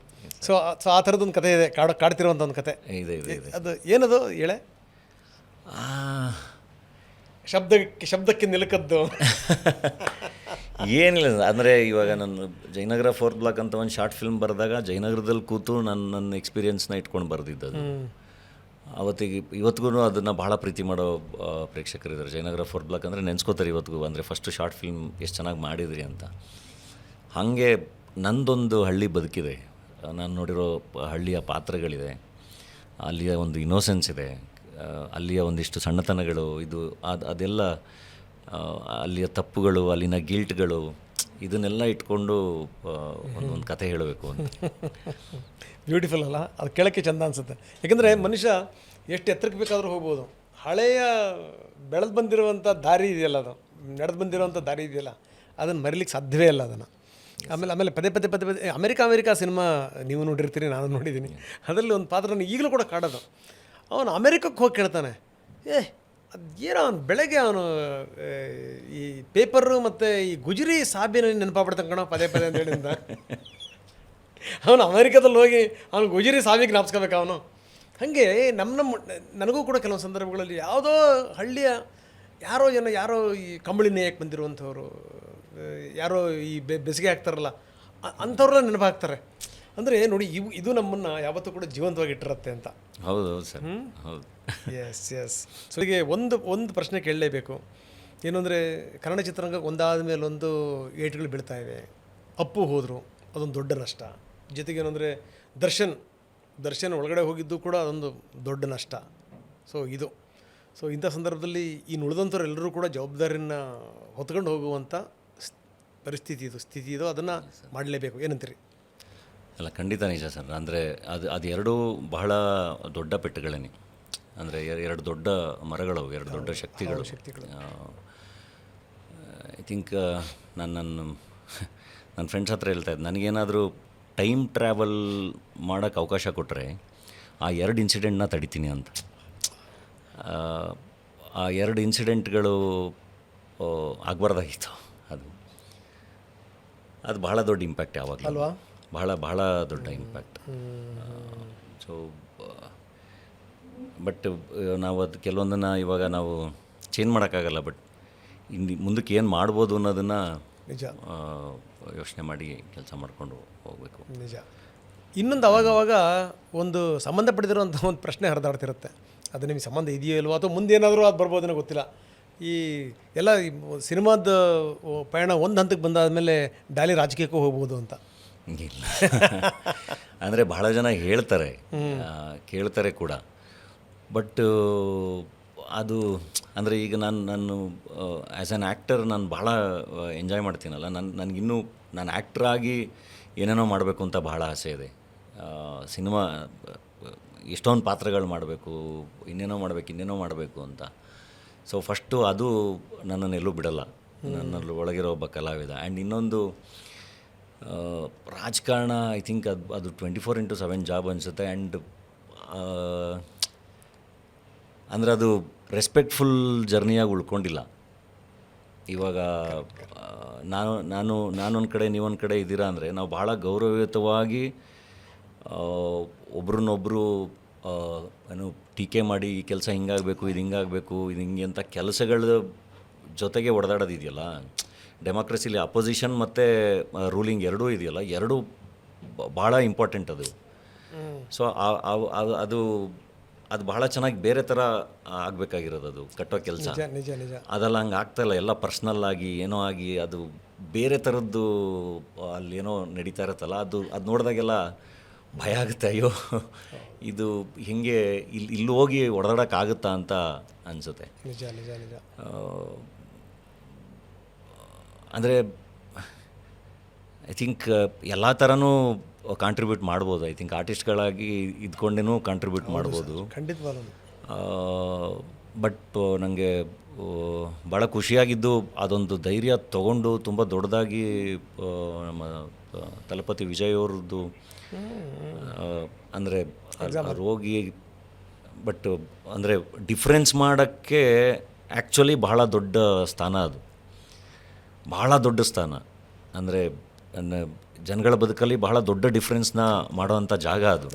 ಸೊ ಆ ಥರದ್ದೊಂದು ಕತೆ ಇದೆ, ಕಾಡ್ತಿರುವಂಥ ಒಂದು ಕತೆ ಇದೆ. ಅದು ಏನದು ಹೇಳೆ? ಶಬ್ದಕ್ಕೆ ನಿಲುಕದ್ದು ಏನಿಲ್ಲ. ಅಂದರೆ ಇವಾಗ ನಾನು ಜಯನಗರ 4th ಬ್ಲಾಕ್ ಅಂತ ಒಂದು ಶಾರ್ಟ್ ಫಿಲ್ಮ್ ಬರೆದಾಗ ಜಯನಗರದಲ್ಲಿ ಕೂತು ನನ್ನ ಎಕ್ಸ್ಪೀರಿಯನ್ಸ್ನ ಇಟ್ಕೊಂಡು ಬರೆದಿದ್ದದು. ಇವತ್ತಿಗೂ ಅದನ್ನು ಭಾಳ ಪ್ರೀತಿ ಮಾಡೋ ಪ್ರೇಕ್ಷಕರಿದ್ದಾರೆ. ಜಯನಗರ 4th ಬ್ಲಾಕ್ ಅಂದರೆ ನೆನೆಸ್ಕೋತಾರೆ ಇವತ್ತಿಗೂ. ಅಂದರೆ ಫಸ್ಟು ಶಾರ್ಟ್ ಫಿಲ್ಮ್ ಎಷ್ಟು ಚೆನ್ನಾಗಿ ಮಾಡಿದ್ರಿ ಅಂತ. ಹಾಗೆ ನಂದೊಂದು ಹಳ್ಳಿ ಬದುಕಿದೆ, ನಾನು ನೋಡಿರೋ ಹಳ್ಳಿಯ ಪಾತ್ರಗಳಿದೆ, ಅಲ್ಲಿಯ ಒಂದು ಇನ್ನೋಸೆನ್ಸ್ ಇದೆ, ಅಲ್ಲಿಯ ಒಂದಿಷ್ಟು ಸಣ್ಣತನಗಳು, ಅದೆಲ್ಲ ಅಲ್ಲಿಯ ತಪ್ಪುಗಳು, ಅಲ್ಲಿನ ಗಿಲ್ಟ್ಗಳು, ಇದನ್ನೆಲ್ಲ ಇಟ್ಕೊಂಡು ಒಂದು ಕತೆ ಹೇಳಬೇಕು ಅಂತ. ಬ್ಯೂಟಿಫುಲ್ ಅಲ್ಲ? ಅದು ಕೇಳೋಕ್ಕೆ ಚೆಂದ ಅನಿಸುತ್ತೆ. ಯಾಕೆಂದರೆ ಮನುಷ್ಯ ಎಷ್ಟು ಎತ್ತರಕ್ಕೆ ಬೇಕಾದರೂ ಹೋಗ್ಬೋದು. ಹಳೆಯ ಬೆಳೆದು ಬಂದಿರುವಂಥ ದಾರಿ ಇದೆಯಲ್ಲ, ಅದು ನಡೆದು ಬಂದಿರುವಂಥ ದಾರಿ ಇದೆಯಲ್ಲ, ಅದನ್ನು ಮರಿಲಿಕ್ಕೆ ಸಾಧ್ಯವೇ ಇಲ್ಲ ಅದನ್ನು. ಆಮೇಲೆ ಪದೇ ಅಮೆರಿಕಾ ಸಿನಿಮಾ ನೀವು ನೋಡಿರ್ತೀರಿ, ನಾನು ನೋಡಿದ್ದೀನಿ. ಅದರಲ್ಲಿ ಒಂದು ಪಾತ್ರನ ಈಗಲೂ ಕೂಡ ಕಾಡೋದು. ಅವನು ಅಮೆರಿಕಕ್ಕೆ ಹೋಗಿ ಕೇಳ್ತಾನೆ, ಏನೋ ಅವನು ಬೆಳಗ್ಗೆ ಅವನು ಈ ಪೇಪರು ಮತ್ತು ಈ ಗುಜರಿ ಸಾಬಿನ ನೆನಪಾಗ್ಬಿಡ್ತಾನೆ ಕಣೋ ಪದೇ ಅಂತ ಹೇಳಿದ. ಅವನು ಅಮೆರಿಕದಲ್ಲಿ ಹೋಗಿ ಅವನು ಗುಜರಿ ಸಾವಿಗೆ ಜ್ಞಾಪಿಸ್ಕೋಬೇಕು ಅವನು. ಹಾಗೆ ನನಗೂ ಕೂಡ ಕೆಲವು ಸಂದರ್ಭಗಳಲ್ಲಿ ಯಾವುದೋ ಹಳ್ಳಿಯ ಯಾರೋ ಈ ಕಂಬಳಿ ನೇಯಕ್ಕೆ ಬಂದಿರುವಂಥವ್ರು, ಯಾರೋ ಈ ಬೇಸಿಗೆ ಆಗ್ತಾರಲ್ಲ ಅಂಥವ್ರೆಲ್ಲ ನೆನಪಾಗ್ತಾರೆ. ಅಂದರೆ ನೋಡಿ, ಇದು ನಮ್ಮನ್ನು ಯಾವತ್ತೂ ಕೂಡ ಜೀವಂತವಾಗಿ ಇಟ್ಟಿರುತ್ತೆ ಅಂತ. ಹೌದು ಸರ್, ಹೌದು. ಎಸ್. ಸೊ ಹೀಗೆ ಒಂದು ಪ್ರಶ್ನೆ ಕೇಳಲೇಬೇಕು. ಏನು ಅಂದರೆ, ಕನ್ನಡ ಚಿತ್ರರಂಗಕ್ಕೆ ಒಂದಾದ ಮೇಲೆ ಒಂದು ಏಟುಗಳು ಬೀಳ್ತಾ ಇವೆ. ಅಪ್ಪು ಹೋದರು, ಅದೊಂದು ದೊಡ್ಡ ನಷ್ಟ. ಜೊತೆಗೇನೆಂದರೆ ದರ್ಶನ್ ದರ್ಶನ್ ಒಳಗಡೆ ಹೋಗಿದ್ದು ಕೂಡ ಅದೊಂದು ದೊಡ್ಡ ನಷ್ಟ. ಸೊ ಇಂಥ ಸಂದರ್ಭದಲ್ಲಿ ಇನ್ನು ಉಳಿದಂಥವ್ರು ಎಲ್ಲರೂ ಕೂಡ ಜವಾಬ್ದಾರಿಯನ್ನು ಹೊತ್ಕೊಂಡು ಹೋಗುವಂಥ ಸ್ಥಿತಿ ಇದು, ಅದನ್ನು ಮಾಡಲೇಬೇಕು. ಏನಂತೀರಿ? ಅಲ್ಲ, ಖಂಡಿತ ನಿಜ ಸರ್. ಅಂದರೆ ಅದು ಎರಡೂ ಬಹಳ ದೊಡ್ಡ ಪೆಟ್ಟುಗಳೇನೆ. ಅಂದರೆ ಎರಡು ದೊಡ್ಡ ಮರಗಳು, ಎರಡು ದೊಡ್ಡ ಶಕ್ತಿಗಳು. ಐ ಥಿಂಕ್ ನನ್ನ ಫ್ರೆಂಡ್ಸ್ ಹತ್ರ ಹೇಳ್ತಾ ಇದ್ದೆ, ನನಗೇನಾದರೂ ಟೈಮ್ ಟ್ರಾವೆಲ್ ಮಾಡೋಕ್ಕೆ ಅವಕಾಶ ಕೊಟ್ಟರೆ ಆ ಎರಡು ಇನ್ಸಿಡೆಂಟ್ನ ತಡಿತೀನಿ ಅಂತ. ಆ ಎರಡು ಇನ್ಸಿಡೆಂಟ್ಗಳು ಆಗಬಾರ್ದಾಗಿತ್ತು. ಅದು ಬಹಳ ದೊಡ್ಡ ಇಂಪ್ಯಾಕ್ಟ್ ಯಾವಾಗಲೂ ಅಲ್ವಾ? ಬಹಳ ದೊಡ್ಡ ಇಂಪ್ಯಾಕ್ಟ್. ಸೊ ಬಟ್ ನಾವು ಅದು ಕೆಲವೊಂದನ್ನು ಇವಾಗ ನಾವು ಚೇಂಜ್ ಮಾಡೋಕ್ಕಾಗಲ್ಲ. ಬಟ್ ಮುಂದಕ್ಕೆ ಏನು ಮಾಡ್ಬೋದು ಅನ್ನೋದನ್ನು ನಿಜ ಯೋಚನೆ ಮಾಡಿ ಕೆಲಸ ಮಾಡಿಕೊಂಡು ಹೋಗಬೇಕು. ನಿಜ. ಇನ್ನೊಂದು ಅವಾಗವಾಗ ಒಂದು ಸಂಬಂಧಪಟ್ಟಿರುವಂಥ ಒಂದು ಪ್ರಶ್ನೆ ಹರಿದಾಡ್ತಿರುತ್ತೆ. ಅದು ನಿಮಗೆ ಸಂಬಂಧ ಇದೆಯೋ ಇಲ್ವೋ ಅಥವಾ ಮುಂದೇನಾದರೂ ಅದು ಬರ್ಬೋದೇನೋ ಗೊತ್ತಿಲ್ಲ. ಈ ಎಲ್ಲ ಸಿನಿಮಾದ ಪಯಣ ಒಂದು ಹಂತಕ್ಕೆ ಬಂದಾದಮೇಲೆ ಡಾಲಿ ರಾಜಕೀಯಕ್ಕೂ ಹೋಗ್ಬೋದು ಅಂತ. ಇಲ್ಲ ಅಂದರೆ ಬಹಳ ಜನ ಹೇಳ್ತಾರೆ, ಕೇಳ್ತಾರೆ ಕೂಡ. ಬಟ್ ಅದು ಅಂದರೆ ಈಗ ನಾನು ಆ್ಯಸ್ ಆ್ಯನ್ ಆ್ಯಕ್ಟರ್ ನಾನು ಭಾಳ ಎಂಜಾಯ್ ಮಾಡ್ತೀನಲ್ಲ. ನನಗಿನ್ನೂ ನಾನು ಆ್ಯಕ್ಟ್ರಾಗಿ ಏನೇನೋ ಮಾಡಬೇಕು ಅಂತ ಭಾಳ ಆಸೆ ಇದೆ. ಸಿನಿಮಾ ಎಷ್ಟೊಂದು ಪಾತ್ರಗಳು ಮಾಡಬೇಕು, ಇನ್ನೇನೋ ಮಾಡಬೇಕು ಅಂತ. ಸೊ ಫಸ್ಟು ಅದು ನನ್ನನ್ನೆಲ್ಲೂ ಬಿಡಲ್ಲ, ನನ್ನಲ್ಲಿ ಒಳಗಿರೋ ಒಬ್ಬ ಕಲಾವಿದ. ಆ್ಯಂಡ್ ಇನ್ನೊಂದು ರಾಜಕಾರಣ, ಐ ಥಿಂಕ್ ಅದು 24/7 ಜಾಬ್ ಅನಿಸುತ್ತೆ. ಆ್ಯಂಡ್ ಅಂದರೆ ಅದು ರೆಸ್ಪೆಕ್ಟ್ಫುಲ್ ಜರ್ನಿಯಾಗಿ ಉಳ್ಕೊಂಡಿಲ್ಲ. ಇವಾಗ ನಾನೊಂದು ಕಡೆ ನೀವೊಂದು ಕಡೆ ಇದ್ದೀರಾ ಅಂದರೆ ನಾವು ಭಾಳ ಗೌರವಯುತವಾಗಿ ಒಬ್ರನ್ನೊಬ್ಬರು ಏನು ಟೀಕೆ ಮಾಡಿ ಈ ಕೆಲಸ ಹಿಂಗಾಗಬೇಕು, ಇದು ಹಿಂಗೆ ಅಂತ ಕೆಲಸಗಳ ಜೊತೆಗೆ ಒಡೆದಾಡೋದಿದೆಯಲ್ಲ. ಡೆಮಾಕ್ರಸಿಲಿ ಅಪೋಸಿಷನ್ ಮತ್ತು ರೂಲಿಂಗ್ ಎರಡೂ ಇದೆಯಲ್ಲ, ಎರಡೂ ಭಾಳ ಇಂಪಾರ್ಟೆಂಟ್ ಅದು. ಸೊ ಅದು ಬಹಳ ಚೆನ್ನಾಗಿ ಬೇರೆ ಥರ ಆಗಬೇಕಾಗಿರೋದು, ಅದು ಕಟ್ಟೋ ಕೆಲಸ. ಅದೆಲ್ಲ ಹಂಗೆ ಆಗ್ತಾಯಿಲ್ಲ. ಎಲ್ಲ ಪರ್ಸ್ನಲ್ ಆಗಿ ಏನೋ ಆಗಿ ಅದು ಬೇರೆ ಥರದ್ದು ಅಲ್ಲೇನೋ ನಡೀತಾ ಇರುತ್ತಲ್ಲ, ಅದು ನೋಡಿದಾಗೆಲ್ಲ ಭಯ ಆಗುತ್ತೆ. ಅಯ್ಯೋ, ಇದು ಹಿಂಗೆ ಇಲ್ಲಿ ಹೋಗಿ ಹೊಡೆದಾಡೋಕ್ಕಾಗುತ್ತಾ ಅಂತ ಅನಿಸುತ್ತೆ. ಅಂದರೆ ಐ ಥಿಂಕ್ ಎಲ್ಲ ಥರನೂ ಕಾಂಟ್ರಿಬ್ಯೂಟ್ ಮಾಡ್ಬೋದು. ಐ ಥಿಂಕ್ ಆರ್ಟಿಸ್ಟ್ಗಳಾಗಿ ಇದ್ಕೊಂಡೇನೂ ಕಾಂಟ್ರಿಬ್ಯೂಟ್ ಮಾಡ್ಬೋದು. ಖಂಡಿತವಾಗ್ಲೂ. ಬಟ್ ನನಗೆ ಭಾಳ ಖುಷಿಯಾಗಿದ್ದು ಅದೊಂದು ಧೈರ್ಯ ತೊಗೊಂಡು ತುಂಬ ದೊಡ್ಡದಾಗಿ ನಮ್ಮ ತಲಪತಿ ವಿಜಯ್ ಅವ್ರದ್ದು ಅಂದರೆ ರೋಗಿ. ಬಟ್ ಅಂದರೆ ಡಿಫ್ರೆನ್ಸ್ ಮಾಡೋಕ್ಕೆ ಆ್ಯಕ್ಚುಲಿ ಬಹಳ ದೊಡ್ಡ ಸ್ಥಾನ ಅದು, ಬಹಳ ದೊಡ್ಡ ಸ್ಥಾನ. ಅಂದರೆ ಜನಗಳ ಬದುಕಲ್ಲಿ ಬಹಳ ದೊಡ್ಡ ಡಿಫ್ರೆನ್ಸ್ನ ಮಾಡೋವಂಥ ಜಾಗ ಅದು.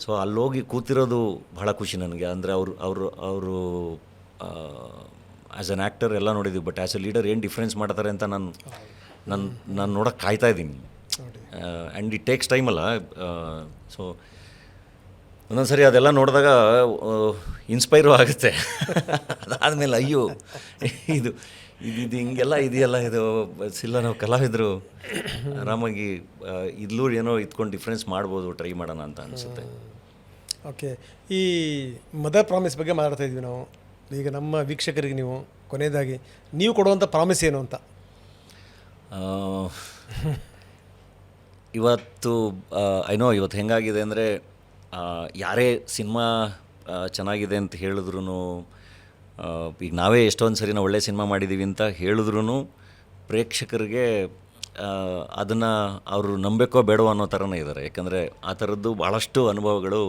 ಸೊ ಅಲ್ಲೋಗಿ ಕೂತಿರೋದು ಬಹಳ ಖುಷಿ ನನಗೆ. ಅಂದರೆ ಅವರು ಆ್ಯಸ್ ಅನ್ ಆ್ಯಕ್ಟರ್ ಎಲ್ಲ ನೋಡಿದ್ದೀವಿ, ಬಟ್ ಆ್ಯಸ್ ಎ ಲೀಡರ್ ಏನು ಡಿಫ್ರೆನ್ಸ್ ಮಾಡ್ತಾರೆ ಅಂತ ನಾನು ನೋಡೋಕ್ಕೆ ಕಾಯ್ತಾ ಇದ್ದೀನಿ. ಆ್ಯಂಡ್ ಇಟ್ ಟೇಕ್ಸ್ ಟೈಮ್ ಅಲ್ಲ. ಸೊ ಒಂದೊಂದು ಸರಿ ಅದೆಲ್ಲ ನೋಡಿದಾಗ ಇನ್ಸ್ಪೈರು ಆಗುತ್ತೆ. ಅದಾದಮೇಲೆ ಅಯ್ಯೋ, ಇದು ಹಿಂಗೆಲ್ಲ ಇದೆಯಲ್ಲ, ಇದು ಇಲ್ಲ, ನಾವು ಕಲಾವಿದರು ಆರಾಮಾಗಿ ಇಲ್ಲೂ ಏನೋ ಇದ್ಕೊಂಡು ಡಿಫ್ರೆನ್ಸ್ ಮಾಡ್ಬೋದು, ಟ್ರೈ ಮಾಡೋಣ ಅಂತ ಅನಿಸುತ್ತೆ. ಓಕೆ, ಈ ಮದರ್ ಪ್ರಾಮಿಸ್ ಬಗ್ಗೆ ಮಾತಾಡ್ತಾ ಇದ್ವಿ ನಾವು. ಈಗ ನಮ್ಮ ವೀಕ್ಷಕರಿಗೆ ನೀವು ಕೊನೆಯದಾಗಿ ನೀವು ಕೊಡುವಂಥ ಪ್ರಾಮಿಸ್ ಏನು ಅಂತ? ಇವತ್ತು ಇವತ್ತು ಹೆಂಗಾಗಿದೆ ಅಂದರೆ, ಯಾರೇ ಸಿನಿಮಾ ಚೆನ್ನಾಗಿದೆ ಅಂತ ಹೇಳಿದ್ರು, ಈಗ ನಾವೇ ಎಷ್ಟೊಂದು ಸರಿ ನಾವು ಒಳ್ಳೆ ಸಿನಿಮಾ ಮಾಡಿದ್ದೀವಿ ಅಂತ ಹೇಳಿದ್ರು ಪ್ರೇಕ್ಷಕರಿಗೆ ಅದನ್ನು ಅವರು ನಂಬೇಕೋ ಬೇಡವೋ ಅನ್ನೋ ಥರನೇ ಇದ್ದಾರೆ. ಯಾಕಂದರೆ ಆ ಥರದ್ದು ಭಾಳಷ್ಟು ಅನುಭವಗಳು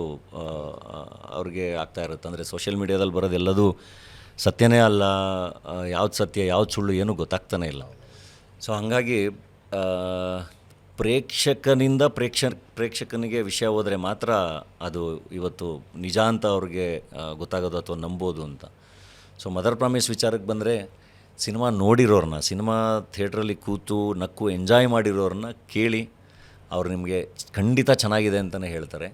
ಅವ್ರಿಗೆ ಆಗ್ತಾ ಇರುತ್ತೆ. ಅಂದರೆ ಸೋಷಿಯಲ್ ಮೀಡ್ಯಾದಲ್ಲಿ ಬರೋದೆಲ್ಲದು ಸತ್ಯನೇ ಅಲ್ಲ, ಯಾವ್ದು ಸತ್ಯ ಯಾವ್ದು ಸುಳ್ಳು ಏನೂ ಗೊತ್ತಾಗ್ತಾನೆ ಇಲ್ಲ. ಸೊ ಹಾಗಾಗಿ ಪ್ರೇಕ್ಷಕನಿಂದ ಪ್ರೇಕ್ಷಕನಿಗೆ ವಿಷಯ ಹೋದರೆ ಮಾತ್ರ ಅದು ಇವತ್ತು ನಿಜ ಅಂತ ಅವ್ರಿಗೆ ಗೊತ್ತಾಗೋದು ಅಥವಾ ನಂಬೋದು ಅಂತ. ಸೊ ಮದರ್ ಪ್ರಾಮಿಸ್ ವಿಚಾರಕ್ಕೆ ಬಂದರೆ, ಸಿನಿಮಾ ನೋಡಿರೋರನ್ನ, ಸಿನಿಮಾ ಥಿಯೇಟ್ರಲ್ಲಿ ಕೂತು ನಕ್ಕು ಎಂಜಾಯ್ ಮಾಡಿರೋರನ್ನ ಕೇಳಿ, ಅವ್ರು ನಿಮಗೆ ಖಂಡಿತ ಚೆನ್ನಾಗಿದೆ ಅಂತಲೇ ಹೇಳ್ತಾರೆ.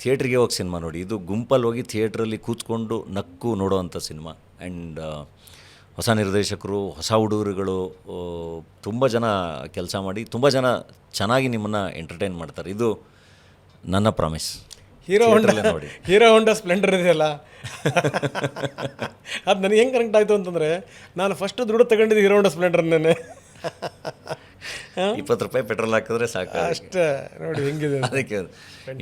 ಥಿಯೇಟ್ರಿಗೆ ಹೋಗಿ ಸಿನಿಮಾ ನೋಡಿ. ಇದು ಗುಂಪಲ್ಲಿ ಹೋಗಿ ಥಿಯೇಟ್ರಲ್ಲಿ ಕೂತ್ಕೊಂಡು ನಕ್ಕು ನೋಡೋವಂಥ ಸಿನಿಮಾ. ಆ್ಯಂಡ್ ಹೊಸ ನಿರ್ದೇಶಕರು, ಹೊಸ ಹುಡುಗರುಗಳು ತುಂಬ ಜನ ಕೆಲಸ ಮಾಡಿ ತುಂಬ ಜನ ಚೆನ್ನಾಗಿ ನಿಮ್ಮನ್ನು ಎಂಟರ್ಟೈನ್ ಮಾಡ್ತಾರೆ. ಇದು ನನ್ನ ಪ್ರಾಮಿಸ್. ಥಿಯೇಟ್ರಲ್ಲೇ ನೋಡಿ. ಹೀರೋ ಹೋಂಡಾ ಸ್ಪ್ಲೆಂಡರ್ ಇದೆಯಲ್ಲ ಅದು ನನಗೆ ಹೆಂಗೆ ಕನೆಕ್ಟ್ ಆಯಿತು ಅಂತಂದರೆ ನಾನು ಫಸ್ಟ್ ದುಡ್ಡು ತಗೊಂಡಿದ್ದು ಹೀರೋ ಹೋಂಡಾ ಸ್ಪ್ಲೆಂಡರ್ನೇ. 20 ರೂಪಾಯಿ ಪೆಟ್ರೋಲ್ ಹಾಕಿದ್ರೆ ಸಾಕು. ಅಷ್ಟೇ ನೋಡಿ ಹೆಂಗಿದೆ. ಅದಕ್ಕೆ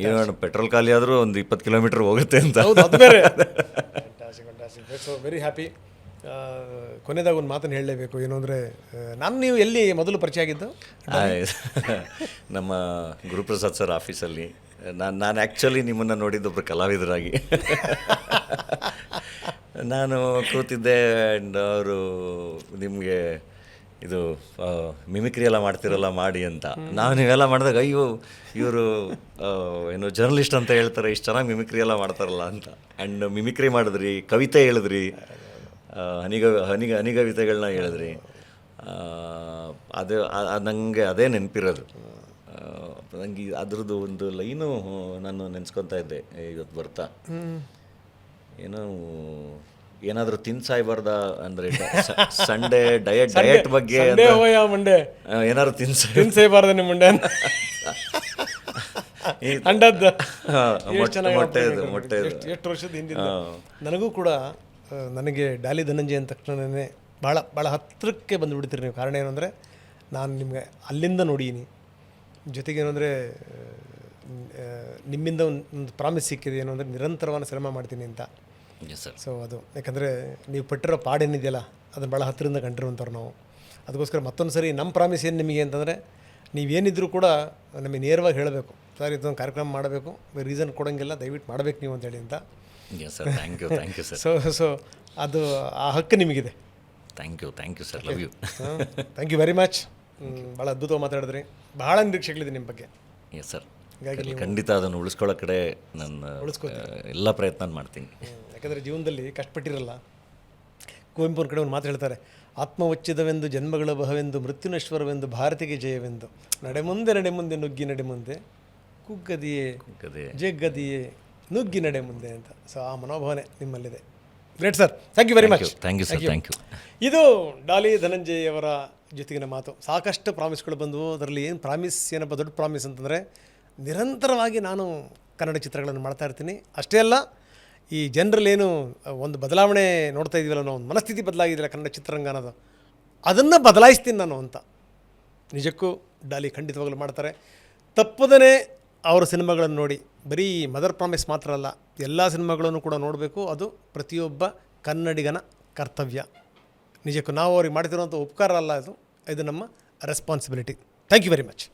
ಏನು ಪೆಟ್ರೋಲ್ ಖಾಲಿ ಆದರೂ ಒಂದು 20 ಕಿಲೋಮೀಟ್ರ್ ಹೋಗುತ್ತೆ ಅಂತ. ಹೌದು, ಅದು ಬೇರೆ. So very happy. ಕೊನೆದಾಗ ಒಂದು ಮಾತನ್ನು ಹೇಳಲೇಬೇಕು, ಏನು ಅಂದರೆ ನೀವು ಎಲ್ಲಿ ಮೊದಲು ಪರಿಚಯ ಆಗಿದ್ದು? ನಮ್ಮ ಗುರುಪ್ರಸಾದ್ ಸರ್ ಆಫೀಸಲ್ಲಿ. ನಾನು ಆ್ಯಕ್ಚುಲಿ ನಿಮ್ಮನ್ನು ನೋಡಿದ್ದೊಬ್ಬರು ಕಲಾವಿದರಾಗಿ ನಾನು ಕೂತಿದ್ದೆ. ಆ್ಯಂಡ್ ಅವರು ನಿಮಗೆ ಇದು ಮಿಮಿಕ್ರಿ ಎಲ್ಲ ಮಾಡ್ತಿರಲ್ಲ ಮಾಡಿ ಅಂತ. ನಾವು ನೀವೆಲ್ಲ ಮಾಡಿದಾಗ ಅಯ್ಯೋ ಇವರು ಏನು ಜರ್ನಲಿಸ್ಟ್ ಅಂತ ಹೇಳ್ತಾರೆ, ಇಷ್ಟು ಚೆನ್ನಾಗಿ ಮಿಮಿಕ್ರಿ ಎಲ್ಲ ಮಾಡ್ತಾರಲ್ಲ ಅಂತ. ಆ್ಯಂಡ್ ಮಿಮಿಕ್ರಿ ಮಾಡಿದ್ರಿ, ಕವಿತೆ ಹೇಳಿದ್ರಿ, ಹನಿಗವಿತೆಗಳನ್ನ ಹೇಳಿದ್ರಿ. ಅದು ನನಗೆ ಅದೇ ನೆನಪಿರೋದು. ನನಗೆ ಅದ್ರದ್ದು ಒಂದು ಲೈನು ನಾನು ನೆನೆಸ್ಕೊತಾ ಇದ್ದೆ ಇವತ್ತು ಬರ್ತಾ. ಏನೋ ಏನಾದರೂ ತಿನ್ಸಾಯ್ಬಾರ್ದ ಅಂದರೆ ಸಂಡೇ ಡಯಟ್ ಬಗ್ಗೆ ಏನಾದ್ರು ತಿನ್ಸೇಬಾರ್ದು ನಿಮ್ಮ ಮುಂಡೆ ಅಂಡದ್ದು ಮೊಟ್ಟೆ ಎಷ್ಟು ವರ್ಷದ ಹಿಂದಿನ. ನನಗೂ ಕೂಡ ನನಗೆ ಡಾಲಿ ಧನಂಜಯ ಅಂದ ತಕ್ಷಣವೇ ಭಾಳ ಹತ್ತಿರಕ್ಕೆ ಬಂದುಬಿಡ್ತೀರಿ ನೀವು. ಕಾರಣ ಏನು ಅಂದರೆ ನಾನು ನಿಮಗೆ ಅಲ್ಲಿಂದ ನೋಡೀನಿ. ಜೊತೆಗೇನು ಅಂದರೆ ನಿಮ್ಮಿಂದ ಒಂದು ಪ್ರಾಮಿಸ್ ಸಿಕ್ಕಿದೆ, ಏನು ಅಂದರೆ ನಿರಂತರವಾದ ಶ್ರಮ ಮಾಡ್ತೀನಿ ಅಂತ. ಸೊ ಅದು ಯಾಕಂದರೆ ನೀವು ಪಟ್ಟಿರೋ ಪಾಡೇನಿದೆಯಲ್ಲ ಅದನ್ನು ಭಾಳ ಹತ್ತಿರದಿಂದ ಕಂಡಿರುವಂಥವ್ರು ನಾವು. ಅದಕ್ಕೋಸ್ಕರ ಮತ್ತೊಂದು ಸರಿ ನಮ್ಮ ಪ್ರಾಮಿಸ್ ಏನು ನಿಮಗೆ ಅಂತಂದರೆ, ನೀವೇನಿದ್ರೂ ಕೂಡ ನಮಗೆ ನೇರವಾಗಿ ಹೇಳಬೇಕು, ಸರ್ ಇದೊಂದು ಕಾರ್ಯಕ್ರಮ ಮಾಡಬೇಕು, ರೀಸನ್ ಕೊಡೋಂಗಿಲ್ಲ, ದಯವಿಟ್ಟು ಮಾಡಬೇಕು ನೀವು ಅಂತೇಳಿ ಅಂತ. Thank you sir. ಸೊ ಅದು ಆ ಹಕ್ಕು ನಿಮಗಿದೆ. Thank you sir. Love you. Thank you very much. ಭಾಳ ಅದ್ಭುತವಾಗಿ ಮಾತಾಡಿದ್ರಿ. ಭಾಳ ನಿರೀಕ್ಷೆಗಳಿದೆ ನಿಮ್ಮ ಬಗ್ಗೆ. Yes sir. ಖಂಡಿತ ಅದನ್ನು ಉಳಿಸ್ಕೊಳ್ಳೋ ಕಡೆ ನನ್ನ ಎಲ್ಲ ಪ್ರಯತ್ನ ಮಾಡ್ತೀನಿ. ಯಾಕಂದರೆ ಜೀವನದಲ್ಲಿ ಕಷ್ಟಪಟ್ಟಿರಲ್ಲ. ಕುವೆಂಪುರ ಕಡೆ ಒಂದು ಮಾತು ಹೇಳ್ತಾರೆ, ಆತ್ಮವಚ್ಚಿದವೆಂದು ಜನ್ಮಗಳ ಬಹವೆಂದು ಮೃತ್ಯುನಶ್ವರವೆಂದು ಭಾರತಿಗೆ ಜಯವೆಂದು, ನಡೆ ಮುಂದೆ ನುಗ್ಗಿ ನಡೆ ಮುಂದೆ ಕುಗ್ಗದಿಯೇ ಜಗ್ಗದಿಯೇ ನುಗ್ಗಿ ನಡೆ ಮುಂದೆ ಅಂತ. ಸೊ ಆ ಮನೋಭಾವನೆ ನಿಮ್ಮಲ್ಲಿದೆ. Great sir. Thank you very much. Thank you sir. Thank you. ಇದು ಡಾಲಿ ಧನಂಜಯ್ ಅವರ ಜೊತೆಗಿನ ಮಾತು. ಸಾಕಷ್ಟು ಪ್ರಾಮಿಸ್ಗಳು ಬಂದವು. ಅದರಲ್ಲಿ ಏನು ಪ್ರಾಮಿಸ್, ಏನಪ್ಪ ದೊಡ್ಡ ಪ್ರಾಮಿಸ್ ಅಂತಂದರೆ, ನಿರಂತರವಾಗಿ ನಾನು ಕನ್ನಡ ಚಿತ್ರಗಳನ್ನು ಮಾಡ್ತಾ ಇರ್ತೀನಿ. ಅಷ್ಟೇ ಅಲ್ಲ, ಈ ಜನರಲ್ಲೇನು ಒಂದು ಬದಲಾವಣೆ ನೋಡ್ತಾ ಇದ್ದೀವಲ್ಲ, ನಾವು ಒಂದು ಮನಸ್ಥಿತಿ ಬದಲಾಗಿದ್ದಿಲ್ಲ ಕನ್ನಡ ಚಿತ್ರರಂಗ ಅನ್ನೋದು, ಅದನ್ನು ಬದಲಾಯಿಸ್ತೀನಿ ನಾನು ಅಂತ. ನಿಜಕ್ಕೂ ಡಾಲಿ ಖಂಡಿತವಾಗಲೂ ಮಾಡ್ತಾರೆ. ತಪ್ಪದೇ ಅವರ ಸಿನಿಮಾಗಳನ್ನು ನೋಡಿ. ಬರೀ ಮದರ್ ಪ್ರಾಮಿಸ್ ಮಾತ್ರ ಅಲ್ಲ, ಎಲ್ಲ ಸಿನಿಮಾಗಳನ್ನು ಕೂಡ ನೋಡಬೇಕು. ಅದು ಪ್ರತಿಯೊಬ್ಬ ಕನ್ನಡಿಗನ ಕರ್ತವ್ಯ. ನಿಜಕ್ಕೂ ನಾವು ಅವ್ರಿಗೆ ಮಾಡ್ತಿರೋಂಥ ಉಪಕಾರ ಅಲ್ಲ, ಇದು ನಮ್ಮ responsibility. Thank you very much.